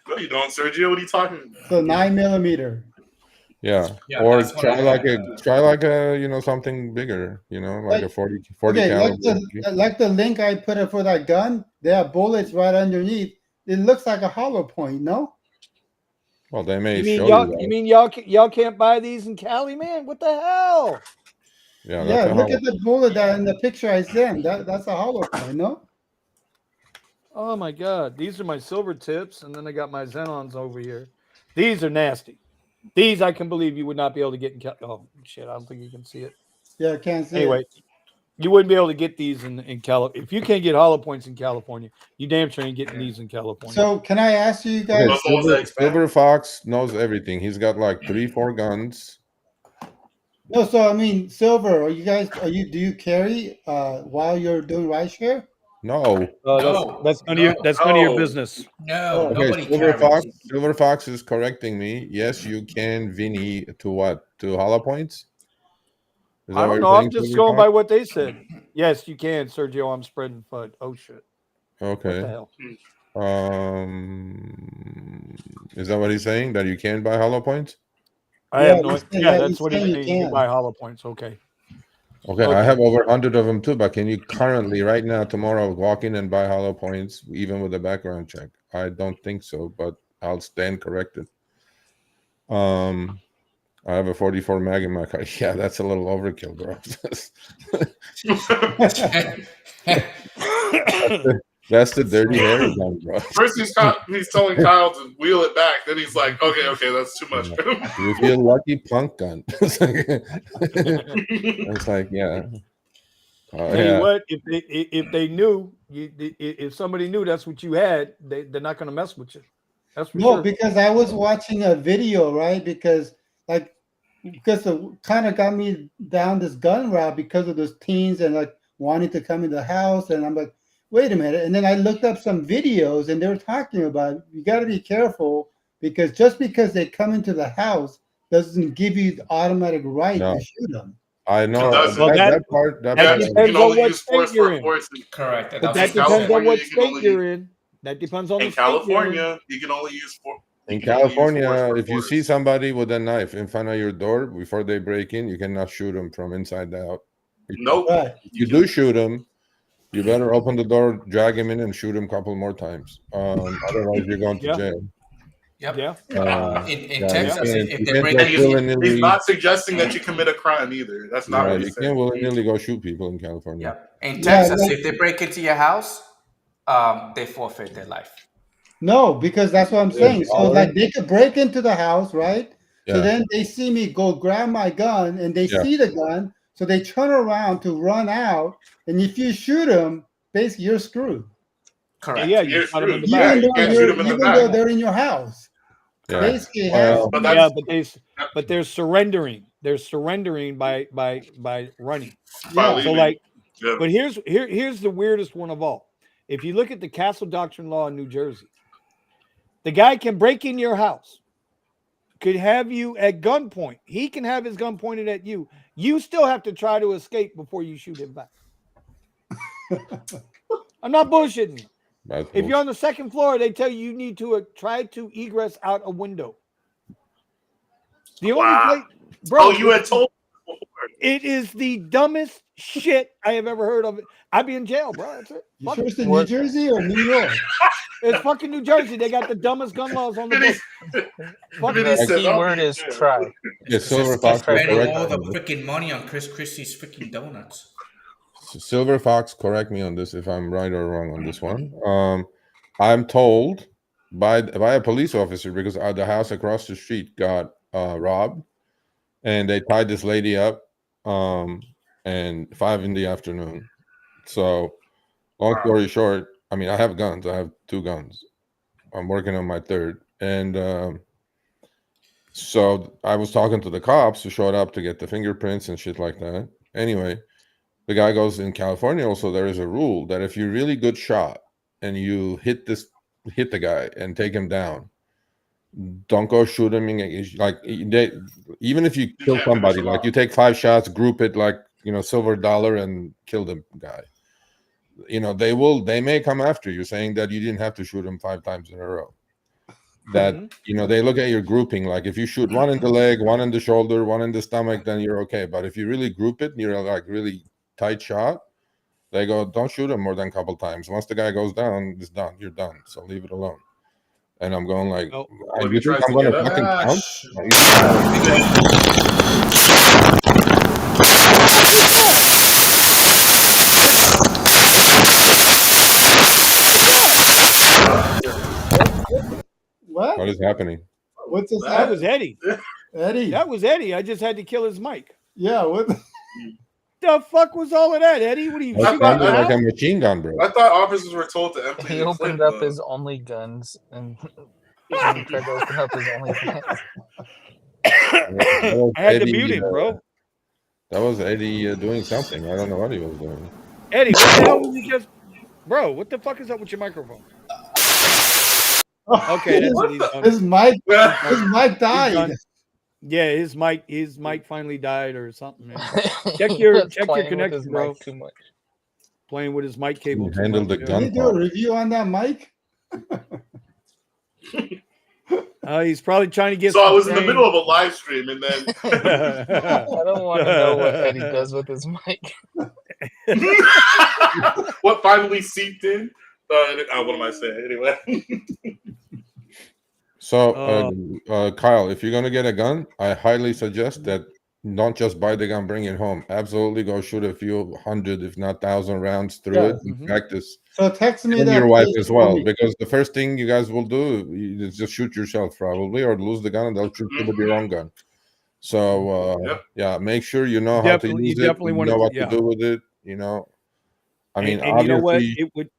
What are you doing, Sergio? What are you talking about? So 9mm. Yeah. Yeah, Or that's what try I like had. a something bigger. Like a 40 Okay, caliber. like the link I put up for that gun, there are bullets right underneath. It looks like a hollow point, no? Well, they may You mean show y'all? you that. You mean y'all can't buy these in Cali, man? What the hell? Yeah, Yeah, that's a look hollow. at the bullet that in the picture I sent. That's a hollow point, no? Oh my God, these are my silver tips, and then I got my Xenons over here. These are nasty. These I can believe you would not be able to get in Cali. Oh shit, I don't think you can see it. Yeah, I can't see Anyway, it. you wouldn't be able to get these in California. If you can't get hollow points in California, you damn sure ain't getting these in California. So can I ask you guys? Okay, Silver Fox knows everything. He's got like 3-4 guns. No, so I mean, Silver, do you carry while you're doing rideshare? No. That's none of your business. No, Okay, nobody carries. Silver Fox is correcting me. Yes, you can, Vinny, to what? To hollow points? Is that I what don't you're know. I'm saying, just Silver going Fox? by what they said. Yes, you can, Sergio. I'm spreading FUD. Oh shit. Okay. What the hell? Is that what he's saying? That you can buy hollow points? I have no. he's saying- Yeah, yeah, that's he's what he's saying saying. you You can. can buy hollow points. Okay. Okay, I have over 100 of them too, but can you currently, right now, tomorrow, walk in and buy hollow points, even with a background check? I don't think so, but I'll stand corrected. I have a 44 mag in my car. Yeah, that's a little overkill, bro. That's the dirty Harry gun, bro. First, he's telling Kyle to wheel it back. Then he's like, okay, that's too much. You feel lucky, punk gun. It's like, yeah. Tell you what, if they knew, if somebody knew that's what you had, they're not going to mess with you. That's for sure. Because I was watching a video, right? Because it kind of got me down this gun route because of those teens and like wanting to come in the house, and I'm like, wait a minute. And then I looked up some videos, and they were talking about you got to be careful because just because they come into the house doesn't give you the automatic right to shoot them. I know Well, that part. That you depends can on only what use state force you're for in. enforcement. Correct. But that In depends on California, what you can state only you're in. That depends on in the state you're in. California, you can only use force. In California, if you see somebody with a knife in front of your door before they break in, you cannot shoot them from inside out. Nope. Right. If you do shoot them, you better open the door, drag him in, and shoot him a couple more times. Otherwise, you're going to jail. Yep. Yeah. In Yeah, Texas, you if they can't break just He's willy-nilly. not suggesting that you commit a crime either. That's not Yeah, what you he's can't saying. willy-nilly go shoot people in California. in Yeah, Texas, like- if they break into your house, they forfeit their life. No, because that's what I'm saying. So $1. like they could break into the house, right? So Yeah. then they see me go grab my gun and they Yeah. see the gun. So they turn around to run out. And if you shoot them, basically you're screwed. Correct. Yeah, You're you shot him in screwed. the Yeah, back. you can't shoot him in the Even though back. they're in your house. Yeah. Basically it has to But be- that's but they're surrendering. They're surrendering by running. by yeah. leaving. So like, Yeah. but here's the weirdest one of all. If you look at the Castle Doctrine law in New Jersey, the guy can break in your house, could have you at gunpoint. He can have his gun pointed at you. You still have to try to escape before you shoot him back. I'm not bullshitting you. That's If you're on the second floor, they tell you need to try to egress out a window. The only Wow. place, bro. Oh, you had told me before. It is the dumbest shit I have ever heard of. I'd be in jail, bro. That's it. You Fuck sure it. it's in New Jersey or New York? It's fucking New Jersey. They got the dumbest gun laws on the Vinny- book. Fuck Vinny it. said, The key "I'll word be in is jail." try. Yeah, Silver Just Fox keep will spending correct all me the on this. freaking money on Chris Christie's freaking donuts. Silver Fox, correct me on this if I'm right or wrong on this one. I'm told by a police officer because the house across the street got robbed, and they tied this lady up, and 5 PM. So, long story short, I mean, I have guns. I have 2 guns. I'm working on my 3rd, and so I was talking to the cops who showed up to get the fingerprints and shit like that. Anyway, the guy goes, in California also there is a rule that if you're really good shot and you hit the guy and take him down, don't go shoot him even if you kill can't somebody, finish him like off. you take 5 shots, group it like silver dollar and kill the guy. They may come after you saying that you didn't have to shoot him 5 times in a row. That they look at your grouping, like if you shoot one in the leg, one in the shoulder, one in the stomach, then you're okay. But if you really group it and you're like really tight shot, they go, don't shoot him more than a couple times. Once the guy goes down, it's done. You're done. So leave it alone. And I'm going like, Oh. What if you he think tries I'm to going get to up? fucking count? What? What is happening? What's this? That was Eddie. Eddie. That was Eddie. I just had to kill his mic. Yeah, what? The fuck was all of that, Eddie? What are you That shooting sounded now? like a machine gun, bro. I thought officers were told to empty He the opened clip, up though. his only guns and tried to open up his only guns. That was I had to Eddie, mute him, bro. That was Eddie doing something. I don't know what he was doing. Eddie, what the hell was you just, bro? What the fuck is up with your microphone? Okay, that's what he's done. His mic He's died. done. Yeah, his mic finally died or something. Man. Check your connection, bro. Too much. Playing with his mic cable. too Handle much, the yeah. gun. Can you do a review on that mic? He's probably trying to get. So I some was in the fame. middle of a live stream, and then I don't want to know what Eddie does with his mic. what finally seeped in? What am I saying? Anyway. So, Kyle, if you're gonna get a gun, I highly suggest that don't just buy the gun, bring it home. Absolutely, go shoot a few hundred, if not 1,000 rounds through Yeah. it and practice. So text me And that. your wife page as for well, me. because the first thing you guys will do is just shoot yourself probably, or lose the gun, and they'll shoot you with your own gun. So, Yep. yeah, make sure you know how to Definitely- you use it. definitely You wanna- know what yeah. to do with it. I mean, and you know what? obviously,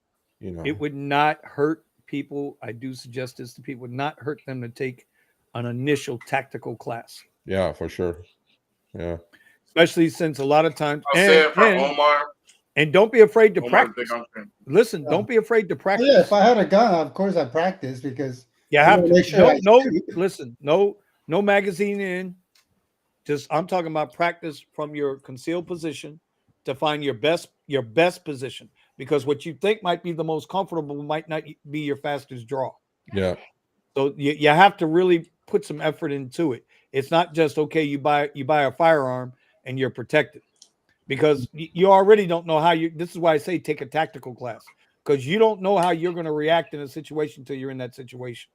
It would not hurt people. I do suggest this to people. Would not hurt them to take an initial tactical class, yeah, for sure. Yeah. especially since a lot of times. I'll say it for Omar. And don't be afraid to Omar, practice. Listen, don't be afraid to Oh, practice. yeah, if I had a gun, of course I practice because You I have wanna to make sure I shoot. listen, no magazine in. Just I'm talking about practice from your concealed position to find your best position, because what you think might be the most comfortable might not be your fastest draw. Yeah. So you have to really put some effort into it. It's not just okay, you buy a firearm and you're protected, because you already don't know how you. This is why I say take a tactical class, because you don't know how you're going to react in a situation until you're in that situation.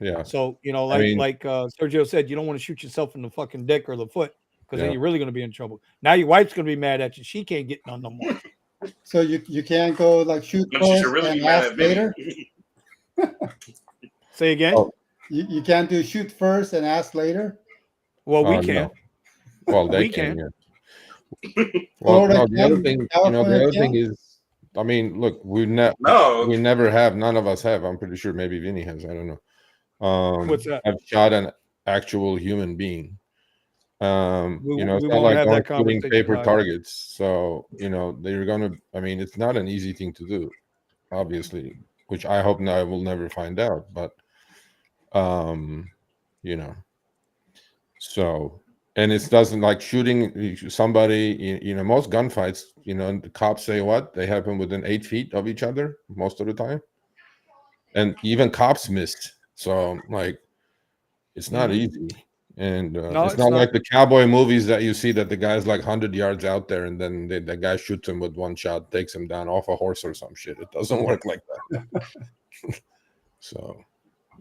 Yeah. So I mean, Sergio said, you don't want to shoot yourself in the fucking dick or the foot, because then Yeah. you're really going to be in trouble. Now your wife's going to be mad at you. She can't get none no more. So you can't go like shoot Then she first should really and be mad ask at Vinny. later. Say again. Oh, You can't do shoot first and ask later. Well, we no. can. Well, they We can. can. Yeah. Well, Florida no. The other can, thing, California the other thing can. is, I mean, look, we No. never have. None of us have. I'm pretty sure maybe Vinny has. I don't know. What's that? I've shot an actual human being. We It's not won't like have going that shooting conversation. paper Ryan. targets. So they're gonna. I mean, it's not an easy thing to do, obviously, which I hope I will never find out. But, so, and it doesn't like shooting somebody. Most gunfights. The cops say what they happen within 8 feet of each other most of the time, and even cops missed. So like, it's not easy. And No, it's not like the cowboy movies that you see that the guy's like 100 yards out there and then the guy shoots him with one shot, takes him down off a horse or some shit. It doesn't work like that. So,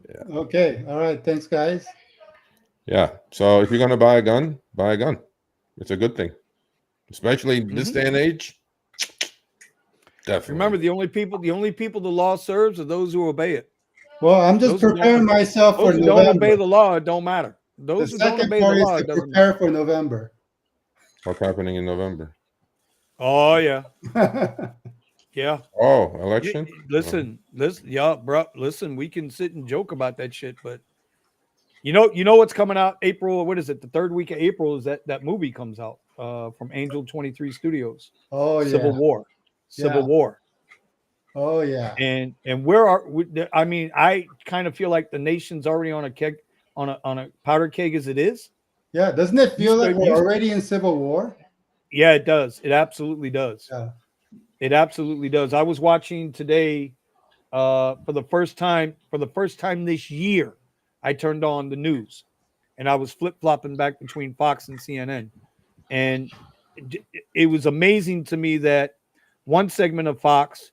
yeah. Okay. All right. Thanks, guys. Yeah. So if you're going to buy a gun, buy a gun. It's a good thing, especially this day and age. Definitely. Remember, the only people the law serves are those who obey it. Well, I'm just Those who preparing myself for Those who don't obey November. the law, it don't matter. The Those who don't second obey the part is law, to it doesn't prepare matter. for November. What's happening in November? Oh yeah, yeah. Oh, election. Listen, yeah, bro. Listen, we can sit and joke about that shit, but you know what's coming out April? What is it? The third week of April is that movie comes out from Angel 23 Studios. Oh yeah. Civil War. Civil Yeah. War. Oh yeah. And where are we? I mean, I kind of feel like the nation's already on a keg, on a powder keg as it is. Yeah. Doesn't it feel like we're you- already in Civil War? Yeah, it does. It absolutely does. Yeah. It absolutely does. I was watching today for the first time this year. I turned on the news, and I was flip-flopping back between Fox and CNN, and it was amazing to me that one segment of Fox,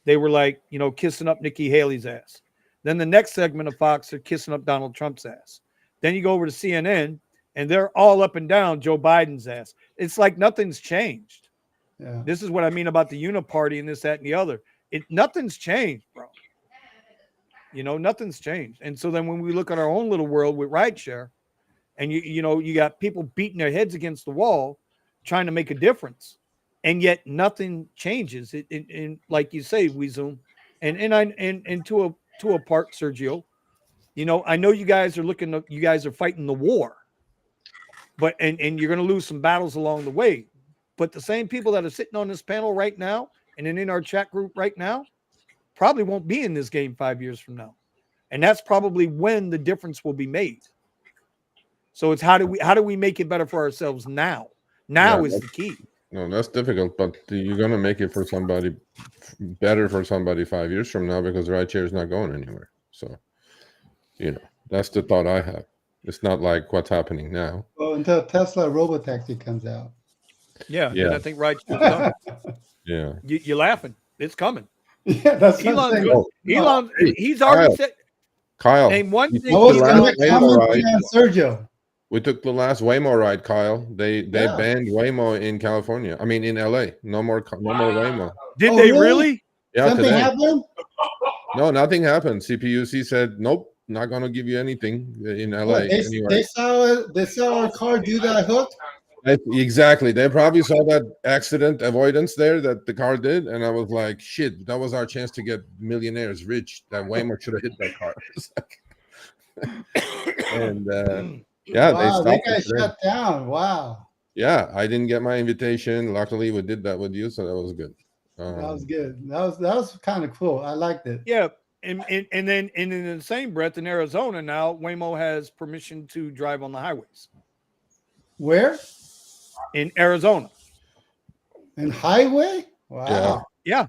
they were like, kissing up Nikki Haley's ass. Then the next segment of Fox, they're kissing up Donald Trump's ass. Then you go over to CNN, and they're all up and down Joe Biden's ass. It's like nothing's changed. Yeah. This is what I mean about the uniparty and this, that, and the other. Nothing's changed, bro. Nothing's changed. And so then when we look at our own little world with Rideshare, and you got people beating their heads against the wall, trying to make a difference, and yet nothing changes. And like you say, we Zoom, and to a part, Sergio, I know you guys are fighting the war, but and you're going to lose some battles along the way. But the same people that are sitting on this panel right now and in our chat group right now probably won't be in this game 5 years from now, and that's probably when the difference will be made. So it's how do we make it better for ourselves now? Now is the key. No, that's difficult, but you're gonna make it for somebody better for somebody 5 years from now, because Rideshare is not going anywhere. So, that's the thought I have. It's not like what's happening now. Well, until Tesla Robotaxi comes out. Yeah. Yeah. And I think Rideshare's done. Yeah. You're laughing. It's coming. Yeah, that's what I'm Elon's saying. good. Elon, he's already said. Kyle, Name one we thing. I was the going last to Waymo comment ride. on Sergio. We took the last Waymo ride, Kyle. They Yeah. banned Waymo in California. I mean, in LA. No more Waymo. Did Oh, they really? really? Yeah, Something today. happened? No, nothing happened. CPUC said nope, not gonna give you anything in LA. What, anywhere. they saw our car do that hook? Exactly. They probably saw that accident avoidance there that the car did, and I was like, shit, that was our chance to get millionaires rich. That Waymo should have hit that car. And yeah, Wow, they they stopped got it today. shut down. Wow. Yeah, I didn't get my invitation. Luckily, we did that with you, so that was good. That was good. That was kind of cool. I liked it. Yeah, and then in the same breath, in Arizona now, Waymo has permission to drive on the highways. Where? In Arizona. In highway? Wow. Yeah.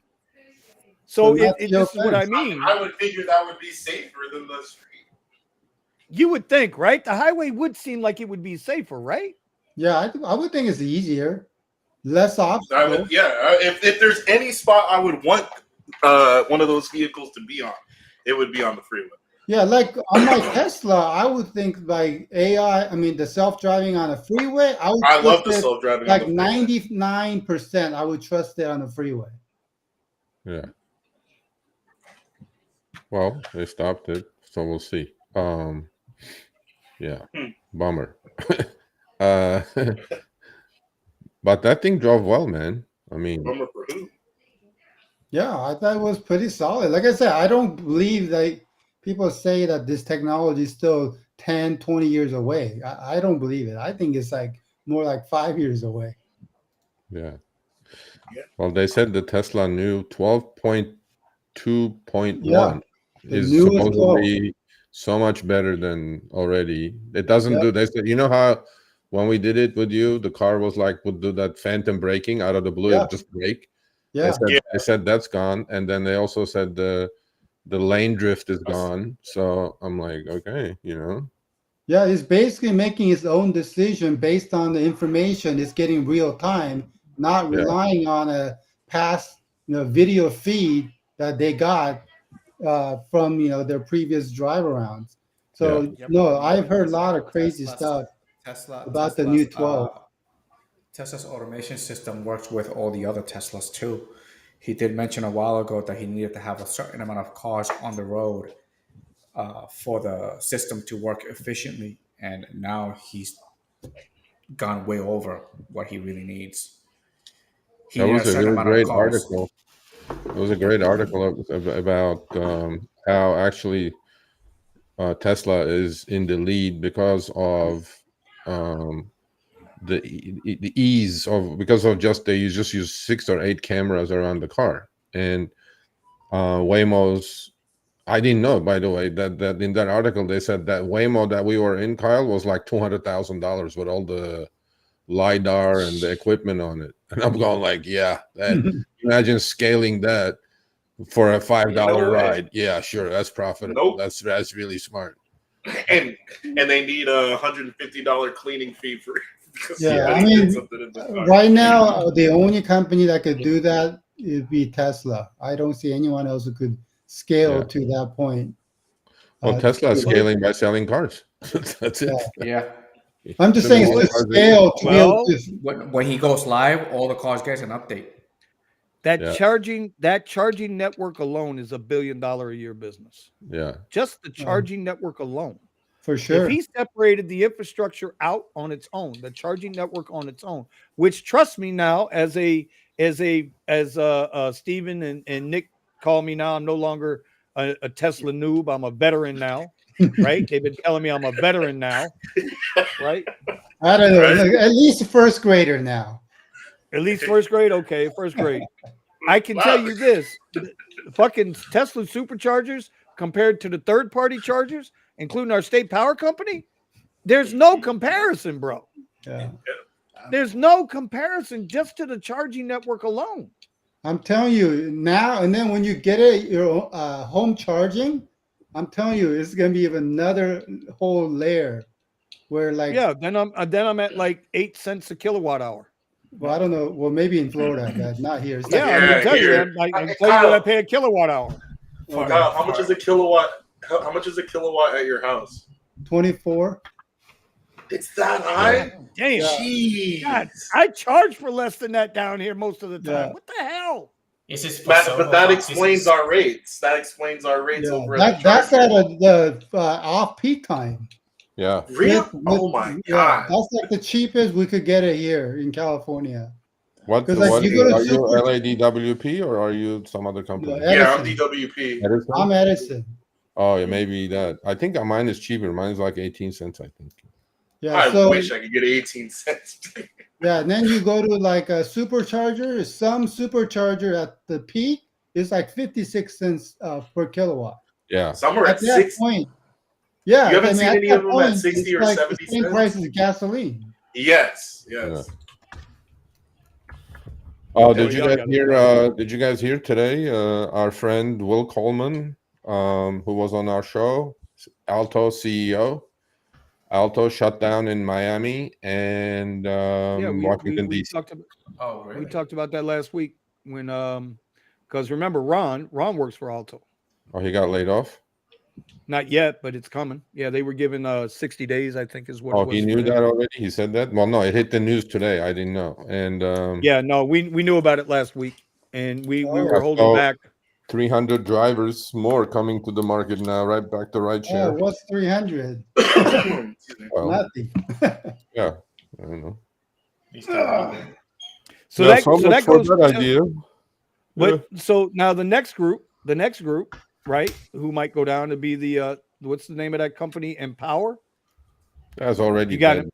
So So this is what I mean. I would figure that would be safer than the street. You would think, right? The highway would seem like it would be safer, right? Yeah, I would think it's easier, less obstacles. If there's any spot I would want one of those vehicles to be on, it would be on the freeway. Yeah, like on my Tesla, I would think like AI. I mean, the self-driving on a freeway. I love the self-driving. Like 99%, I would trust it on the freeway. Yeah. Well, they stopped it, so we'll see. Yeah, bummer. But that thing drove well, man. I mean, bummer for who? Yeah, I thought it was pretty solid. Like I said, I don't believe that people say that this technology is still 10, 20 years away. I don't believe it. I think it's like more like 5 years away. Yeah. Well, they said the Tesla new 12.2.1 is supposed to be so much better than already. It doesn't do. They said, you know how when we did it with you, the car was like would do that phantom braking out of the blue, it just brake. Yeah. They said that's gone, and then they also said the lane drift is gone. So I'm like, okay, you know. Yeah, it's basically making its own decision based on the information it's getting real time, not relying on a past video feed that they got from their previous drive arounds. So I've heard a lot of crazy stuff about the new 12. Tesla's automation system works with all the other Teslas too. He did mention a while ago that he needed to have a certain amount of cars on the road for the system to work efficiently, and now he's gone way over what he really needs. That was a really great article. It was a great article about how actually Tesla is in the lead because of the ease of just they just use 6 or 8 cameras around the car, and Waymo's. I didn't know, by the way, that in that article they said that Waymo that we were in, Kyle, was like $200,000 with all the LiDAR and the equipment on it, and I'm going like, imagine scaling that for a $5 ride. Yeah, sure, that's profitable. That's really smart. And they need a $150 cleaning fee for. I mean, right now the only company that could do that would be Tesla. I don't see anyone else who could scale to that point. Well, Tesla is scaling by selling cars. That's it. Yeah. I'm just saying it's to scale to be able to. When he goes live, all the cars get an update. That charging network alone is $1 billion a year business. Yeah. Just the charging network alone. For sure. If he separated the infrastructure out on its own, the charging network on its own, which trust me now, as Steven and Nick call me now, I'm no longer a Tesla noob. I'm a veteran now, right? They've been telling me I'm a veteran now, right? I don't know. At least a first grader now. At least first grade? Okay, first grade. I can tell you this. The fucking Tesla superchargers compared to the third-party chargers, including our state power company, there's no comparison, bro. Yeah. There's no comparison just to the charging network alone. I'm telling you now, and then when you get your home charging, I'm telling you, it's gonna be another whole layer where then I'm at like 8 cents a kilowatt hour. Well, I don't know. Well, maybe in Florida, but not here. I'm gonna tell you, I can tell you what I pay a kilowatt hour. How much is a kilowatt? How much is a kilowatt at your house? 24. It's that high? Damn. Jeez. God, I charge for less than that down here most of the time. Yeah. What the hell? But that explains our rates. That explains our rates over that's at the off-peak time. Yeah. Really? Oh my God. That's like the cheapest we could get it here in California. Are you LADWP or are you some other company? Yeah, I'm DWP. Edison? I'm Edison. Oh, yeah, maybe that. I think mine is cheaper. Mine is like 18 cents, I think. Yeah, I wish I could get 18 cents. Yeah, and then you go to like a supercharger. Some supercharger at the peak is like 56 cents per kilowatt. Yeah. Some are At at that 6. point, yeah, You haven't I mean, seen at any that of them at point, 60 it's or like the 70 same cents? price as gasoline. Yes. Yeah. Oh, did you y'all guys got it. hear? Did you guys hear today? Our friend Will Coleman, who was on our show, Alto CEO. Alto shut down in Miami and Washington we D.C. talked about Oh, really? we talked about that last week when because remember Ron works for Alto. Oh, he got laid off. Not yet, but it's coming. Yeah, they were given 60 days, I think, is what. Oh, it was he for knew him. that already. He said that. Well, no, it hit the news today. I didn't know. And yeah, no, we knew about it last week, and we were holding so back. 300 drivers more coming to the market now. Right back to Oh, rideshare. what's 300? Well, Nothing. yeah, I don't know. So Yeah, that so so much that for goes. that idea. But so now the next group, right, who might go down to be the what's the name of that company? Empower. That's already You got dead. it.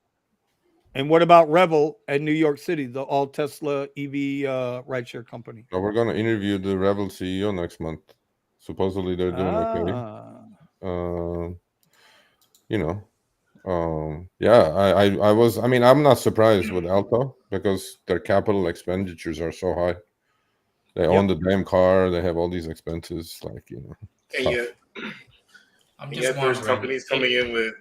And what about Revel at New York City, the all Tesla EV rideshare company? No, we're gonna interview the Revel CEO next month. Supposedly they're doing okay. You know, yeah, I was. I mean, I'm not surprised with Alto because their capital expenditures are so high. They own the damn car. They have all these expenses. Like, you know, it's And tough. yet there's companies coming in with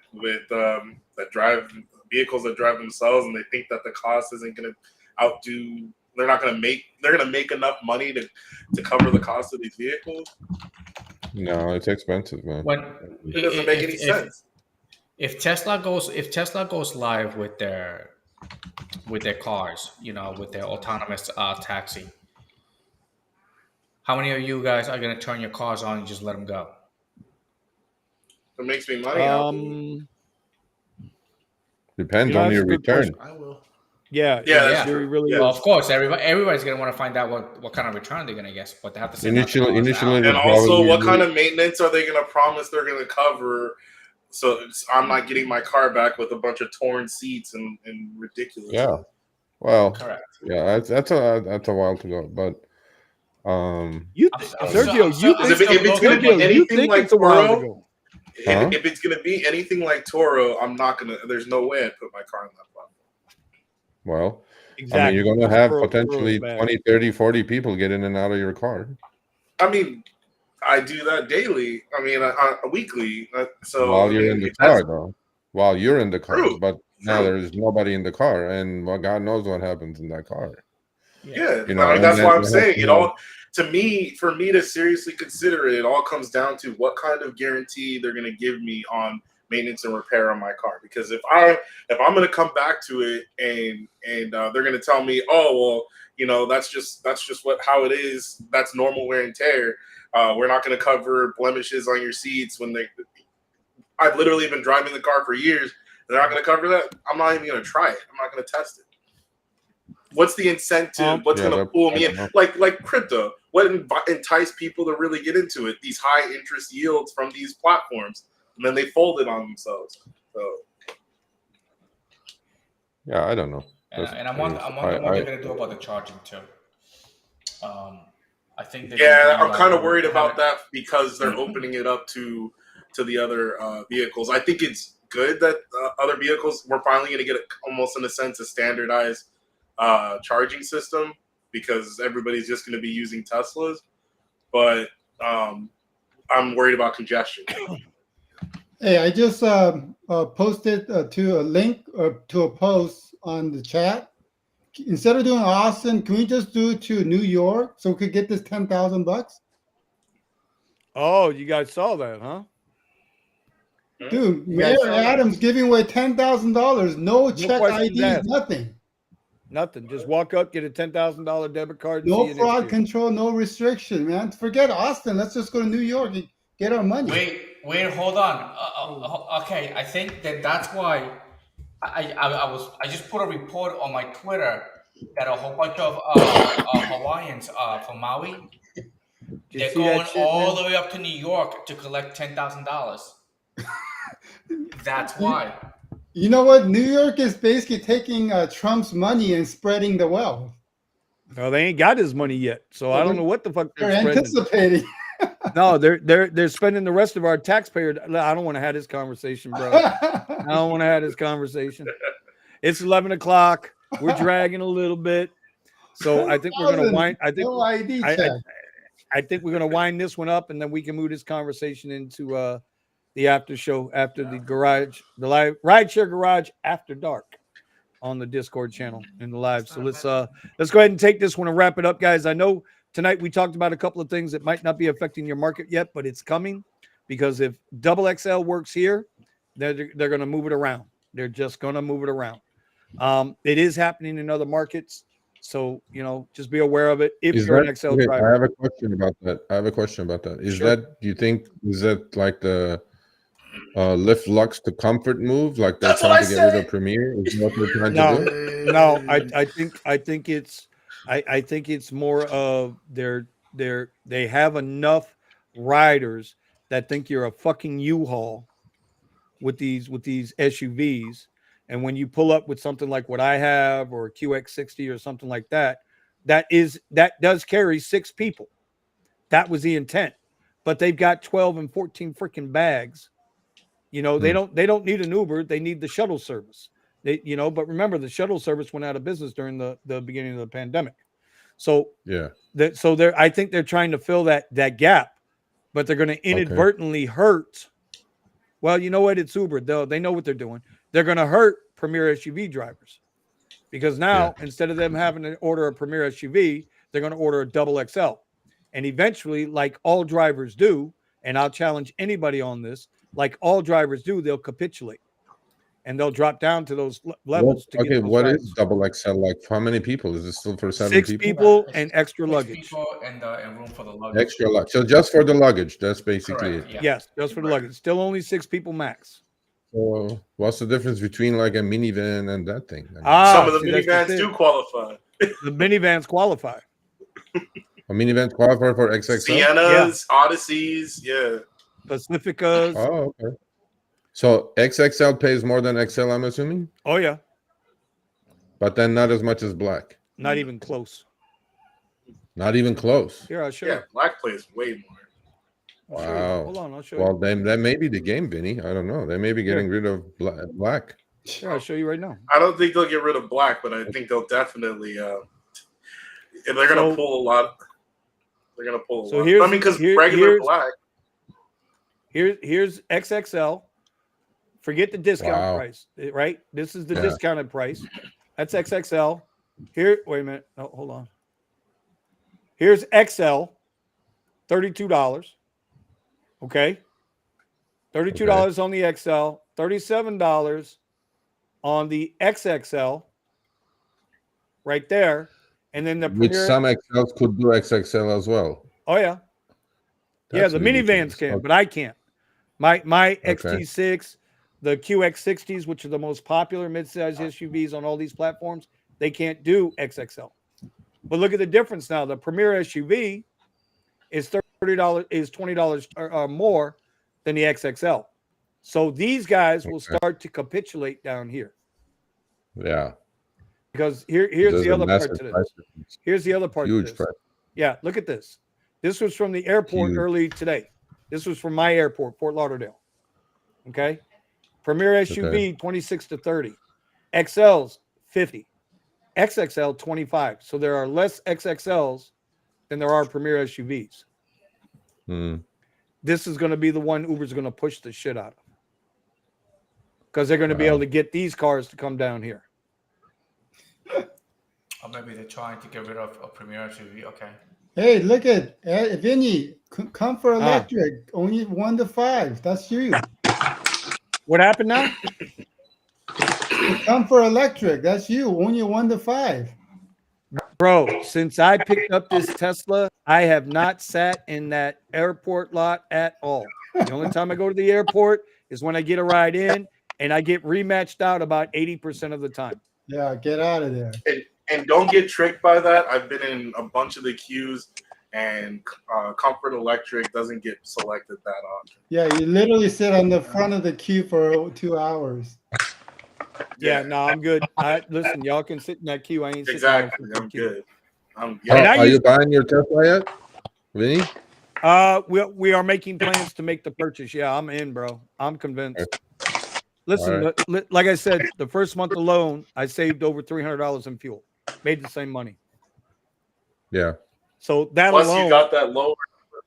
that drive vehicles that drive themselves, and they think that the cost isn't going to outdo. They're not going to make. They're going to make enough money to cover the cost of these vehicles. No, it's expensive, man. It doesn't make any sense. If Tesla goes live with their cars, you know, with their autonomous taxi, how many of you guys are going to turn your cars on and just let them go? It makes me money. Depends on your return. I will. Yeah, that's true. true. Really Well, is. of course, everybody's going to want to find out what kind of return they're going to get, but they have to send Initially, and also, what kind of maintenance are they going to promise they're going to cover? So I'm not getting my car back with a bunch of torn seats and ridiculous. Yeah. Well, correct. Yeah, that's a while to go, but Sergio, if it's going to be anything like Toro, if it's going to be anything like Toro, I'm not going to. There's no way I'd put my car on that platform. well, exactly. I mean, you're going to have Toro potentially 20, 30, 40 people get in and out of your car. I mean, I do that daily. I mean, weekly. So while you're in the car, though, while you're in the car, True. but now there's nobody in the car, and well, God knows what happens in that car. Yeah, You know, I mean, that's why I'm saying you know, to me, for me to seriously consider it, it all comes down to what kind of guarantee they're going to give me on maintenance and repair on my car. Because if I'm going to come back to it and they're going to tell me, oh well, you know, that's just how it is. That's normal wear and tear. We're not going to cover blemishes on your seats when I've literally been driving the car for years. They're not going to cover that. I'm not even going to try it. I'm not going to test it. What's the incentive? What's going to pull me in? Like crypto. What entice people to really get into it? These high interest yields from these platforms, and then they fold it on themselves. So, yeah, I don't know. And I'm wondering what they're going to do about the charging too. I think. I'm kind of worried about that because they're opening it up to the other vehicles. I think it's good that other vehicles we're finally going to get almost in a sense a standardized charging system because everybody's just going to be using Teslas. But I'm worried about congestion. Hey, I just posted to a link or to a post on the chat. Instead of doing Austin, can we just do it to New York so we could get this $10,000? Oh, you guys saw that, huh? Dude, Mayor Adams giving away $10,000, no check questions ID, asked. nothing. Just walk up, get a $10,000 debit card. And No see you fraud next year. control, no restriction, man. Forget Austin. Let's just go to New York and get our money. Wait, hold on. Okay, I think that's why I just put a report on my Twitter that a whole bunch of Hawaiians from Maui, they're going all the way up to New York to collect $10,000. That's why. You know what? New York is basically taking Trump's money and spreading the wealth. Well, they ain't got his money yet, so I don't know what the fuck they're spreading. anticipating. No, they're spending the rest of our taxpayer. I don't want to have this conversation, bro. I don't want to have this conversation. It's 11 o'clock. We're dragging a little bit, so I think we're gonna wind. I think no ID check. I think we're gonna wind this one up, and then we can move this conversation into the after show after the garage, the live rideshare garage after dark on the Discord channel in the live. So let's go ahead and take this one and wrap it up, guys. I know tonight we talked about a couple of things that might not be affecting your market yet, but it's coming because if XXL works here, they're going to move it around. They're just going to move it around. It is happening in other markets, so just be aware of it. If you're an XL driver, I have a question about that. Is that, do you think, is that like the lift Lux to comfort move, like they're trying to get rid of Premier? Is what they're trying to do? No, I think it's more of they have enough riders that think you're a fucking U-Haul with these SUVs, and when you pull up with something like what I have or a QX60 or something like that, that does carry 6 people. That was the intent, but they've got 12 and 14 freaking bags. They don't need an Uber. They need the shuttle service. But remember, the shuttle service went out of business during the beginning of the pandemic. So yeah, I think they're trying to fill that gap, but they're going to inadvertently hurt. Well, you know what? It's Uber. They know what they're doing. They're going to hurt Premier SUV drivers because now instead of them having to order a Premier SUV, they're going to order a double XL, and eventually, like all drivers do, and I'll challenge anybody on this. Like all drivers do, they'll capitulate and they'll drop down to those levels. What is double XL like? How many people? Is it still for 7 6 people and extra 6 luggage? people and room for the luggage. Extra luggage. So just for the luggage, that's basically it. Yeah. Yes, just for the luggage. Still only 6 people max. So what's the difference between like a minivan and that thing? Some of the minivans do qualify. The minivans qualify. A minivan qualify for XXL? Siennas, Odysseys, yeah. Pacificas. Oh, okay. So XXL pays more than XL, I'm assuming? Oh, yeah. But then not as much as black. Not even close. Not even close. Here, I'll show you. Black plays way more. Wow. Hold on, I'll show you. Well, then that may be the game, Vinny. I don't know. They may be getting rid of black. Here, I'll show you right now. I don't think they'll get rid of black, but I think they'll definitely they're going to pull a lot. They're going to pull a lot. I mean, because regular black. Here's XXL. Forget the discount price, right? This is the discounted price. That's XXL. Here, wait a minute. Oh, hold on. Here's XL, $32. Okay. $32 on the XL, $37 on the XXL right there. And then the Which Premier, some XLs could do XXL as well. Oh, yeah. That's the minivans can, but I can't. My XT6, the QX60s, which are the most popular midsize SUVs on all these platforms, they can't do XXL. But look at the difference now. The Premier SUV is $20 or more than the XXL. So these guys will start to capitulate down here. Yeah. Because here's the other part to this. Here's the other part. Huge to this. Yeah, look at this. This was from the airport early today. This was from my airport, Fort Lauderdale. Okay. Premier SUV, 26 to 30. XLs, 50. XXL, 25. So there are less XXLs than there are Premier SUVs. This is going to be the one Uber's going to push the shit out of. Because they're going to be able to get these cars to come down here. Or maybe they're trying to get rid of a Premier SUV. Okay. Hey, look at Vinny, Comfort Electric, only 1 to 5. That's you. What happened now? Comfort Electric, that's you, only 1 to 5. Bro, since I picked up this Tesla, I have not sat in that airport lot at all. The only time I go to the airport is when I get a ride in, and I get rematched out about 80% of the time. Yeah, get out of there. And don't get tricked by that. I've been in a bunch of the queues, and Comfort Electric doesn't get selected that often. Yeah, you literally sit on the front of the queue for 2 hours. Yeah, no, I'm good. Listen, y'all can sit in that queue. I ain't sitting Exactly. in no I'm queue. good. I'm good. And I Are you used- buying your Tesla yet, Vinny? we are making plans to make the purchase. Yeah, I'm in, bro. I'm convinced. Listen, All like I said, the first month alone, I saved over $300 in fuel. Made the same money. Yeah. So that Plus, alone. you got that lower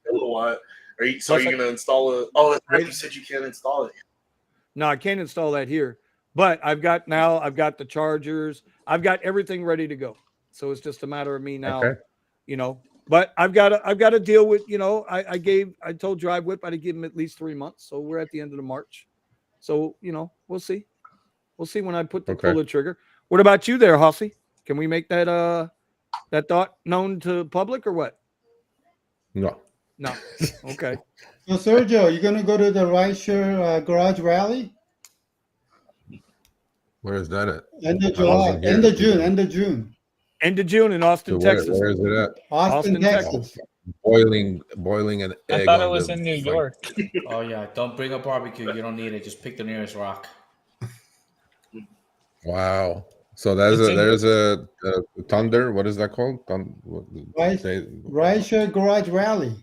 kilowatt. Are you going to install it? Oh, that's right. You said you can't install it. No, I can't install that here. But I've got the chargers. I've got everything ready to go. So it's just a matter of me now, Okay. But I've got to deal with, I told Drive Whip I'd give him at least 3 months. So we're at the end of the March. So, we'll see. We'll see when I pull the trigger. What about you there, Hossie? Can we make that thought known to public or what? No. Okay. So Sergio, you're gonna go to the Rideshare garage rally? Where is that at? End of I July, wasn't here. end of June, end of June. End of June in Austin, Texas. Where is it at? Austin, Texas. Boiling an egg. I thought it on was the in New front. York. Oh yeah, don't bring a barbecue. You don't need it. Just pick the nearest rock. Wow. So there's a Thunder. What is that called? Rideshare garage rally.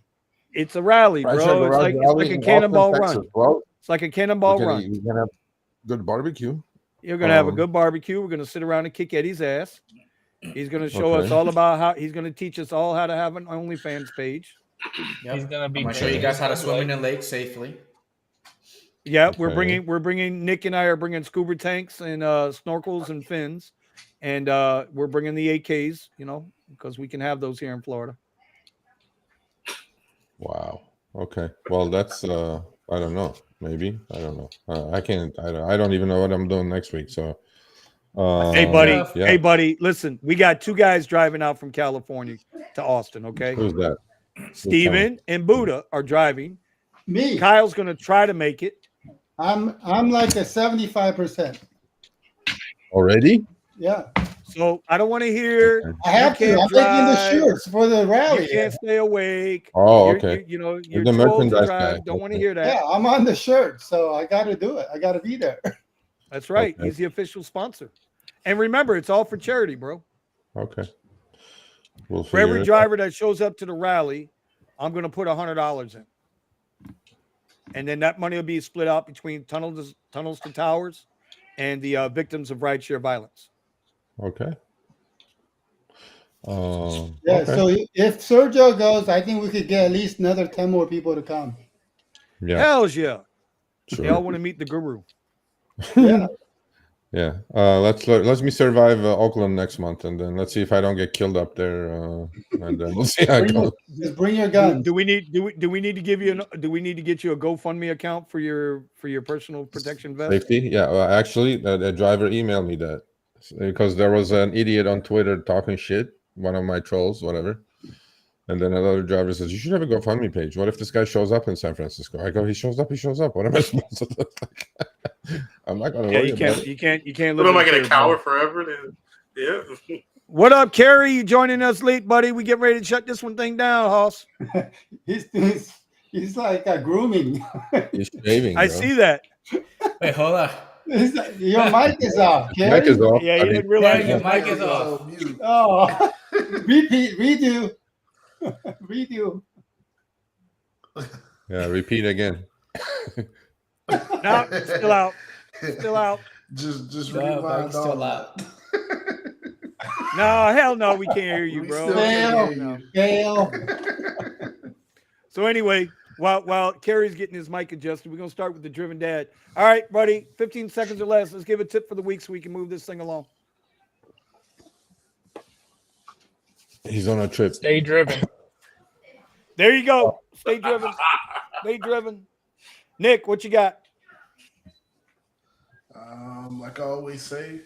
It's a rally, bro. It's like a cannonball run. Well, it's like a cannonball run. You're gonna have good barbecue. You're gonna have a good barbecue. We're gonna sit around and kick Eddie's ass. He's gonna show us all about how he's gonna teach us all how to have an OnlyFans page. Yep. He's gonna be. I'm gonna show you guys how to swim in the lake safely. Yeah, we're bringing Nick and I are bringing scuba tanks and snorkels and fins, and we're bringing the AKs, because we can have those here in Florida. Wow. Okay. Well, that's I don't know. Maybe I don't know. I can't. I don't even know what I'm doing next week. So. Hey buddy. Listen, we got 2 guys driving out from California to Austin. Okay. Who's that? Steven and Buddha are driving. Me. Kyle's gonna try to make it. I'm like a 75%. Already? Yeah. So I don't want to hear. I have to. I'm making the shirts for the rally. You can't stay awake. Oh, okay. You're the too old to merchandise drive. guy. Don't want to hear that. Yeah, I'm on the shirt, so I got to do it. I got to be there. That's right. Okay. He's the official sponsor. And remember, it's all for charity, bro. Okay. For every driver that shows up to the rally, I'm going to put $100 in. And then that money will be split out between Tunnels to Towers and the victims of rideshare violence. Okay. Yeah, okay. so if Sergio goes, I think we could get at least another 10 more people to come. Yeah. Hells yeah. Sure. They all want to meet the guru. Yeah. Yeah. Let me survive Oakland next month, and then let's see if I don't get killed up there, and then we'll see how it goes. Just bring your guns. Do we need to get you a GoFundMe account for your personal protection vest? Safety? Yeah. Well, actually, the driver emailed me that because there was an idiot on Twitter talking shit, one of my trolls, whatever. And then another driver says, "You should have a GoFundMe page. What if this guy shows up in San Francisco?" I go, "He shows up. What am I supposed to do?" I'm not gonna worry about it. You can't. What am I going to cower forever? Yeah. What up, Kerry? You joining us late, buddy? We get ready to shut this one thing down, Hoss. He's like grooming. He's shaving. I see that. Wait, hold on. Your mic is off. Mic is off. Yeah, you didn't realize your mic is off. Oh, redo. Yeah, repeat again. No, still out. Still out. Just No, rewind mic's still all out. No, hell no, we can't hear you, We bro. still can't hear Gail. So anyway, while Kerry's getting his mic adjusted, we're gonna start with the Driven Dad. All right, buddy, 15 seconds or less. Let's give a tip for the week so we can move this thing along. He's on a trip. Stay driven. There you go. Stay driven. Stay driven. Nick, what you got? Like I always say,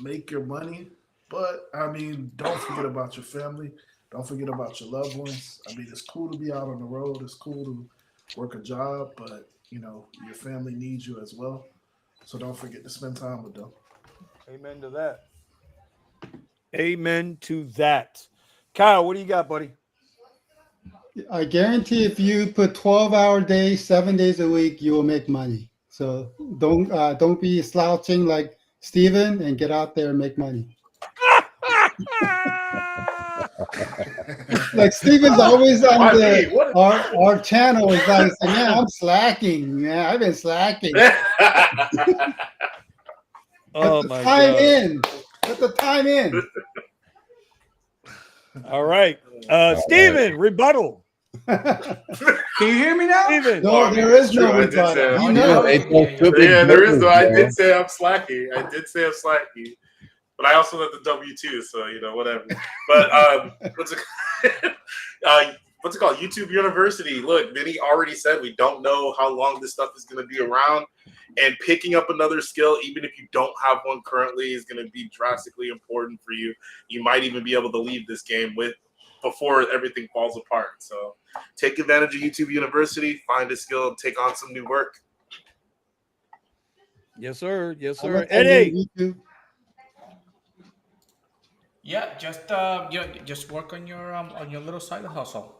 make your money, but don't forget about your family. Don't forget about your loved ones. It's cool to be out on the road. It's cool to work a job, but your family needs you as well. So don't forget to spend time with them. Amen to that. Amen to that. Kyle, what do you got, buddy? I guarantee if you put 12-hour days, 7 days a week, you will make money. So don't be slouching like Steven and get out there and make money. Like Steven's always on our channel is like saying, yeah, I'm slacking. Yeah, I've been slacking. Oh Put the my time God. in. Put the time in. All right. Steven, rebuttal. Can you hear me now? Steven. No, there is no rebuttal. Oh, You yeah, know. Yeah, there is. I did say I'm slacky. But I also have the W2, so whatever. But what's it called? YouTube University. Look, Vinny already said we don't know how long this stuff is going to be around, and picking up another skill, even if you don't have one currently, is going to be drastically important for you. You might even be able to leave this game before everything falls apart. So take advantage of YouTube University, find a skill, and take on some new work. Yes, sir. Yes, sir. Eddie. Yeah, just work on your little side hustle.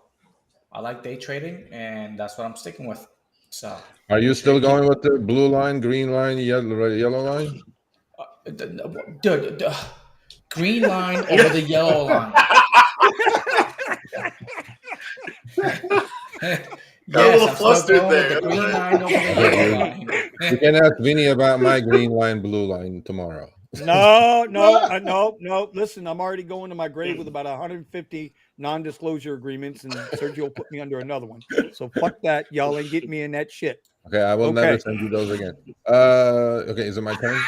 I like day trading, and that's what I'm sticking with. So, are you still going with the blue line, green line, yellow line? The green line over the yellow line. Yes, I'm still going with the green line over the yellow line. You can ask Vinny about my green line, blue line tomorrow. No. Listen, I'm already going to my grave with about 150 non-disclosure agreements, and Sergio put me under another one. So fuck that. Y'all ain't getting me in that shit. Okay, I will never send you those again. Okay, is it my turn?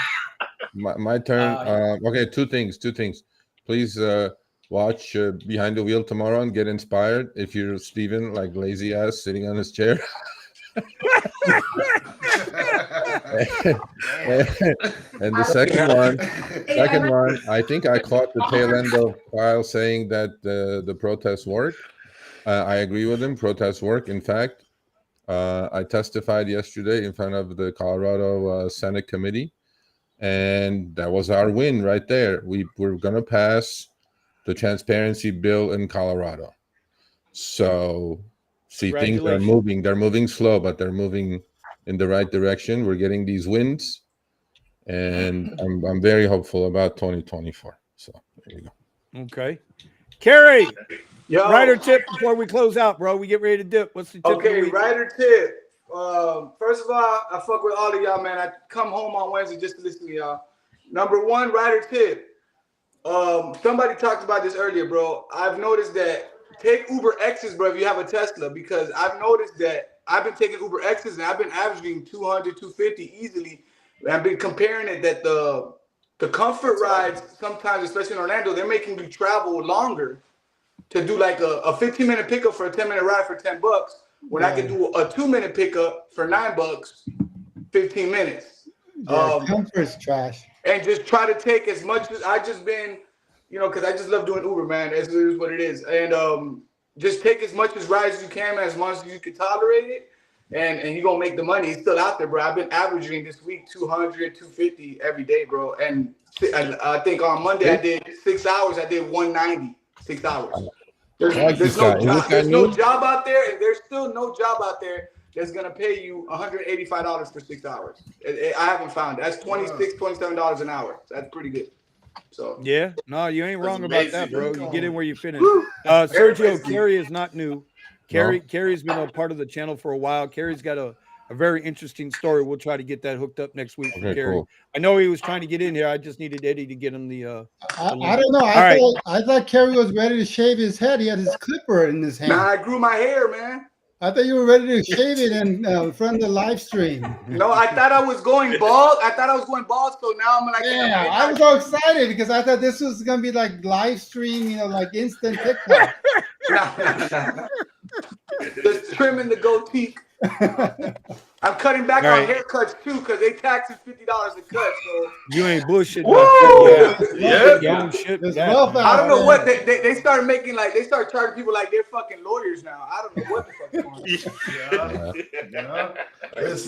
My turn. Okay, two things. Please watch Behind the Wheel tomorrow and get inspired. If you're Steven, like lazy ass sitting on his chair. And the second one, I think I caught the tail end of Kyle saying that the protests work. I agree with him. Protests work. In fact, I testified yesterday in front of the Colorado Senate committee, and that was our win right there. We're going to pass the transparency bill in Colorado. So, see, things are moving. They're moving slow, but they're moving in the right direction. We're getting these wins, and I'm very hopeful about 2024. So there you go. Okay, Kerry, rider tip before we close out, bro. We get ready to dip. What's the tip? Okay, rider tip. First of all, I fuck with all of y'all, man. I come home on Wednesday just to listen to y'all. Number one, rider tip. Somebody talked about this earlier, bro. I've noticed that take Uber X's, bro, if you have a Tesla, because I've noticed that I've been taking Uber X's and I've been averaging 200, 250 easily. And I've been comparing it that the comfort rides sometimes, especially in Orlando, they're making you travel longer to do like a 15-minute pickup for a 10-minute ride for $10 when I can do a 2-minute pickup for $9, 15 minutes. Comfort's trash. And just try to take as much as I just been, because I just love doing Uber, man. It is what it is. And just take as much as rides as you can, man, as much as you can tolerate it. And you're going to make the money. It's still out there, bro. I've been averaging this week 200, 250 every day, bro. And I think on Monday I did 6 hours. I did 190, 6 hours. There's no job out there, and there's still no job out there that's going to pay you $185 for 6 hours. I haven't found it. That's $26, $27 an hour. That's pretty good. So yeah, no, you ain't wrong about that, bro. You get in where you finish. Sergio, Kerry is not new. Kerry's been a part of the channel for a while. Kerry's got a very interesting story. We'll try to get that hooked up next week for Kerry. Cool. I know he was trying to get in here. I just needed Eddie to get him the I don't know. I thought Kerry was ready to shave his head. He had his clipper in his hand. Nah, I grew my hair, man. I thought you were ready to shave it in front of the live stream. No, I thought I was going bald. So now I'm like, yeah, I was so excited because I thought this was gonna be like live stream, like instant TikTok. Just trimming the goatee. I'm cutting back on haircuts too because they tax us $50 a cut. So you ain't bullshit. Yeah. I don't know what they started making they start charging people like they're fucking lawyers now. I don't know what the fuck.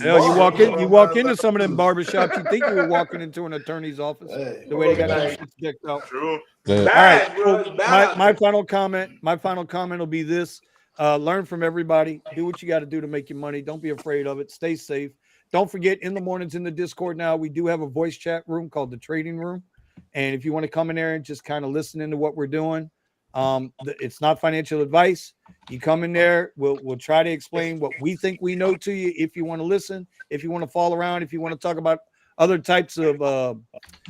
Hell, you walk into some of them barbershops, you think you were walking into an attorney's office. The way they got that shit decked out. True. All right. My final comment will be this. Learn from everybody. Do what you got to do to make your money. Don't be afraid of it. Stay safe. don't forget, in the mornings in the Discord now, we do have a voice chat room called the Trading Room. And if you want to come in there and just kind of listen into what we're doing, it's not financial advice. You come in there, we'll try to explain what we think we know to you. If you want to listen, if you want to fall around, if you want to talk about other types of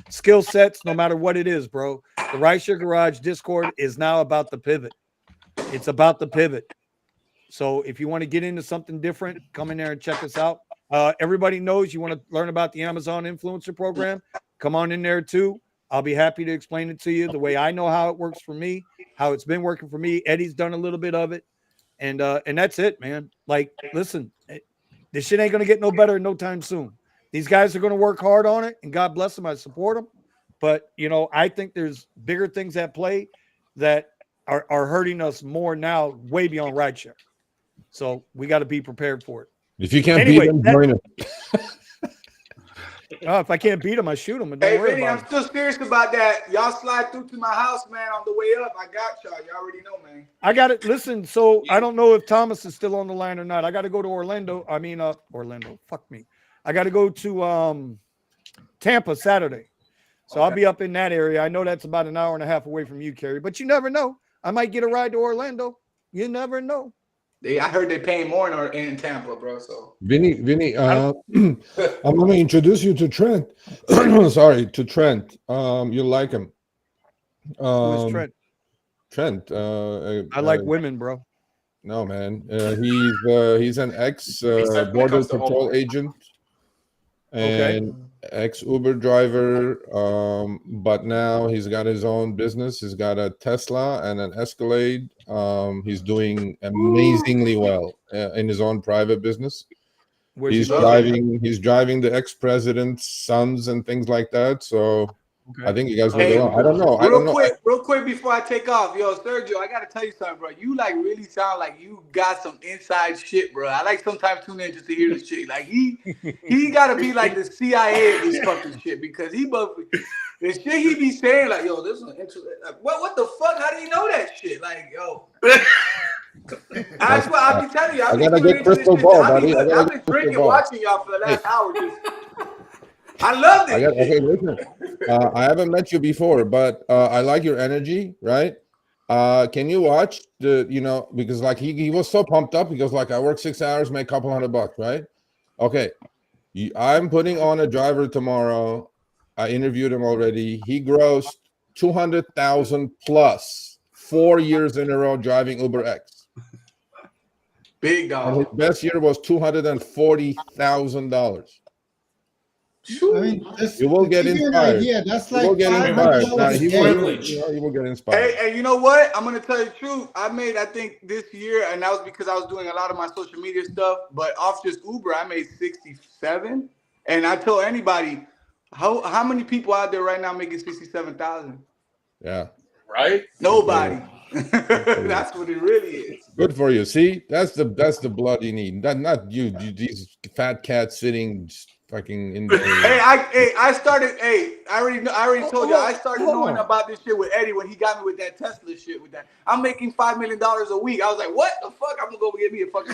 skill sets, no matter what it is, bro. The Rideshare Garage Discord is now about the pivot. It's about the pivot. So if you want to get into something different, come in there and check us out. Everybody knows you want to learn about the Amazon Influencer Program. Come on in there too. I'll be happy to explain it to you the way I know how it works for me, how it's been working for me. Eddie's done a little bit of it. And that's it, man. Like, listen, this shit ain't going to get no better in no time soon. These guys are going to work hard on it, and God bless them. I support them. But, you know, I think there's bigger things at play that are hurting us more now, way beyond rideshare. So we got to be prepared for it. If you can't beat them, join them. If I can't beat them, I shoot them. And don't Hey, worry Vinny, about I'm still serious about that. Y'all slide through to my house, man, on the way up. I got y'all. You already know, man. I got it. Listen, so I don't know if Thomas is still on the line or not. I got to go to Orlando. Orlando. Fuck me. I got to go to Tampa Saturday. So I'll be up in that area. I know that's about an hour and a half away from you, Kerry. But you never know. I might get a ride to Orlando. You never know. I heard they're paying more in Tampa, bro. So Vinny, I'm going to introduce you to Trent. Sorry, to Trent. You'll like him. Who is Trent? Trent. I like women, bro. No, man. He's an ex border patrol agent and ex Uber driver. But now he's got his own business. He's got a Tesla and an Escalade. He's doing amazingly well in his own private business. He's driving the ex-president's sons and things like that. So I think you guys will go on. I don't know. Real quick before I take off, yo, Sergio, I gotta tell you something, bro. You like really sound like you got some inside shit, bro. I like sometimes tune in just to hear this shit. Like he gotta be like the CIA of this fucking shit because the shit he be saying, like, yo, this is interesting. Like, what the fuck? How do you know that shit? Like, yo. I'll be telling you, I gotta get crystal ball, buddy. I've been drinking, watching y'all for the last hour. I love it. Listen. I haven't met you before, but I like your energy, right? Can you watch because like he was so pumped up. He goes like, I work 6 hours, make a couple $100, right? Okay. I'm putting on a driver tomorrow. I interviewed him already. He grossed 200,000 plus 4 years in a row driving Uber X. Big dog. And his best year was $240,000. I mean, you will get inspired. Yeah, that's like he will get inspired. He will get inspired. Hey, you know what? I'm gonna tell you the truth. I think this year, and that was because I was doing a lot of my social media stuff. But off just Uber, I made 67. And I tell anybody, how many people out there right now making 67,000? Yeah. Right? Nobody. That's what it really is. Good for you. See, that's the blood you need. Not you these fat cats sitting fucking in the I started. I already told you. I started knowing about this shit with Eddie when he got me with that Tesla shit. With that, I'm making $5 million a week. I was like, what the fuck? I'm gonna go get me a fucking.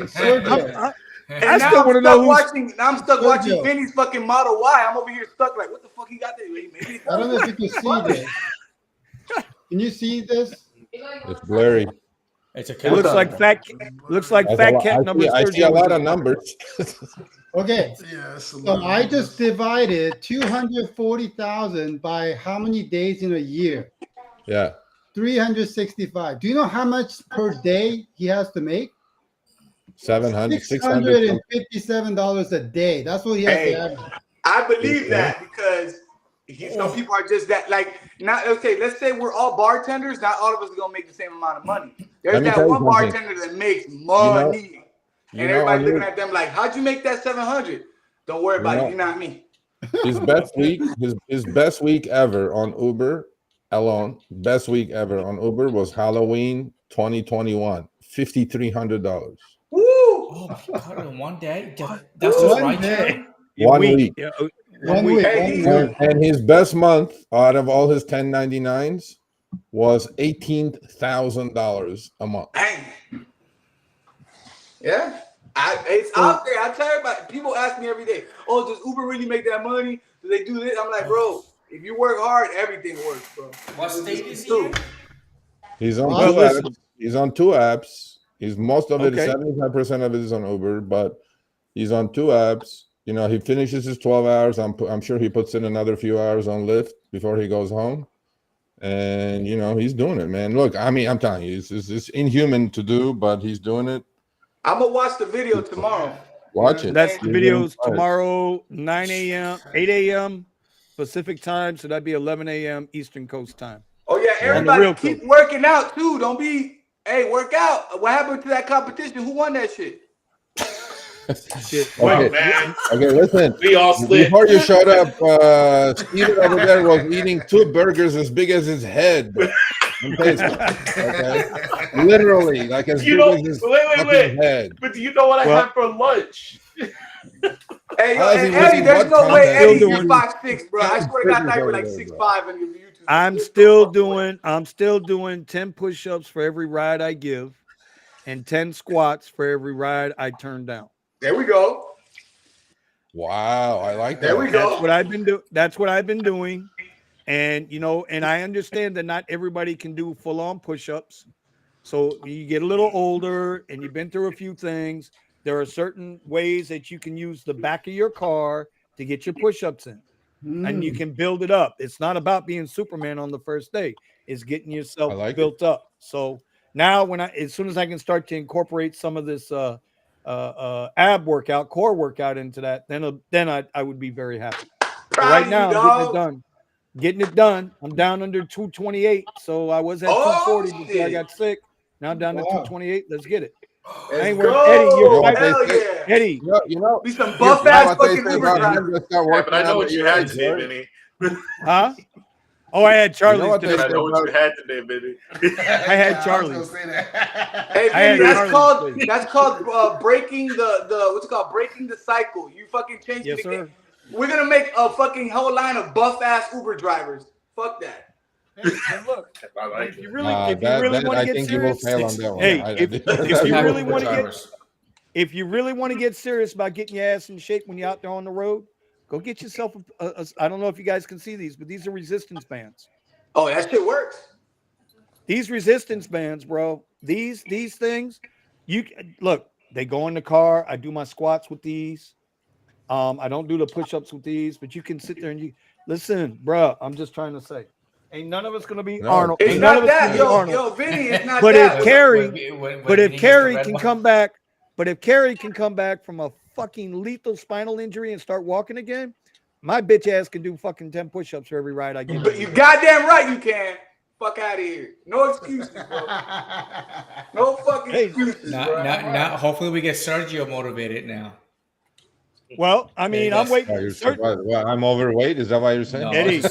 Sergio. I still want to know watching. I'm stuck watching Vinny's fucking Model Y. I'm over here stuck like, what the fuck he got there? Maybe I don't know if you can see this. Can you see this? It's blurry. It's a looks like fat cat numbers. I see a lot of numbers. Okay. So I just divided 240,000 by how many days in a year? Yeah. 365. Do you know how much per day he has to make? $657 a day. That's what he has to average. I believe that because some people are just that like now. Okay, let's say we're all bartenders. Not all of us are gonna make the same amount of money. There's that one bartender that makes money, and everybody's looking at them like, "How'd you make that 700?" Don't worry about it. You're not me. His best week ever on Uber alone. Best week ever on Uber was Halloween 2021. $5,300. Woo! Oh my God! In one day, that's just right there. 1 week. Yeah. 1 week. And his best month out of all his 1099s was $18,000 a month. Dang. Yeah. It's out there. I tell everybody. People ask me every day, "Oh, does Uber really make that money? Do they do this?" I'm like, bro, if you work hard, everything works, bro. What state is he true. in? He's on Well, two listen. apps. He's on two apps. He's most of it, Okay. 75% of it is on Uber, but he's on two apps. You know, he finishes his 12 hours. I'm sure he puts in another few hours on Lyft before he goes home. And, you know, he's doing it, man. Look, I mean, I'm telling you, it's inhuman to do, but he's doing it. I'm going to watch the video tomorrow. Watch it. That's the You're videos doing it. tomorrow, 9 a.m., 8 a.m. Pacific time. So that'd be 11 a.m. Eastern Coast time. Oh, yeah. On the Everybody real keep code. working out, too. Don't be, hey, work out. What happened to that competition? Who won that shit? Shit. Okay. Wait, man. Okay, listen. We all slid. Before you showed up, Steven over there was eating 2 burgers as big as his head. Okay? Literally, like as You big know, as his wait. fucking head. But do you know what I Well- had for lunch? Hey, yo, How's he and Eddie, winning there's what no way contest? Eddie, Still you're doing- 5'6", bro. I swear to God, I Over you're there, like bro. 6'5" on your YouTube. I'm There's still no fucking way. doing 10 push-ups for every ride I give and 10 squats for every ride I turn down. There we go. Wow, I like that. There we go. That's what I've been doing. And you know, and I understand that not everybody can do full-on push-ups. So you get a little older and you've been through a few things. There are certain ways that you can use the back of your car to get your push-ups in. And you can build it up. It's not about being Superman on the first day. It's getting yourself built up. So now as soon as I can start to incorporate some of this ab workout, core workout into that, then I would be very happy. But right now, I'm getting it done. I'm down under 228. So I was at 240 before I got sick. Now I'm down to 228. Let's get it. Let's go. Eddie, you're right. Hell yeah. Eddie, you know, be some buff ass fucking Uber driver. Yeah, but I know what you had today, Vinny. Huh? Oh, I had Charlie's today. I know what you had today, Vinny. I had Charlie's. Hey, I had Vinny, Charlie's that's called breaking the what's it called? Breaking the cycle. You fucking changed Yes, it again. sir. We're gonna make a fucking whole line of buff ass Uber drivers. Fuck that. Hey, look, I like if you it. really want to get serious, hey, if you really want to get, if you really want to get serious about getting your ass in shape when you're out there on the road, go get yourself I don't know if you guys can see these, but these are resistance bands. Oh, that shit works. These resistance bands, bro. These things, you look, they go in the car. I do my squats with these. I don't do the push-ups with these, but you can sit there and you listen, bro. I'm just trying to say, ain't none of us gonna be Arnold. It's Ain't not none of us that, gonna be yo, Arnold. Vinny. It's not But that. if Carrie, Vinny can come back, from a fucking lethal spinal injury and start walking again, my bitch ass can do fucking 10 push-ups for every ride I get. But you goddamn right you can. Fuck out of here. No excuses, bro. No fucking excuses, bro. Now, hopefully we get Sergio motivated now. Well, I mean, I'm waiting. Well, I'm overweight. Is that why you're saying? No, Eddie,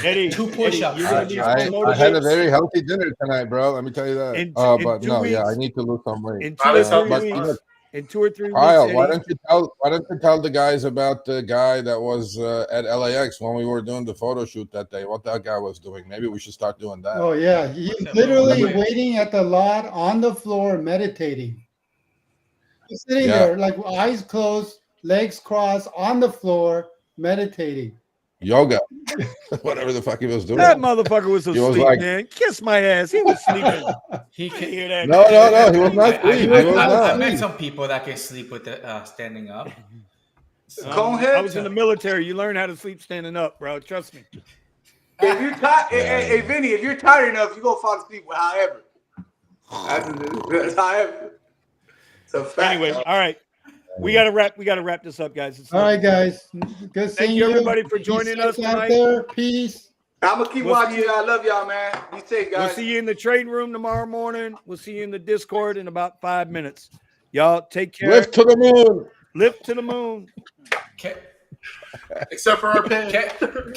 Eddie, 2 push-ups. I had a very healthy dinner tonight, bro. Let me tell you that. But no, yeah, I need to lose some weight. In 2 or 3 weeks, Kyle, why don't you tell the guys about the guy that was at LAX when we were doing the photo shoot that day? What that guy was doing? Maybe we should start doing that. Oh yeah, he's literally waiting at the lot on the floor meditating. He's sitting there like eyes closed, legs crossed on the floor meditating. Yoga, whatever the fuck he was doing. That motherfucker was asleep, was like, man. Kiss my ass. He was sleeping. He can hear that. No, he was not sleeping. I met some people that can sleep with standing up. I was in the military. You learn how to sleep standing up, bro. Trust me. If you're tired, hey, Vinny, if you're tired enough, you're gonna fall asleep with however. That's however. It's a fact. Anyway, all right. We gotta wrap this up, guys. All right, guys. Good seeing you. Thank you, everybody, for joining us tonight. Peace. I'm gonna keep watching you. I love y'all, man. Be safe, guys. We'll see you in the trading room tomorrow morning. We'll see you in the Discord in about 5 minutes. Y'all take care. Lift to the moon. Lift to the moon. Except for our pin.